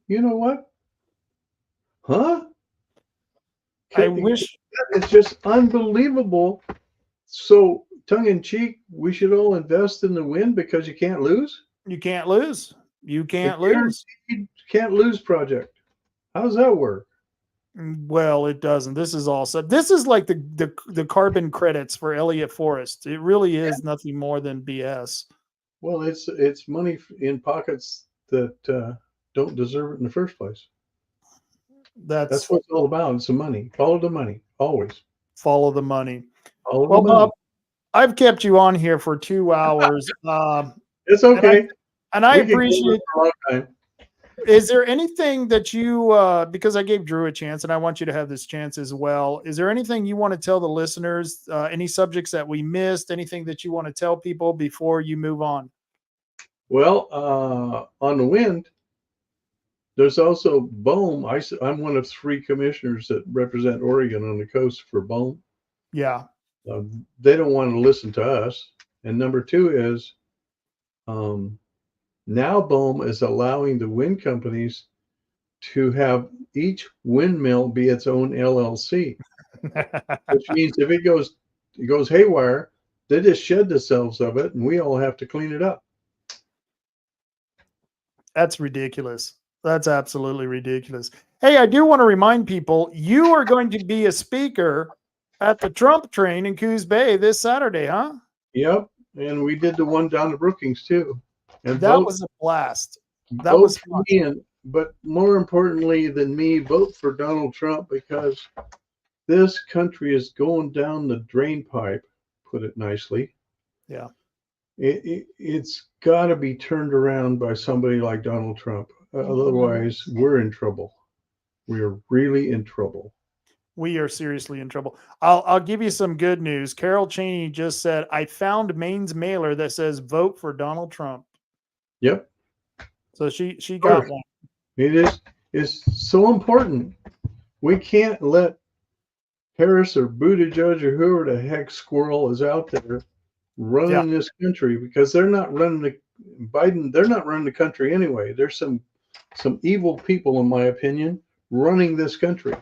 you know what? Huh?
I wish
It's just unbelievable. So, tongue in cheek, we should all invest in the wind because you can't lose?
you can't lose. You can't
The
lose.
guaranteed can't lose project. How does that work?
Well, it doesn't. This is all set. This is like the carbon credits for Elliott Forest. It really is nothing more than BS.
Well, it's money in pockets that don't deserve it in the first place. That's what it's all about. It's the money. Follow the money, always.
Follow the money.
Follow
Well,
the money.
Bob, I've kept you on here for 2 hours.
It's okay.
And I
We can go
appreciate.
for a long time.
Is there anything that you, because I gave Drew a chance and I want you to have this chance as well. Is there anything you want to tell the listeners, any subjects that we missed, anything that you want to tell people before you move on?
Well, on the wind, there's also BOEM. I'm one of 3 commissioners that represent Oregon on the coast for BOEM.
Yeah.
They don't want to listen to us. And number 2 is now BOEM is allowing the wind companies to have each windmill be its own LLC, which means if it goes haywire, they just shed themselves of it, and we all have to clean it up.
That's ridiculous. That's absolutely ridiculous. Hey, I do want to remind people, you are going to be a speaker at the Trump train in Coos Bay this Saturday, huh?
Yep, and we did the one down to Brookings too. And
that was a blast. That was fun.
But more importantly than me, vote for Donald Trump because this country is going down the drain pipe, put it nicely.
Yeah.
It's got to be turned around by somebody like Donald Trump. Otherwise, we're in trouble. We are really in trouble.
We are seriously in trouble. I'll give you some good news. Carol Cheney just said, I found Maine's mailer that says vote for Donald Trump.
Yep.
So she got one.
It is so important. We can't let Harris or Buttigieg or whoever the heck squirrel is out there running this country, because they're not running Biden. They're not running the country anyway. There's some evil people, in my opinion, running this country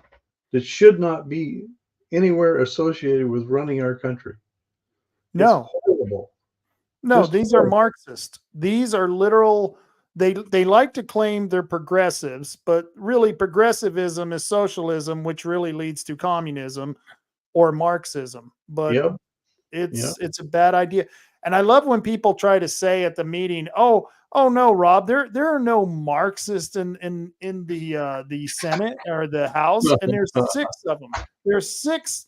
that should not be anywhere associated with running our country.
No.
It's horrible.
No,
Just
these
horrible.
are Marxist. These are literal. They like to claim they're progressives, but really progressivism is socialism, which really leads to communism or Marxism. But
Yep.
it's a bad idea. And I love when people try to say at the meeting, "Oh no, Rob, there are no Marxists in the Senate or the House, and there's 6 of them. There's 6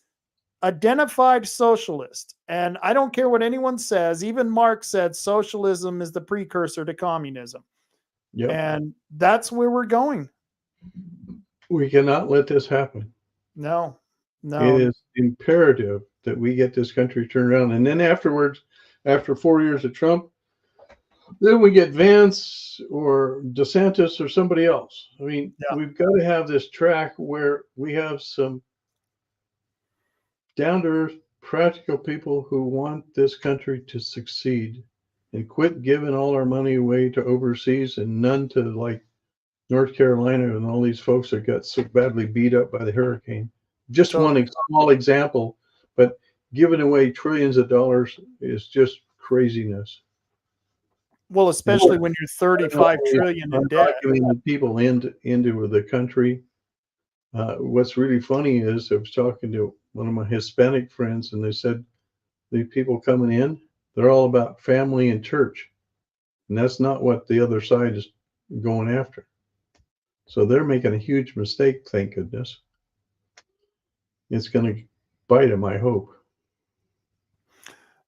identified socialists, and I don't care what anyone says. Even Marx said socialism is the precursor to communism,
Yep.
and that's where we're going.
We cannot let this happen.
No.
It is imperative that we get this country turned around. And then afterwards, after 4 years of Trump, then we get Vance or DeSantis or somebody else. I mean, we've got to have this track where we have some down-to-earth, practical people who want this country to succeed, and quit giving all our money away to overseas and none to like North Carolina and all these folks that got so badly beat up by the hurricane. Just one small example, but giving away trillions of dollars is just craziness.
Well, especially when you're 35 trillion in debt.
Undocumented people into the country. What's really funny is I was talking to one of my Hispanic friends, and they said the people coming in, they're all about family and church, and that's not what the other side is going after. So they're making a huge mistake, thank goodness. It's going to bite them, I hope.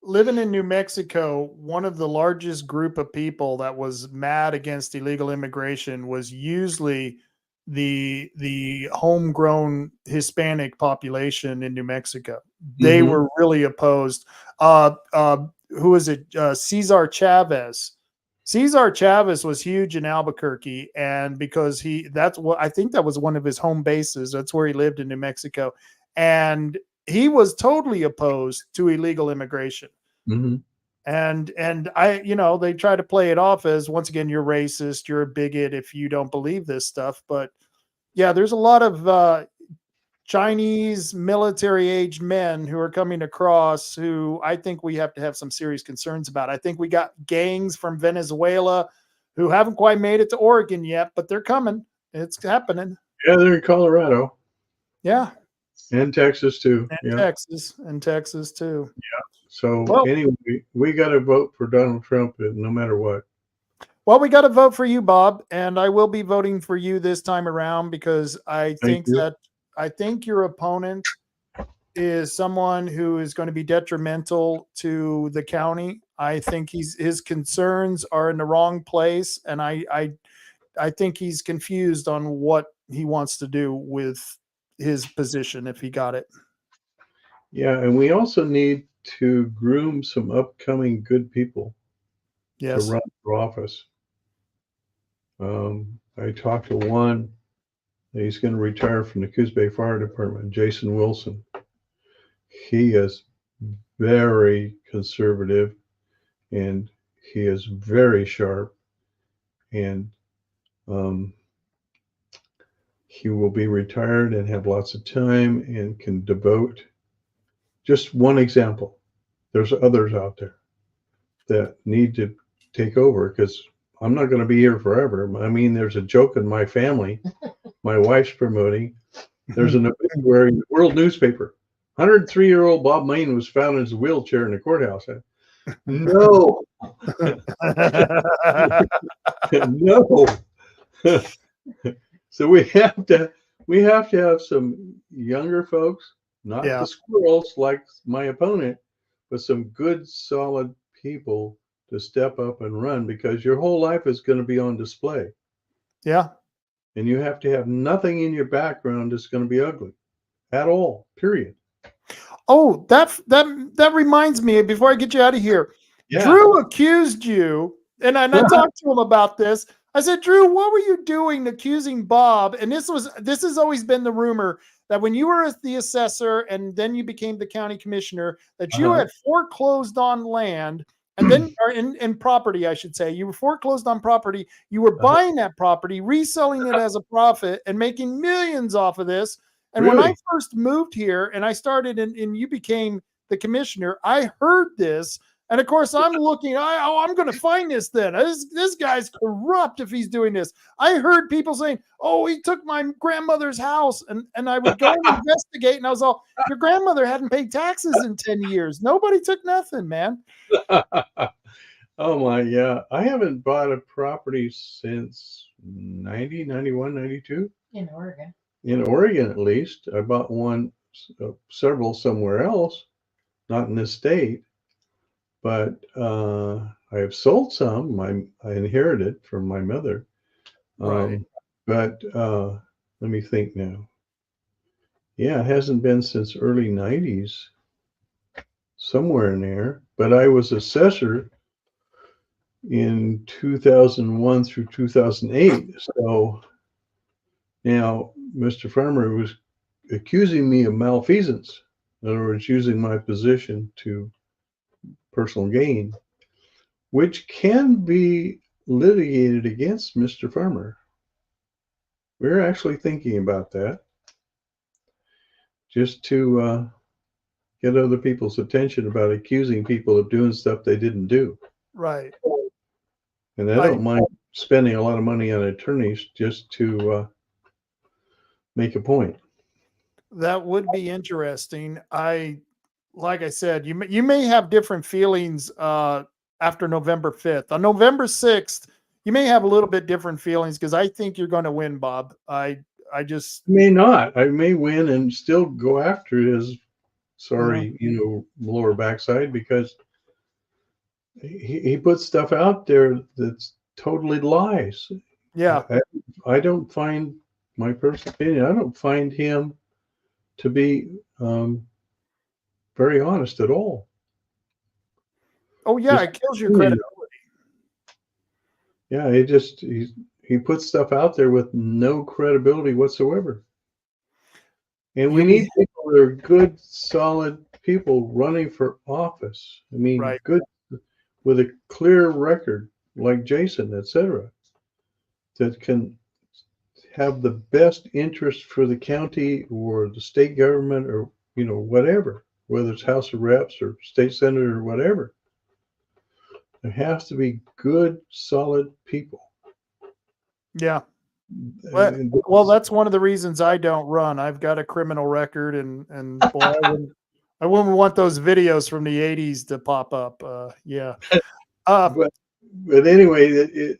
Living in New Mexico, one of the largest group of people that was mad against illegal immigration was usually the homegrown Hispanic population in New Mexico. They were really opposed. Who is it? Cesar Chavez. Cesar Chavez was huge in Albuquerque, and because I think that was one of his home bases. That's where he lived in New Mexico, and he was totally opposed to illegal immigration.
Mm-hmm.
And they try to play it off as, once again, you're racist, you're a bigot if you don't believe this stuff. But yeah, there's a lot of Chinese military-aged men who are coming across who I think we have to have some serious concerns about. I think we got gangs from Venezuela who haven't quite made it to Oregon yet, but they're coming. It's happening.
Yeah, they're in Colorado.
Yeah.
And Texas too.
And Texas too.
Yeah. So anyway, we got to vote for Donald Trump no matter what.
Well, we got to vote for you, Bob, and I will be voting for you this time around because I think your opponent is someone who is going to be detrimental to the county. I think his concerns are in the wrong place, and I think he's confused on what he wants to do with his position if he got it.
Yeah, and we also need to groom some upcoming good people to run for office. I talked to one. He's going to retire from the Coos Bay Fire Department, Jason Wilson. He is very conservative, and he is very sharp, and he will be retired and have lots of time and can devote. Just one example. There's others out there that need to take over because I'm not going to be here forever. I mean, there's a joke in my family. My wife's promoting. There's an obituary in the World newspaper. 103-year-old Bob Main was found in his wheelchair in the courthouse. No. No. So we have to have some younger folks, not the squirrels like my opponent, but some good, solid people to step up and run, because your whole life is going to be on display.
Yeah.
And you have to have nothing in your background that's going to be ugly at all, period.
Oh, that reminds me, before I get you out of here,
Yeah.
Drew accused you, and I talked to him about this. I said, Drew, what were you doing accusing Bob? And this has always been the rumor that when you were the assessor and then you became the county commissioner, that you had foreclosed on land and then or in property, I should say. You were foreclosed on property. You were buying that property, reselling it as a profit, and making millions off of this. And when I
Really?
first moved here and I started and you became the commissioner, I heard this. And of course, I'm looking, I'm going to find this then. This guy's corrupt if he's doing this. I heard people saying, oh, he took my grandmother's house. And I would go and investigate. And I was all, your grandmother hadn't paid taxes in 10 years. Nobody took nothing, man.
Oh my, yeah. I haven't bought a property since 90, 91, 92.
In Oregon.
In Oregon, at least. I bought one, several somewhere else, not in this state. But I have sold some. I inherited from my mother.
Right.
But let me think now. Yeah, it hasn't been since early 90s, somewhere in there. But I was assessor in 2001 through 2008. So now Mr. Farmer was accusing me of malfeasance. In other words, using my position to personal gain, which can be litigated against Mr. Farmer. We're actually thinking about that, just to get other people's attention about accusing people of doing stuff they didn't do.
Right.
And I don't mind spending a lot of money on attorneys just to make a point.
That would be interesting. Like I said, you may have different feelings after November 5th. On November 6th, you may have a little bit different feelings because I think you're going to win, Bob. I just
may not. I may win and still go after his lower backside, because he puts stuff out there that's totally lies.
Yeah.
I don't find, my personal opinion, I don't find him to be very honest at all.
Oh yeah, it kills your credibility.
Yeah, he puts stuff out there with no credibility whatsoever. And we need people that are good, solid people running for office. I mean, good, with a clear record, like Jason, etc., that can have the best interest for the county or the state government, or whatever, whether it's House of Reps or state senator or whatever. There has to be good, solid people.
Yeah. Well, that's one of the reasons I don't run. I've got a criminal record, and boy, I wouldn't want those videos from the 80s to pop up. Yeah.
But anyway,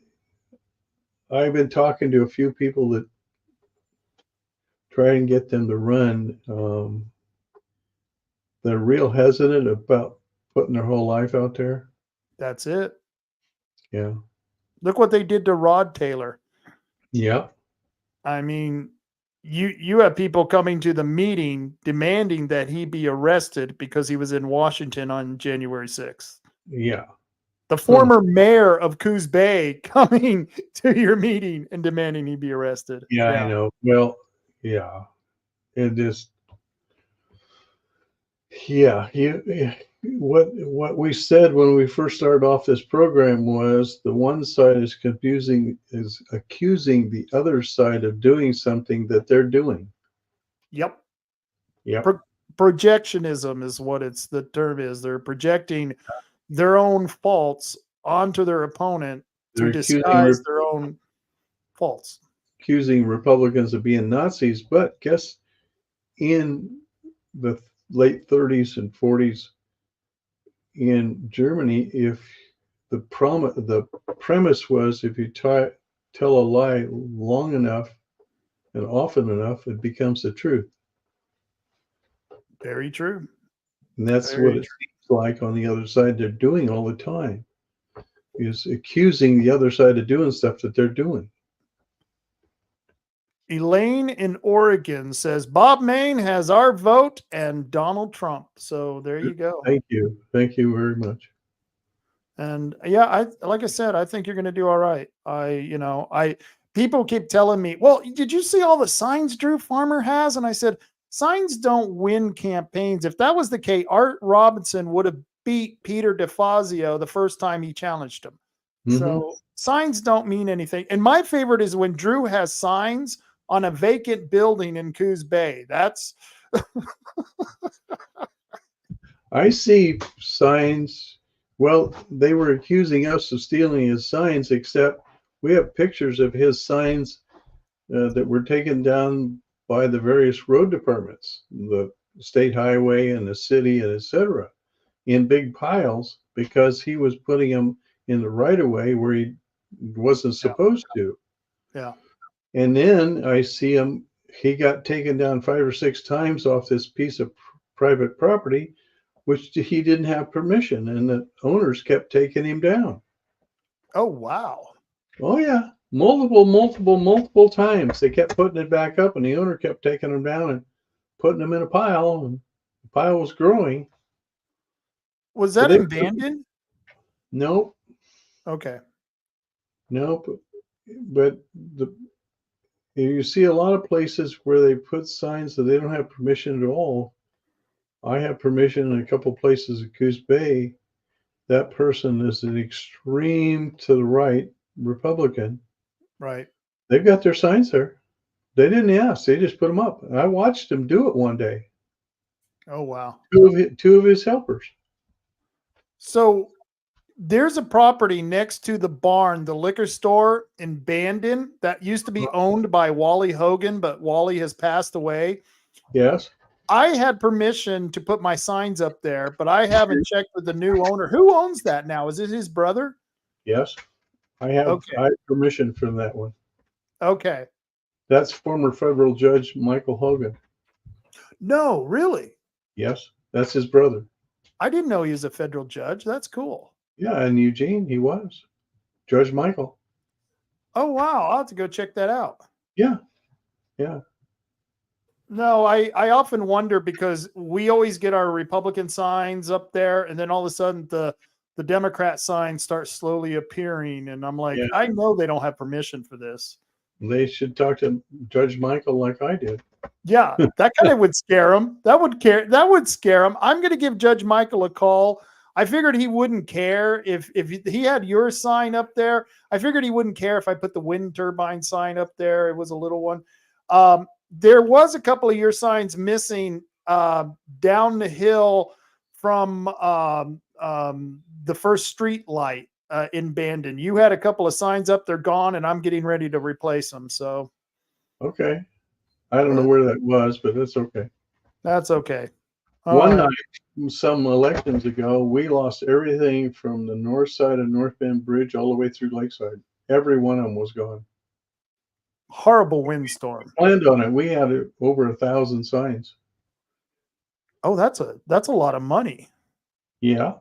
I've been talking to a few people that try and get them to run. They're real hesitant about putting their whole life out there.
That's it.
Yeah.
Look what they did to Rod Taylor.
Yeah.
I mean, you have people coming to the meeting demanding that he be arrested because he was in Washington on January 6th.
Yeah.
The former mayor of Coos Bay coming to your meeting and demanding he be arrested.
Yeah, I know. Well, yeah. It just, what we said when we first started off this program was the one side is accusing the other side of doing something that they're doing.
Yep.
Yep.
Projectionism is what the term is. They're projecting their own faults onto their opponent to disguise their own faults.
Accusing Republicans of being Nazis, but guess in the late 30s and 40s in Germany, if the premise was, if you tell a lie long enough and often enough, it becomes the truth.
Very true.
And that's what it seems like on the other side they're doing all the time, is accusing the other side of doing stuff that they're doing.
Elaine in Oregon says Bob Maine has our vote and Donald Trump. So there you go.
Thank you. Thank you very much.
And yeah, like I said, I think you're going to do all right. People keep telling me, well, did you see all the signs Drew Farmer has? And I said, signs don't win campaigns. If that was the case, Art Robinson would have beat Peter DeFazio the first time he challenged him. So signs don't mean anything. And my favorite is when Drew has signs on a vacant building in Coos Bay. That's
I see signs. Well, they were accusing us of stealing his signs, except we have pictures of his signs that were taken down by the various road departments, the state highway and the city, and etc., in big piles because he was putting them in the right of way where he wasn't supposed to.
Yeah.
And then I see him, he got taken down 5 or 6 times off this piece of private property, which he didn't have permission, and the owners kept taking him down.
Oh, wow.
Oh, yeah. Multiple times. They kept putting it back up, and the owner kept taking them down and putting them in a pile, and the pile was growing.
Was that abandoned?
Nope.
Okay.
Nope. But you see a lot of places where they put signs that they don't have permission at all. I have permission in a couple of places at Coos Bay. That person is an extreme to the right Republican.
Right.
They've got their signs there. They didn't ask. They just put them up. I watched him do it one day.
Oh, wow.
Two of his helpers.
So there's a property next to the barn, the liquor store in Bandon, that used to be owned by Wally Hogan, but Wally has passed away.
Yes.
I had permission to put my signs up there, but I haven't checked with the new owner. Who owns that now? Is it his brother?
Yes. I have permission from that one.
Okay.
That's former federal judge Michael Hogan.
No, really?
Yes. That's his brother.
I didn't know he was a federal judge. That's cool.
Yeah, in Eugene, he was. Judge Michael.
Oh, wow. I'll have to go check that out.
Yeah. Yeah.
No, I often wonder because we always get our Republican signs up there, and then all of a sudden the Democrat signs start slowly appearing, and I'm like, I know they don't have permission for this.
They should talk to Judge Michael like I did.
Yeah, that kind of would scare him. That would scare him. I'm going to give Judge Michael a call. I figured he wouldn't care if he had your sign up there. I figured he wouldn't care if I put the wind turbine sign up there. It was a little one. There was a couple of your signs missing down the hill from the first street light in Bandon. You had a couple of signs up, they're gone, and I'm getting ready to replace them. So,
okay. I don't know where that was, but that's okay.
That's okay.
One night, some elections ago, we lost everything from the north side of North Bend Bridge all the way through Lakeside. Every one of them was gone.
Horrible windstorm.
Planned on it. We had over 1,000 signs.
Oh, that's a lot of money.
Yeah.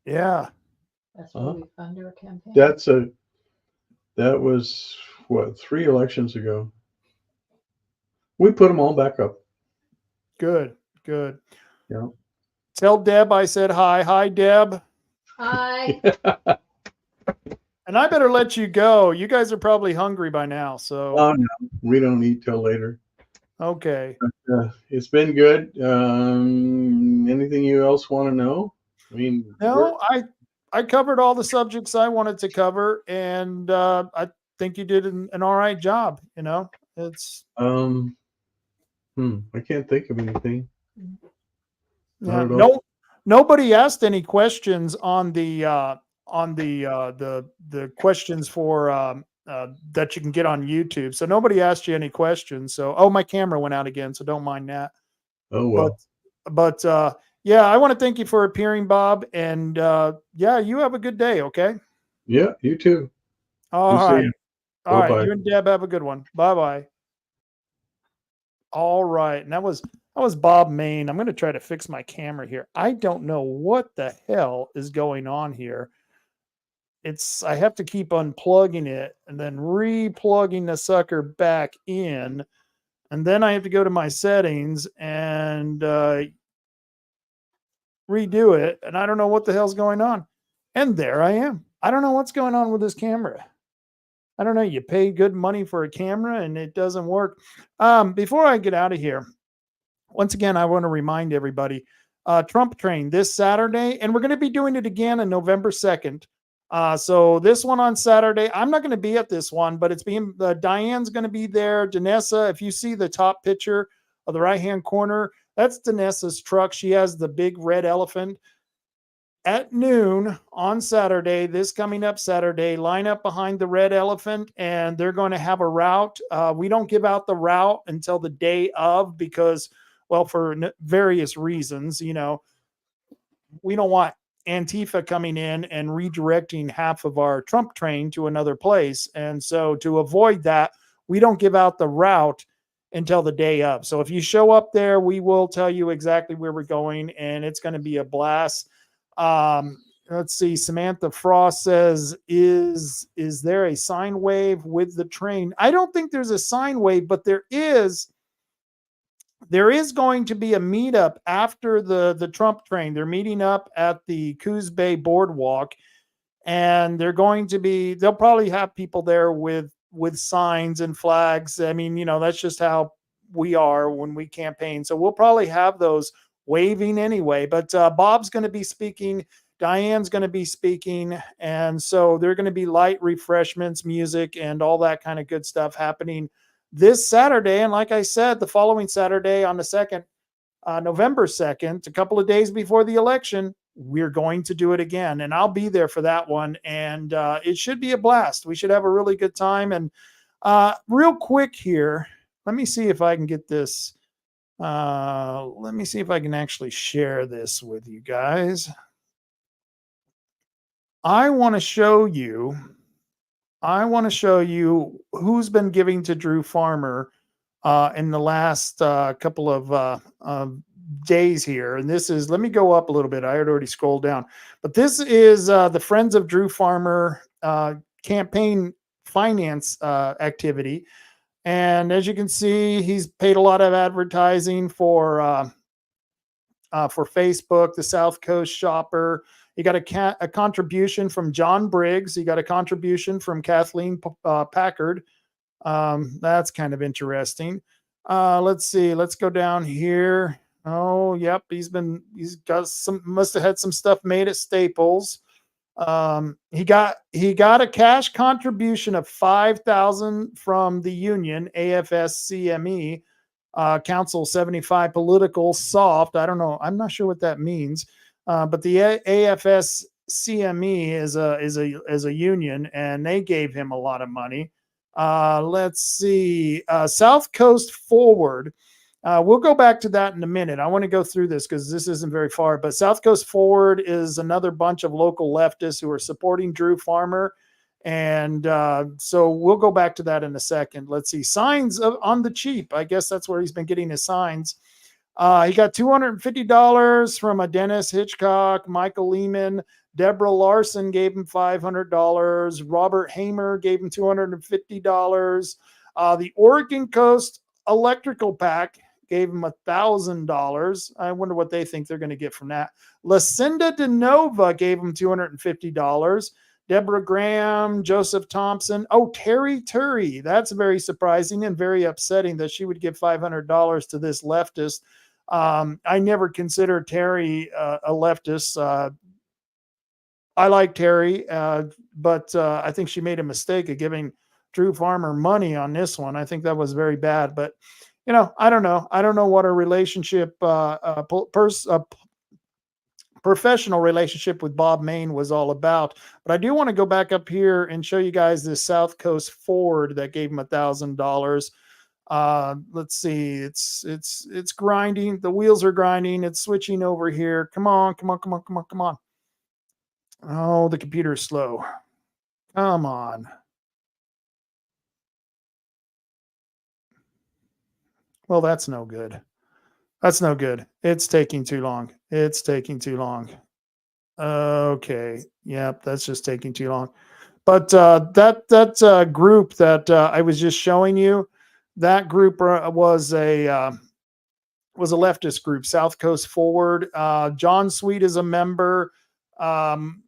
Yeah.
That's what we fund our campaign.
That was what, 3 elections ago. We put them all back up.
Good.
Yeah.
Tell Deb I said hi. Hi, Deb.
Hi.
And I better let you go. You guys are probably hungry by now. So.
Oh, no, we don't eat till later.
Okay.
It's been good. Anything you else want to know? I mean,
no, I covered all the subjects I wanted to cover, and I think you did an all right job. You know, it's.
I can't think of anything.
Yeah, nobody asked any questions on the questions for that you can get on YouTube. So nobody asked you any questions. So my camera went out again, so don't mind that.
Oh well.
But yeah, I want to thank you for appearing, Bob, and yeah, you have a good day. Okay.
Yeah, you too.
All right. All
Bye-bye.
right. You and Deb have a good one. Bye bye. All right. And that was Bob Maine. I'm going to try to fix my camera here. I don't know what the hell is going on here. I have to keep unplugging it and then replugging the sucker back in. And then I have to go to my settings and redo it. And I don't know what the hell's going on. And there I am. I don't know what's going on with this camera. I don't know. You pay good money for a camera and it doesn't work. Before I get out of here, once again, I want to remind everybody, Trump Train this Saturday, and we're going to be doing it again on November 2nd. So this one on Saturday, I'm not going to be at this one, but it's being, Diane's going to be there. Danessa, if you see the top picture of the right-hand corner, that's Danessa's truck. She has the big red elephant. At noon on Saturday, this coming up Saturday, line up behind the red elephant and they're going to have a route. We don't give out the route until the day of because, well, for various reasons, you know, we don't want Antifa coming in and redirecting half of our Trump train to another place. And so to avoid that, we don't give out the route until the day of. So if you show up there, we will tell you exactly where we're going and it's going to be a blast. Let's see. Samantha Frost says, is there a sine wave with the train? I don't think there's a sine wave, but there is going to be a meetup after the Trump train. They're meeting up at the Coos Bay Boardwalk and they'll probably have people there with signs and flags. I mean, you know, that's just how we are when we campaign. So we'll probably have those waving anyway, but Bob's going to be speaking. Diane's going to be speaking. And so there are going to be light refreshments, music, and all that kind of good stuff happening this Saturday. And like I said, the following Saturday on the 2nd, November 2nd, a couple of days before the election, we're going to do it again. And I'll be there for that one. And it should be a blast. We should have a really good time. And real quick here, let me see if I can get this. Let me see if I can actually share this with you guys. I want to show you who's been giving to Drew Farmer in the last couple of days here. And this is, let me go up a little bit. I had already scrolled down, but this is the Friends of Drew Farmer campaign finance activity. And as you can see, he's paid a lot of advertising for Facebook, the South Coast Shopper. He got a contribution from John Briggs. He got a contribution from Kathleen Packard. That's kind of interesting. Let's see. Let's go down here. Oh, yep. He's must have had some stuff made at Staples. He got a cash contribution of $5,000 from the union, AFS-CME, Council 75 Political Soft. I don't know. I'm not sure what that means. But the AFS-CME is a union, and they gave him a lot of money. Let's see. South Coast Forward. We'll go back to that in a minute. I want to go through this because this isn't very far. But South Coast Forward is another bunch of local leftists who are supporting Drew Farmer. And so we'll go back to that in a second. Let's see. Signs on the cheap. I guess that's where he's been getting his signs. He got $250 from a Dennis Hitchcock, Michael Lehman. Deborah Larson gave him $500. Robert Hamer gave him $250. The Oregon Coast Electrical Pack gave him $1,000. I wonder what they think they're going to get from that. Lucinda DeNova gave him $250. Deborah Graham, Joseph Thompson. Oh, Terry Turry. That's very surprising and very upsetting that she would give $500 to this leftist. I never considered Terry a leftist. I like Terry, but I think she made a mistake of giving Drew Farmer money on this one. I think that was very bad. But, you know, I don't know. I don't know what a relationship, professional relationship with Bob Main was all about. But I do want to go back up here and show you guys this South Coast Ford that gave him $1,000. Let's see. It's grinding. The wheels are grinding. It's switching over here. Come on. Oh, the computer is slow. Come on. Well, that's no good. That's no good. It's taking too long. Okay. Yep. That's just taking too long. But that group that I was just showing you, that group was a leftist group, South Coast Forward. John Sweet is a member. Um,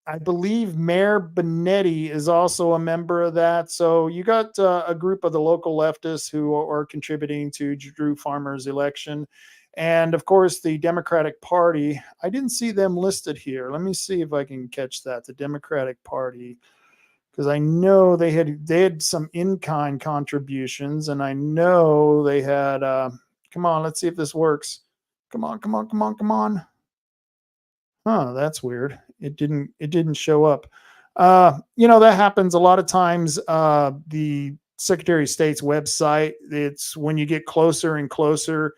I believe Mayor Benetti is also a member of that. So you got a group of the local leftists who are contributing to Drew Farmer's election. And of course, the Democratic Party. I didn't see them listed here. Let me see if I can catch that. The Democratic Party, because I know they had some in-kind contributions, and I know they had. Come on, let's see if this works. Come on, come on, come on, come on. Huh, that's weird. It didn't show up. That happens a lot of times. The Secretary of State's website, it's when you get closer and closer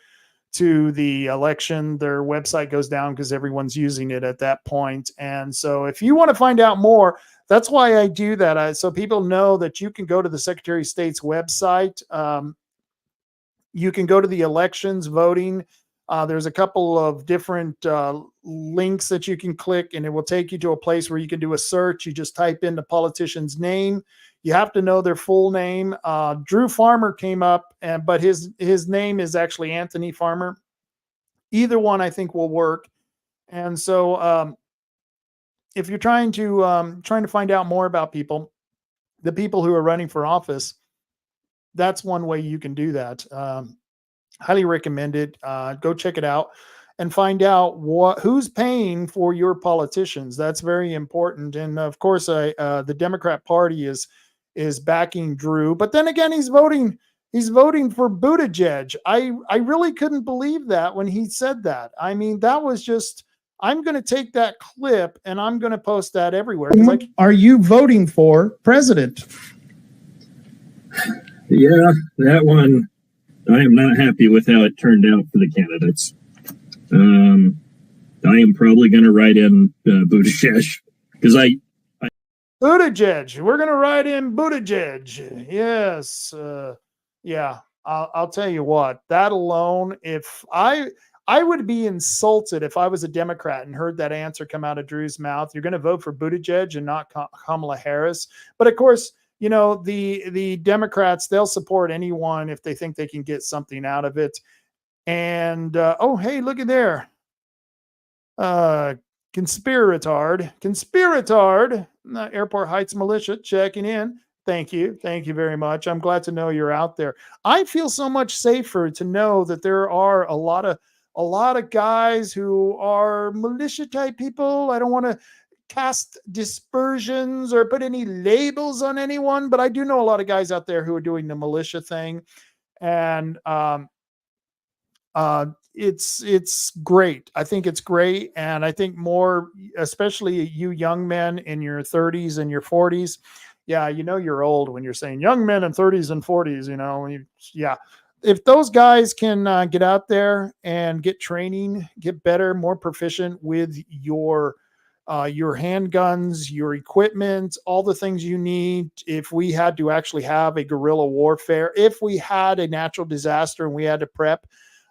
to the election, their website goes down because everyone's using it at that point. And so if you want to find out more, that's why I do that. So people know that you can go to the Secretary of State's website. You can go to the elections voting. There's a couple of different links that you can click, and it will take you to a place where you can do a search. You just type in the politician's name. You have to know their full name. Drew Farmer came up, but his name is actually Anthony Farmer. Either one, I think, will work. And so, if you're trying to find out more about the people who are running for office, that's one way you can do that. Highly recommend it. Go check it out and find out who's paying for your politicians. That's very important. And of course, the Democrat Party is backing Drew, but then again, he's voting for Buttigieg. I really couldn't believe that when he said that. I mean, that was just. I'm going to take that clip and I'm going to post that everywhere. Are you voting for president?
Yeah, that one, I am not happy with how it turned out for the candidates. I am probably going to write in Buttigieg because
Buttigieg. We're going to write in Buttigieg. Yes. Yeah. I'll tell you what, that alone, if I would be insulted if I was a Democrat and heard that answer come out of Drew's mouth. You're going to vote for Buttigieg and not Kamala Harris. But of course, the Democrats, they'll support anyone if they think they can get something out of it. And hey, look at there. Conspiratard, Airport Heights Militia checking in. Thank you very much. I'm glad to know you're out there. I feel so much safer to know that there are a lot of guys who are militia type people. I don't want to cast dispersions or put any labels on anyone, but I do know a lot of guys out there who are doing the militia thing. And it's great. I think it's great. And I think more, especially you young men in your 30s and your 40s. Yeah, you're old when you're saying young men in 30s and 40s, yeah. If those guys can get out there and get training, get better, more proficient with your handguns, your equipment, all the things you need. If we had to actually have a guerrilla warfare, if we had a natural disaster and we had to prep,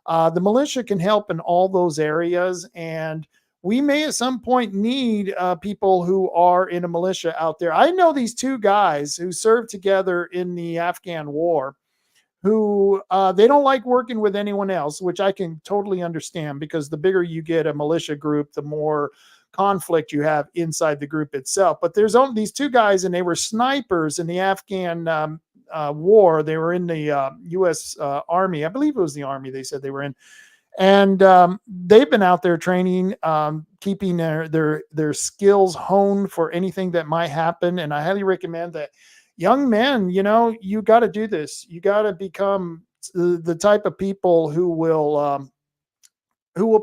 the militia can help in all those areas. And we may at some point need people who are in a militia out there. I know these two guys who served together in the Afghan war who they don't like working with anyone else, which I can totally understand, because the bigger you get a militia group, the more conflict you have inside the group itself. But there's only these two guys, and they were snipers in the Afghan war. They were in the U.S. Army. I believe it was the Army they said they were in. And they've been out there training, keeping their skills honed for anything that might happen. And I highly recommend that young men, you got to do this. You got to become the type of people who will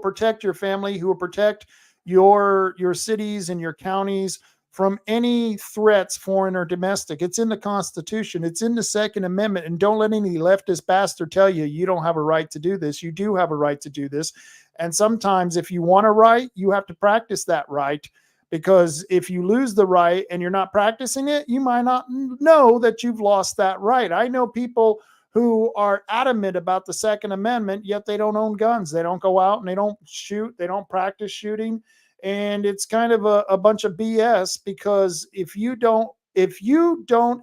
protect your family, who will protect your cities and your counties from any threats, foreign or domestic. It's in the Constitution. It's in the Second Amendment. And don't let any leftist bastard tell you don't have a right to do this. You do have a right to do this. And sometimes if you want a right, you have to practice that right. Because if you lose the right and you're not practicing it, you might not know that you've lost that right. I know people who are adamant about the Second Amendment, yet they don't own guns. They don't go out and they don't shoot. They don't practice shooting. And it's kind of a bunch of BS, because if you don't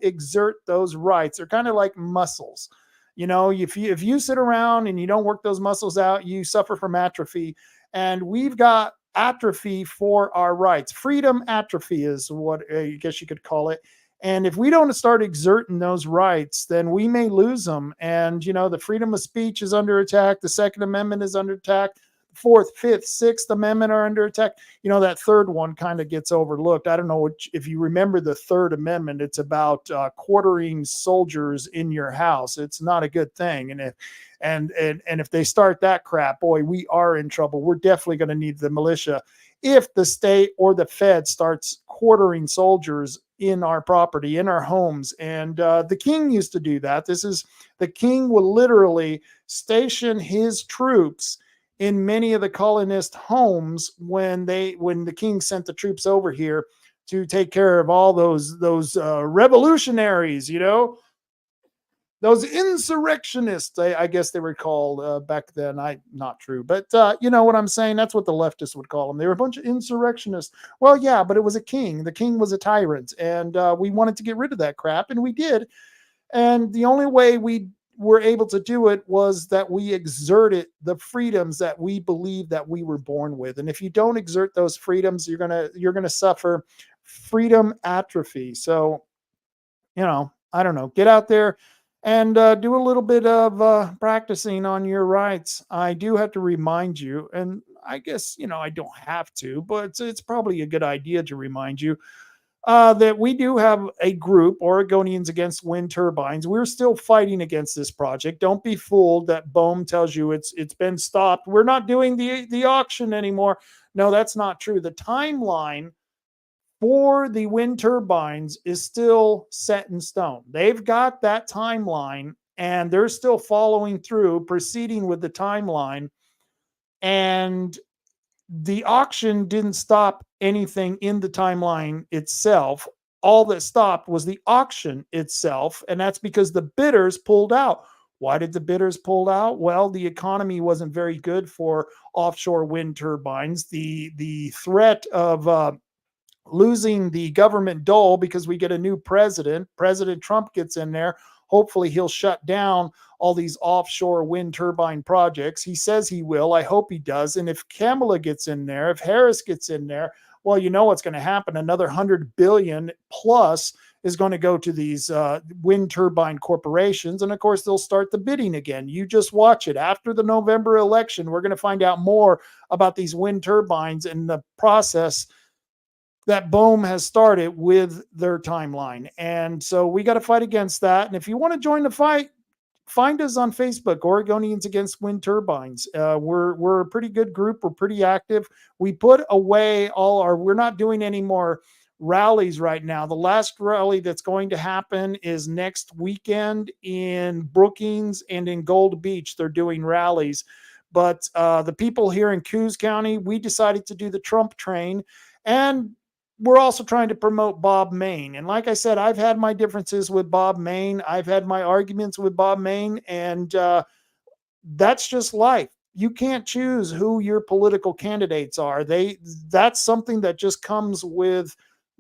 exert those rights, they're kind of like muscles. If you sit around and you don't work those muscles out, you suffer from atrophy. And we've got atrophy for our rights. Freedom atrophy is what I guess you could call it. And if we don't start exerting those rights, then we may lose them. And, the freedom of speech is under attack. The Second Amendment is under attack. Fourth, Fifth, Sixth Amendment are under attack. That third one kind of gets overlooked. I don't know if you remember the Third Amendment. It's about quartering soldiers in your house. It's not a good thing. And if they start that crap, boy, we are in trouble. We're definitely going to need the militia if the state or the Fed starts quartering soldiers in our property, in our homes. And the king used to do that. The king will literally station his troops in many of the colonist homes when the king sent the troops over here to take care of all those revolutionaries, those insurrectionists, I guess they were called back then. Not true, but you know what I'm saying? That's what the leftists would call them. They were a bunch of insurrectionists. Well, yeah, but it was a king. The king was a tyrant, and we wanted to get rid of that crap, and we did. And the only way we were able to do it was that we exerted the freedoms that we believe that we were born with. And if you don't exert those freedoms, you're gonna suffer freedom atrophy. So, I don't know. Get out there and do a little bit of practicing on your rights. I do have to remind you, and I guess I don't have to, but it's probably a good idea to remind you that we do have a group, Oregonians Against Wind Turbines. We're still fighting against this project. Don't be fooled that BOEM tells you it's been stopped. We're not doing the auction anymore. No, that's not true. The timeline for the wind turbines is still set in stone. They've got that timeline, and they're still following through, proceeding with the timeline. And the auction didn't stop anything in the timeline itself. All that stopped was the auction itself, and that's because the bidders pulled out. Why did the bidders pull out? Well, the economy wasn't very good for offshore wind turbines. The threat of losing the government dole because we get a new president. President Trump gets in there. Hopefully he'll shut down all these offshore wind turbine projects. He says he will. I hope he does. And if Kamala gets in there, if Harris gets in there, well, you know what's going to happen. Another 100 billion plus is going to go to these wind turbine corporations. And of course, they'll start the bidding again. You just watch it. After the November election, we're going to find out more about these wind turbines and the process that BOEM has started with their timeline. And so we got to fight against that. And if you want to join the fight, find us on Facebook, Oregonians Against Wind Turbines. We're a pretty good group. We're pretty active. We put away we're not doing any more rallies right now. The last rally that's going to happen is next weekend in Brookings and in Gold Beach. They're doing rallies. But the people here in Coos County, we decided to do the Trump train. And we're also trying to promote Bob Main. And like I said, I've had my differences with Bob Main. I've had my arguments with Bob Main, and that's just life. You can't choose who your political candidates are. That's something that just comes with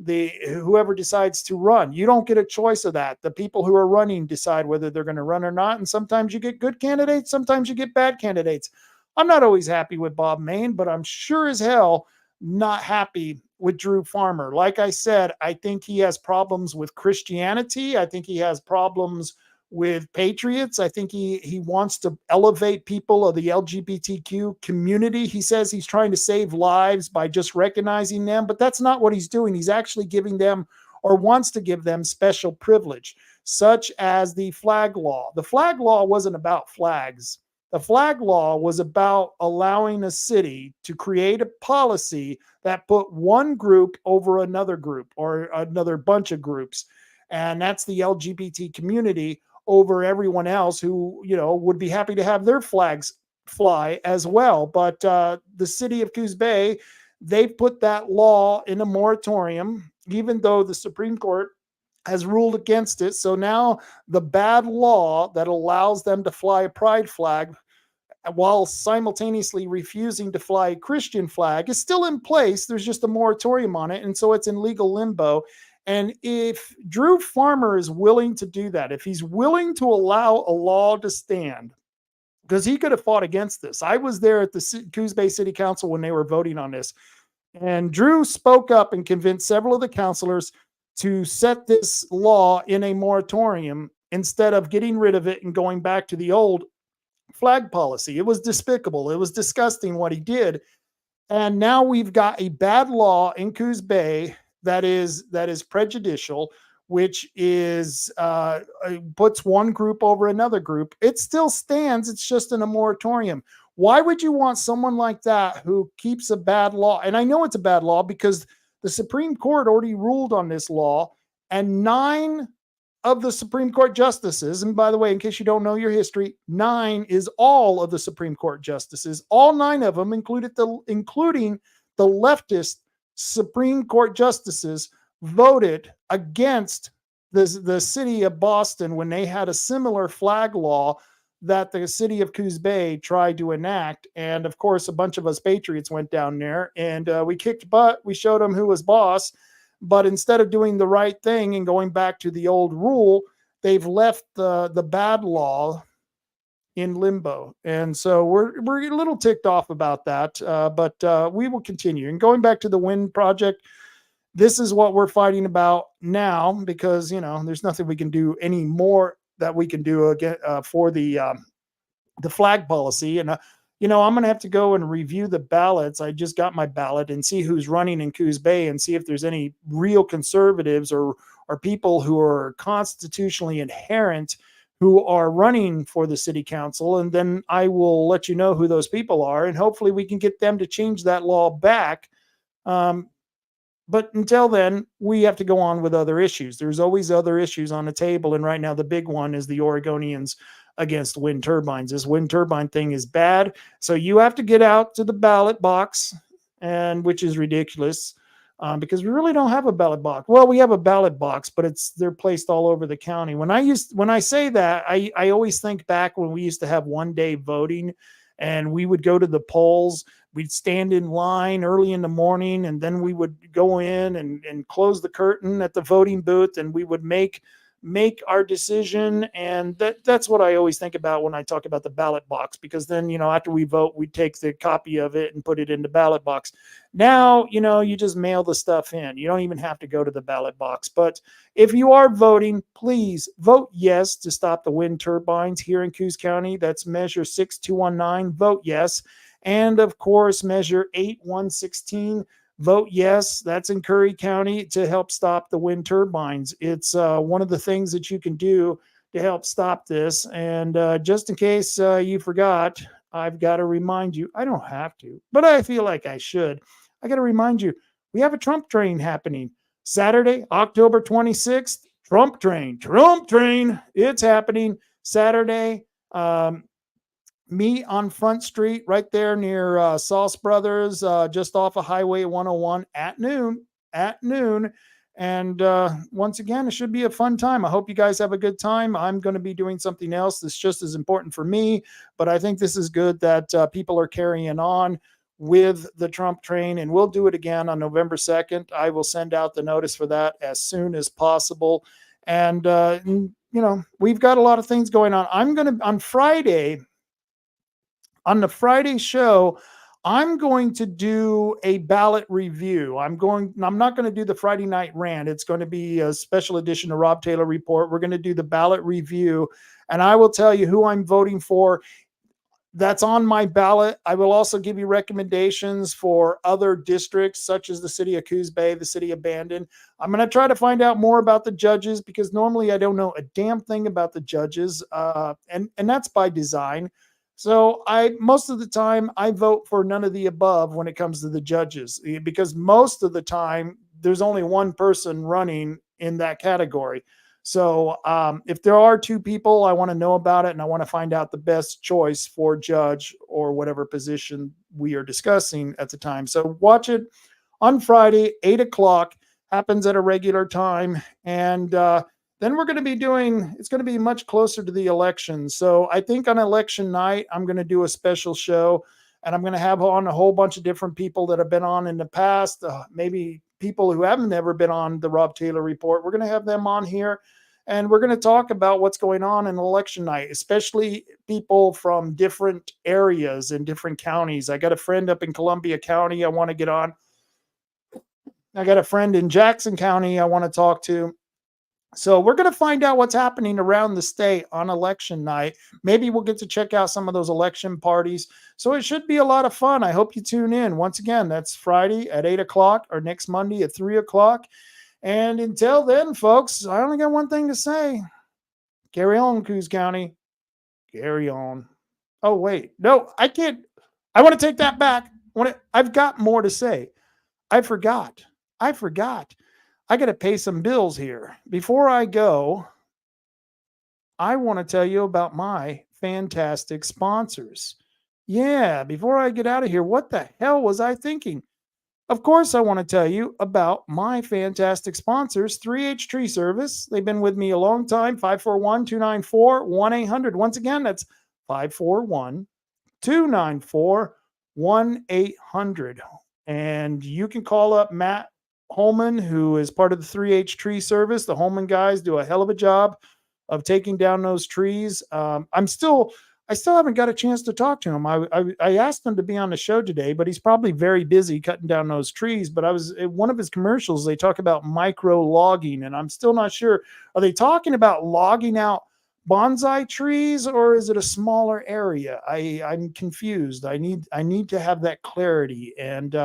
whoever decides to run. You don't get a choice of that. The people who are running decide whether they're going to run or not. And sometimes you get good candidates, sometimes you get bad candidates. I'm not always happy with Bob Main, but I'm sure as hell not happy with Drew Farmer. Like I said, I think he has problems with Christianity. I think he has problems with patriots. I think he wants to elevate people of the LGBTQ community. He says he's trying to save lives by just recognizing them, but that's not what he's doing. He's actually giving them, or wants to give them, special privilege, such as the flag law. The flag law wasn't about flags. The flag law was about allowing a city to create a policy that put one group over another group or another bunch of groups. And that's the LGBT community over everyone else who, would be happy to have their flags fly as well. But the city of Coos Bay, they put that law in a moratorium, even though the Supreme Court has ruled against it. So now the bad law that allows them to fly a pride flag while simultaneously refusing to fly a Christian flag, is still in place. There's just a moratorium on it. And so it's in legal limbo. And if Drew Farmer is willing to do that, if he's willing to allow a law to stand, because he could have fought against this. I was there at the Coos Bay City Council when they were voting on this. And Drew spoke up and convinced several of the councilors to set this law in a moratorium instead of getting rid of it and going back to the old flag policy. It was despicable. It was disgusting what he did. And now we've got a bad law in Coos Bay that is prejudicial, which is puts one group over another group. It still stands. It's just in a moratorium. Why would you want someone like that who keeps a bad law? And I know it's a bad law because the Supreme Court already ruled on this law, and 9 of the Supreme Court justices, and by the way, in case you don't know your history, 9 is all of the Supreme Court justices, all 9 of them, including the leftist Supreme Court justices, voted against the city of Boston when they had a similar flag law that the city of Coos Bay tried to enact. And of course, a bunch of us patriots went down there and we kicked butt. We showed them who was boss. But instead of doing the right thing and going back to the old rule, they've left the bad law in limbo. And so we're a little ticked off about that. But we will continue. And going back to the wind project, this is what we're fighting about now because, there's nothing we can do any more that we can do again for the flag policy. And, I'm going to have to go and review the ballots. I just got my ballot and see who's running in Coos Bay and see if there's any real conservatives or people who are constitutionally inherent who are running for the city council. And then I will let you know who those people are. And hopefully we can get them to change that law back. But until then, we have to go on with other issues. There's always other issues on the table. And right now, the big one is the Oregonians against wind turbines. This wind turbine thing is bad. So you have to get out to the ballot box, and which is ridiculous because we really don't have a ballot box. Well, we have a ballot box, but they're placed all over the county. When I say that, I always think back when we used to have one-day voting, and we would go to the polls. We'd stand in line early in the morning, and then we would go in and close the curtain at the voting booth, and we would make our decision. And that's what I always think about when I talk about the ballot box, because then, after we vote, we take the copy of it and put it in the ballot box. Now, you just mail the stuff in. You don't even have to go to the ballot box. But if you are voting, please vote yes to stop the wind turbines here in Coos County. That's measure 6219. Vote yes. And of course, measure 8116. Vote yes. That's in Curry County to help stop the wind turbines. It's one of the things that you can do to help stop this. And just in case you forgot, I've got to remind you. I don't have to, but I feel like I should. I got to remind you, we have a Trump train happening Saturday, October 26th. Trump train. It's happening Saturday. Meet on Front Street right there near Sauce Brothers, just off of Highway 101 at noon. And once again, it should be a fun time. I hope you guys have a good time. I'm going to be doing something else that's just as important for me, but I think this is good that people are carrying on with the Trump train, and we'll do it again on November 2nd. I will send out the notice for that as soon as possible. And, we've got a lot of things going on. I'm going to, on the Friday show, I'm going to do a ballot review. I'm not going to do the Friday night rant. It's going to be a special edition of Rob Taylor Report. We're going to do the ballot review, and I will tell you who I'm voting for. That's on my ballot. I will also give you recommendations for other districts, such as the city of Coos Bay, the city of Bandon. I'm going to try to find out more about the judges, because normally I don't know a damn thing about the judges, and that's by design. So most of the time I vote for none of the above when it comes to the judges, because most of the time there's only one person running in that category. So if there are 2 people, I want to know about it, and I want to find out the best choice for judge or whatever position we are discussing at the time. So watch it on Friday, 8 o'clock, happens at a regular time. And Then we're going to be doing, it's going to be much closer to the election. So I think on election night, I'm going to do a special show, and I'm going to have on a whole bunch of different people that have been on in the past, maybe people who haven't ever been on the Rob Taylor Report. We're going to have them on here, and we're going to talk about what's going on in election night, especially people from different areas and different counties. I got a friend up in Columbia County I want to get on. I got a friend in Jackson County I want to talk to. So we're going to find out what's happening around the state on election night. Maybe we'll get to check out some of those election parties. So it should be a lot of fun. I hope you tune in. Once again, that's Friday at 8 o'clock or next Monday at 3 o'clock. And until then, folks, I only got one thing to say. Carry on, Coos County. Carry on. Oh, wait. No, I can't. I want to take that back. I've got more to say. I forgot. I got to pay some bills here. Before I go, I want to tell you about my fantastic sponsors. Yeah, before I get out of here, what the hell was I thinking? Of course, I want to tell you about my fantastic sponsors, 3H Tree Service. They've been with me a long time, 541-294-1800. Once again, that's 541-294-1800. And you can call up Matt Holman, who is part of the 3H Tree Service. The Holman guys do a hell of a job of taking down those trees. I still haven't got a chance to talk to him. I asked him to be on the show today, but he's probably very busy cutting down those trees. But I was in one of his commercials. They talk about micro logging, and I'm still not sure. Are they talking about logging out bonsai trees, or is it a smaller area? I'm confused. I need to have that clarity. And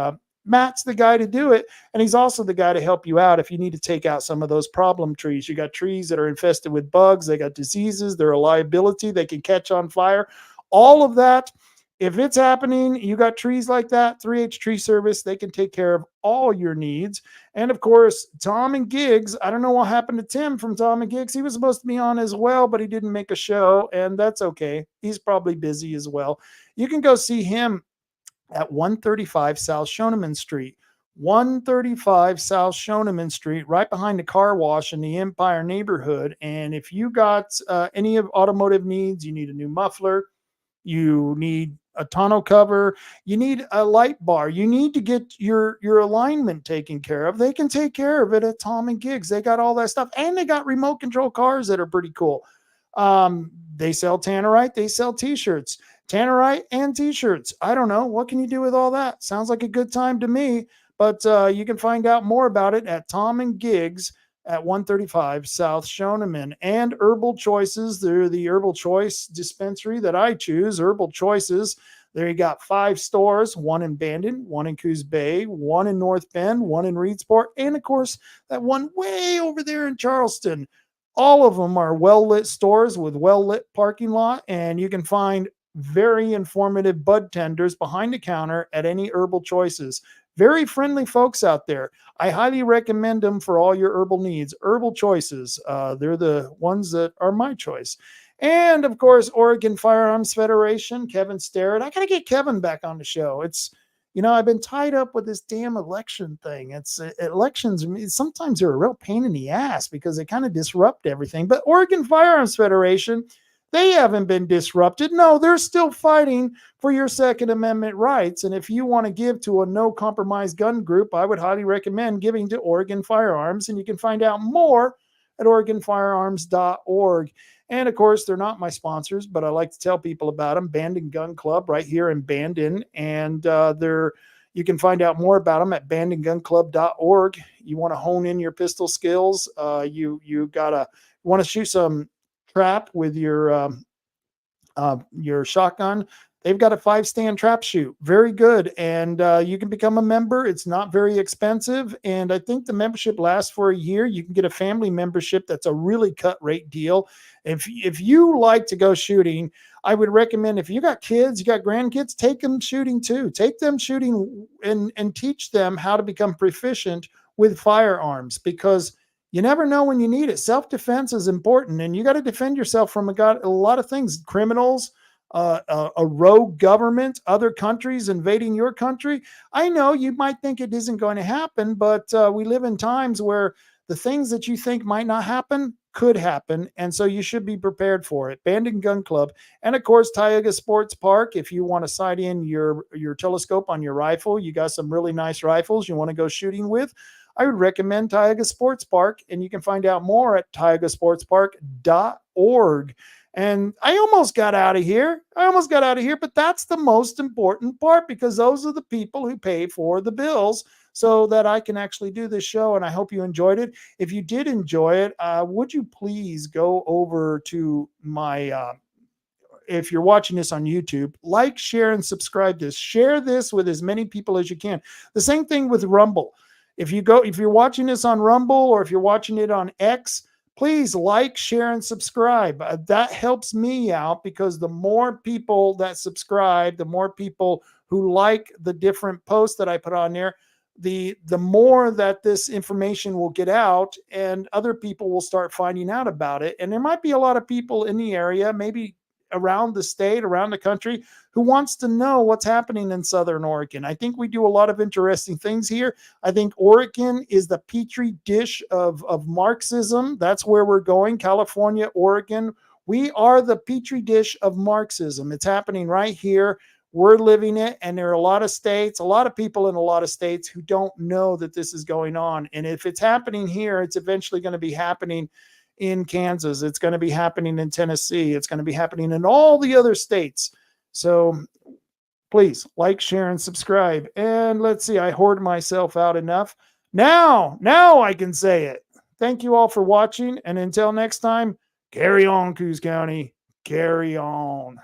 Matt's the guy to do it. And he's also the guy to help you out if you need to take out some of those problem trees. You got trees that are infested with bugs. They got diseases. They're a liability. They can catch on fire. All of that. If it's happening, you got trees like that, 3H Tree Service, they can take care of all your needs. And of course, Tom and Gigs, I don't know what happened to Tim from Tom and Gigs. He was supposed to be on as well, but he didn't make a show, and that's okay. He's probably busy as well. You can go see him at 135 South Shoneman Street. 135 South Shoneman Street, right behind the car wash in the Empire neighborhood. And if you got any of automotive needs, you need a new muffler, you need a tonneau cover, you need a light bar, you need to get your alignment taken care of, they can take care of it at Tom and Gigs. They got all that stuff, and they got remote control cars that are pretty cool. They sell Tannerite, they sell t-shirts. Tannerite and t-shirts. I don't know. What can you do with all that? Sounds like a good time to me. But you can find out more about it at Tom and Gigs at 135 South Shoneman. And Herbal Choices. They're the Herbal Choice dispensary that I choose. Herbal Choices. There you got 5 stores, one in Bandon, one in Coos Bay, one in North Bend, one in Reedsport, and of course, that one way over there in Charleston. All of them are well-lit stores with well-lit parking lot, and you can find very informative bud tenders behind the counter at any Herbal Choices. Very friendly folks out there. I highly recommend them for all your herbal needs. Herbal Choices. They're the ones that are my choice. And of course, Oregon Firearms Federation, Kevin Starrett. I got to get Kevin back on the show. I've been tied up with this damn election thing. Elections, sometimes they're a real pain in the ass because they kind of disrupt everything. But Oregon Firearms Federation, they haven't been disrupted. No, they're still fighting for your Second Amendment rights. And if you want to give to a no compromise gun group, I would highly recommend giving to Oregon Firearms. And you can find out more at OregonFirearms.org. And of course, they're not my sponsors, but I like to tell people about them. Bandon Gun Club right here in Bandon. And you can find out more about them at bandongunclub.org. You want to hone in your pistol skills. You want to shoot some trap with your shotgun. They've got a 5-stand trap shoot. Very good. And you can become a member. It's not very expensive. And I think the membership lasts for a year. You can get a family membership. That's a really cut rate deal. If you like to go shooting, I would recommend, if you got kids, you got grandkids, take them shooting too. Take them shooting and teach them how to become proficient with firearms, because you never know when you need it. Self-defense is important, and you got to defend yourself from a lot of things. Criminals, a rogue government, other countries invading your country. I know you might think it isn't going to happen, but we live in times where the things that you think might not happen could happen. And so you should be prepared for it. Band and Gun Club. And of course, Tioga Sports Park. If you want to sight in your telescope on your rifle, you got some really nice rifles you want to go shooting with, I would recommend Tioga Sports Park. And you can find out more at tiogasportspark.org. And I almost got out of here. But that's the most important part, because those are the people who pay for the bills so that I can actually do this show. And I hope you enjoyed it. If you did enjoy it, would you please go over to my, if you're watching this on YouTube, like, share, and subscribe this. Share this with as many people as you can. The same thing with Rumble. If you're watching this on Rumble, or if you're watching it on X, please like, share, and subscribe. That helps me out, because the more people that subscribe, the more people who like the different posts that I put on there, the more that this information will get out, and other people will start finding out about it. And there might be a lot of people in the area, maybe around the state, around the country, who wants to know what's happening in Southern Oregon. I think we do a lot of interesting things here. I think Oregon is the petri dish of Marxism. That's where we're going. California, Oregon. We are the petri dish of Marxism. It's happening right here. We're living it. And there are a lot of people in a lot of states who don't know that this is going on. And if it's happening here, it's eventually going to be happening in Kansas. It's going to be happening in Tennessee. It's going to be happening in all the other states. So please like, share, and subscribe. And let's see, I hoard myself out enough. Now I can say it. Thank you all for watching. And until next time, carry on, Coos County. Carry on.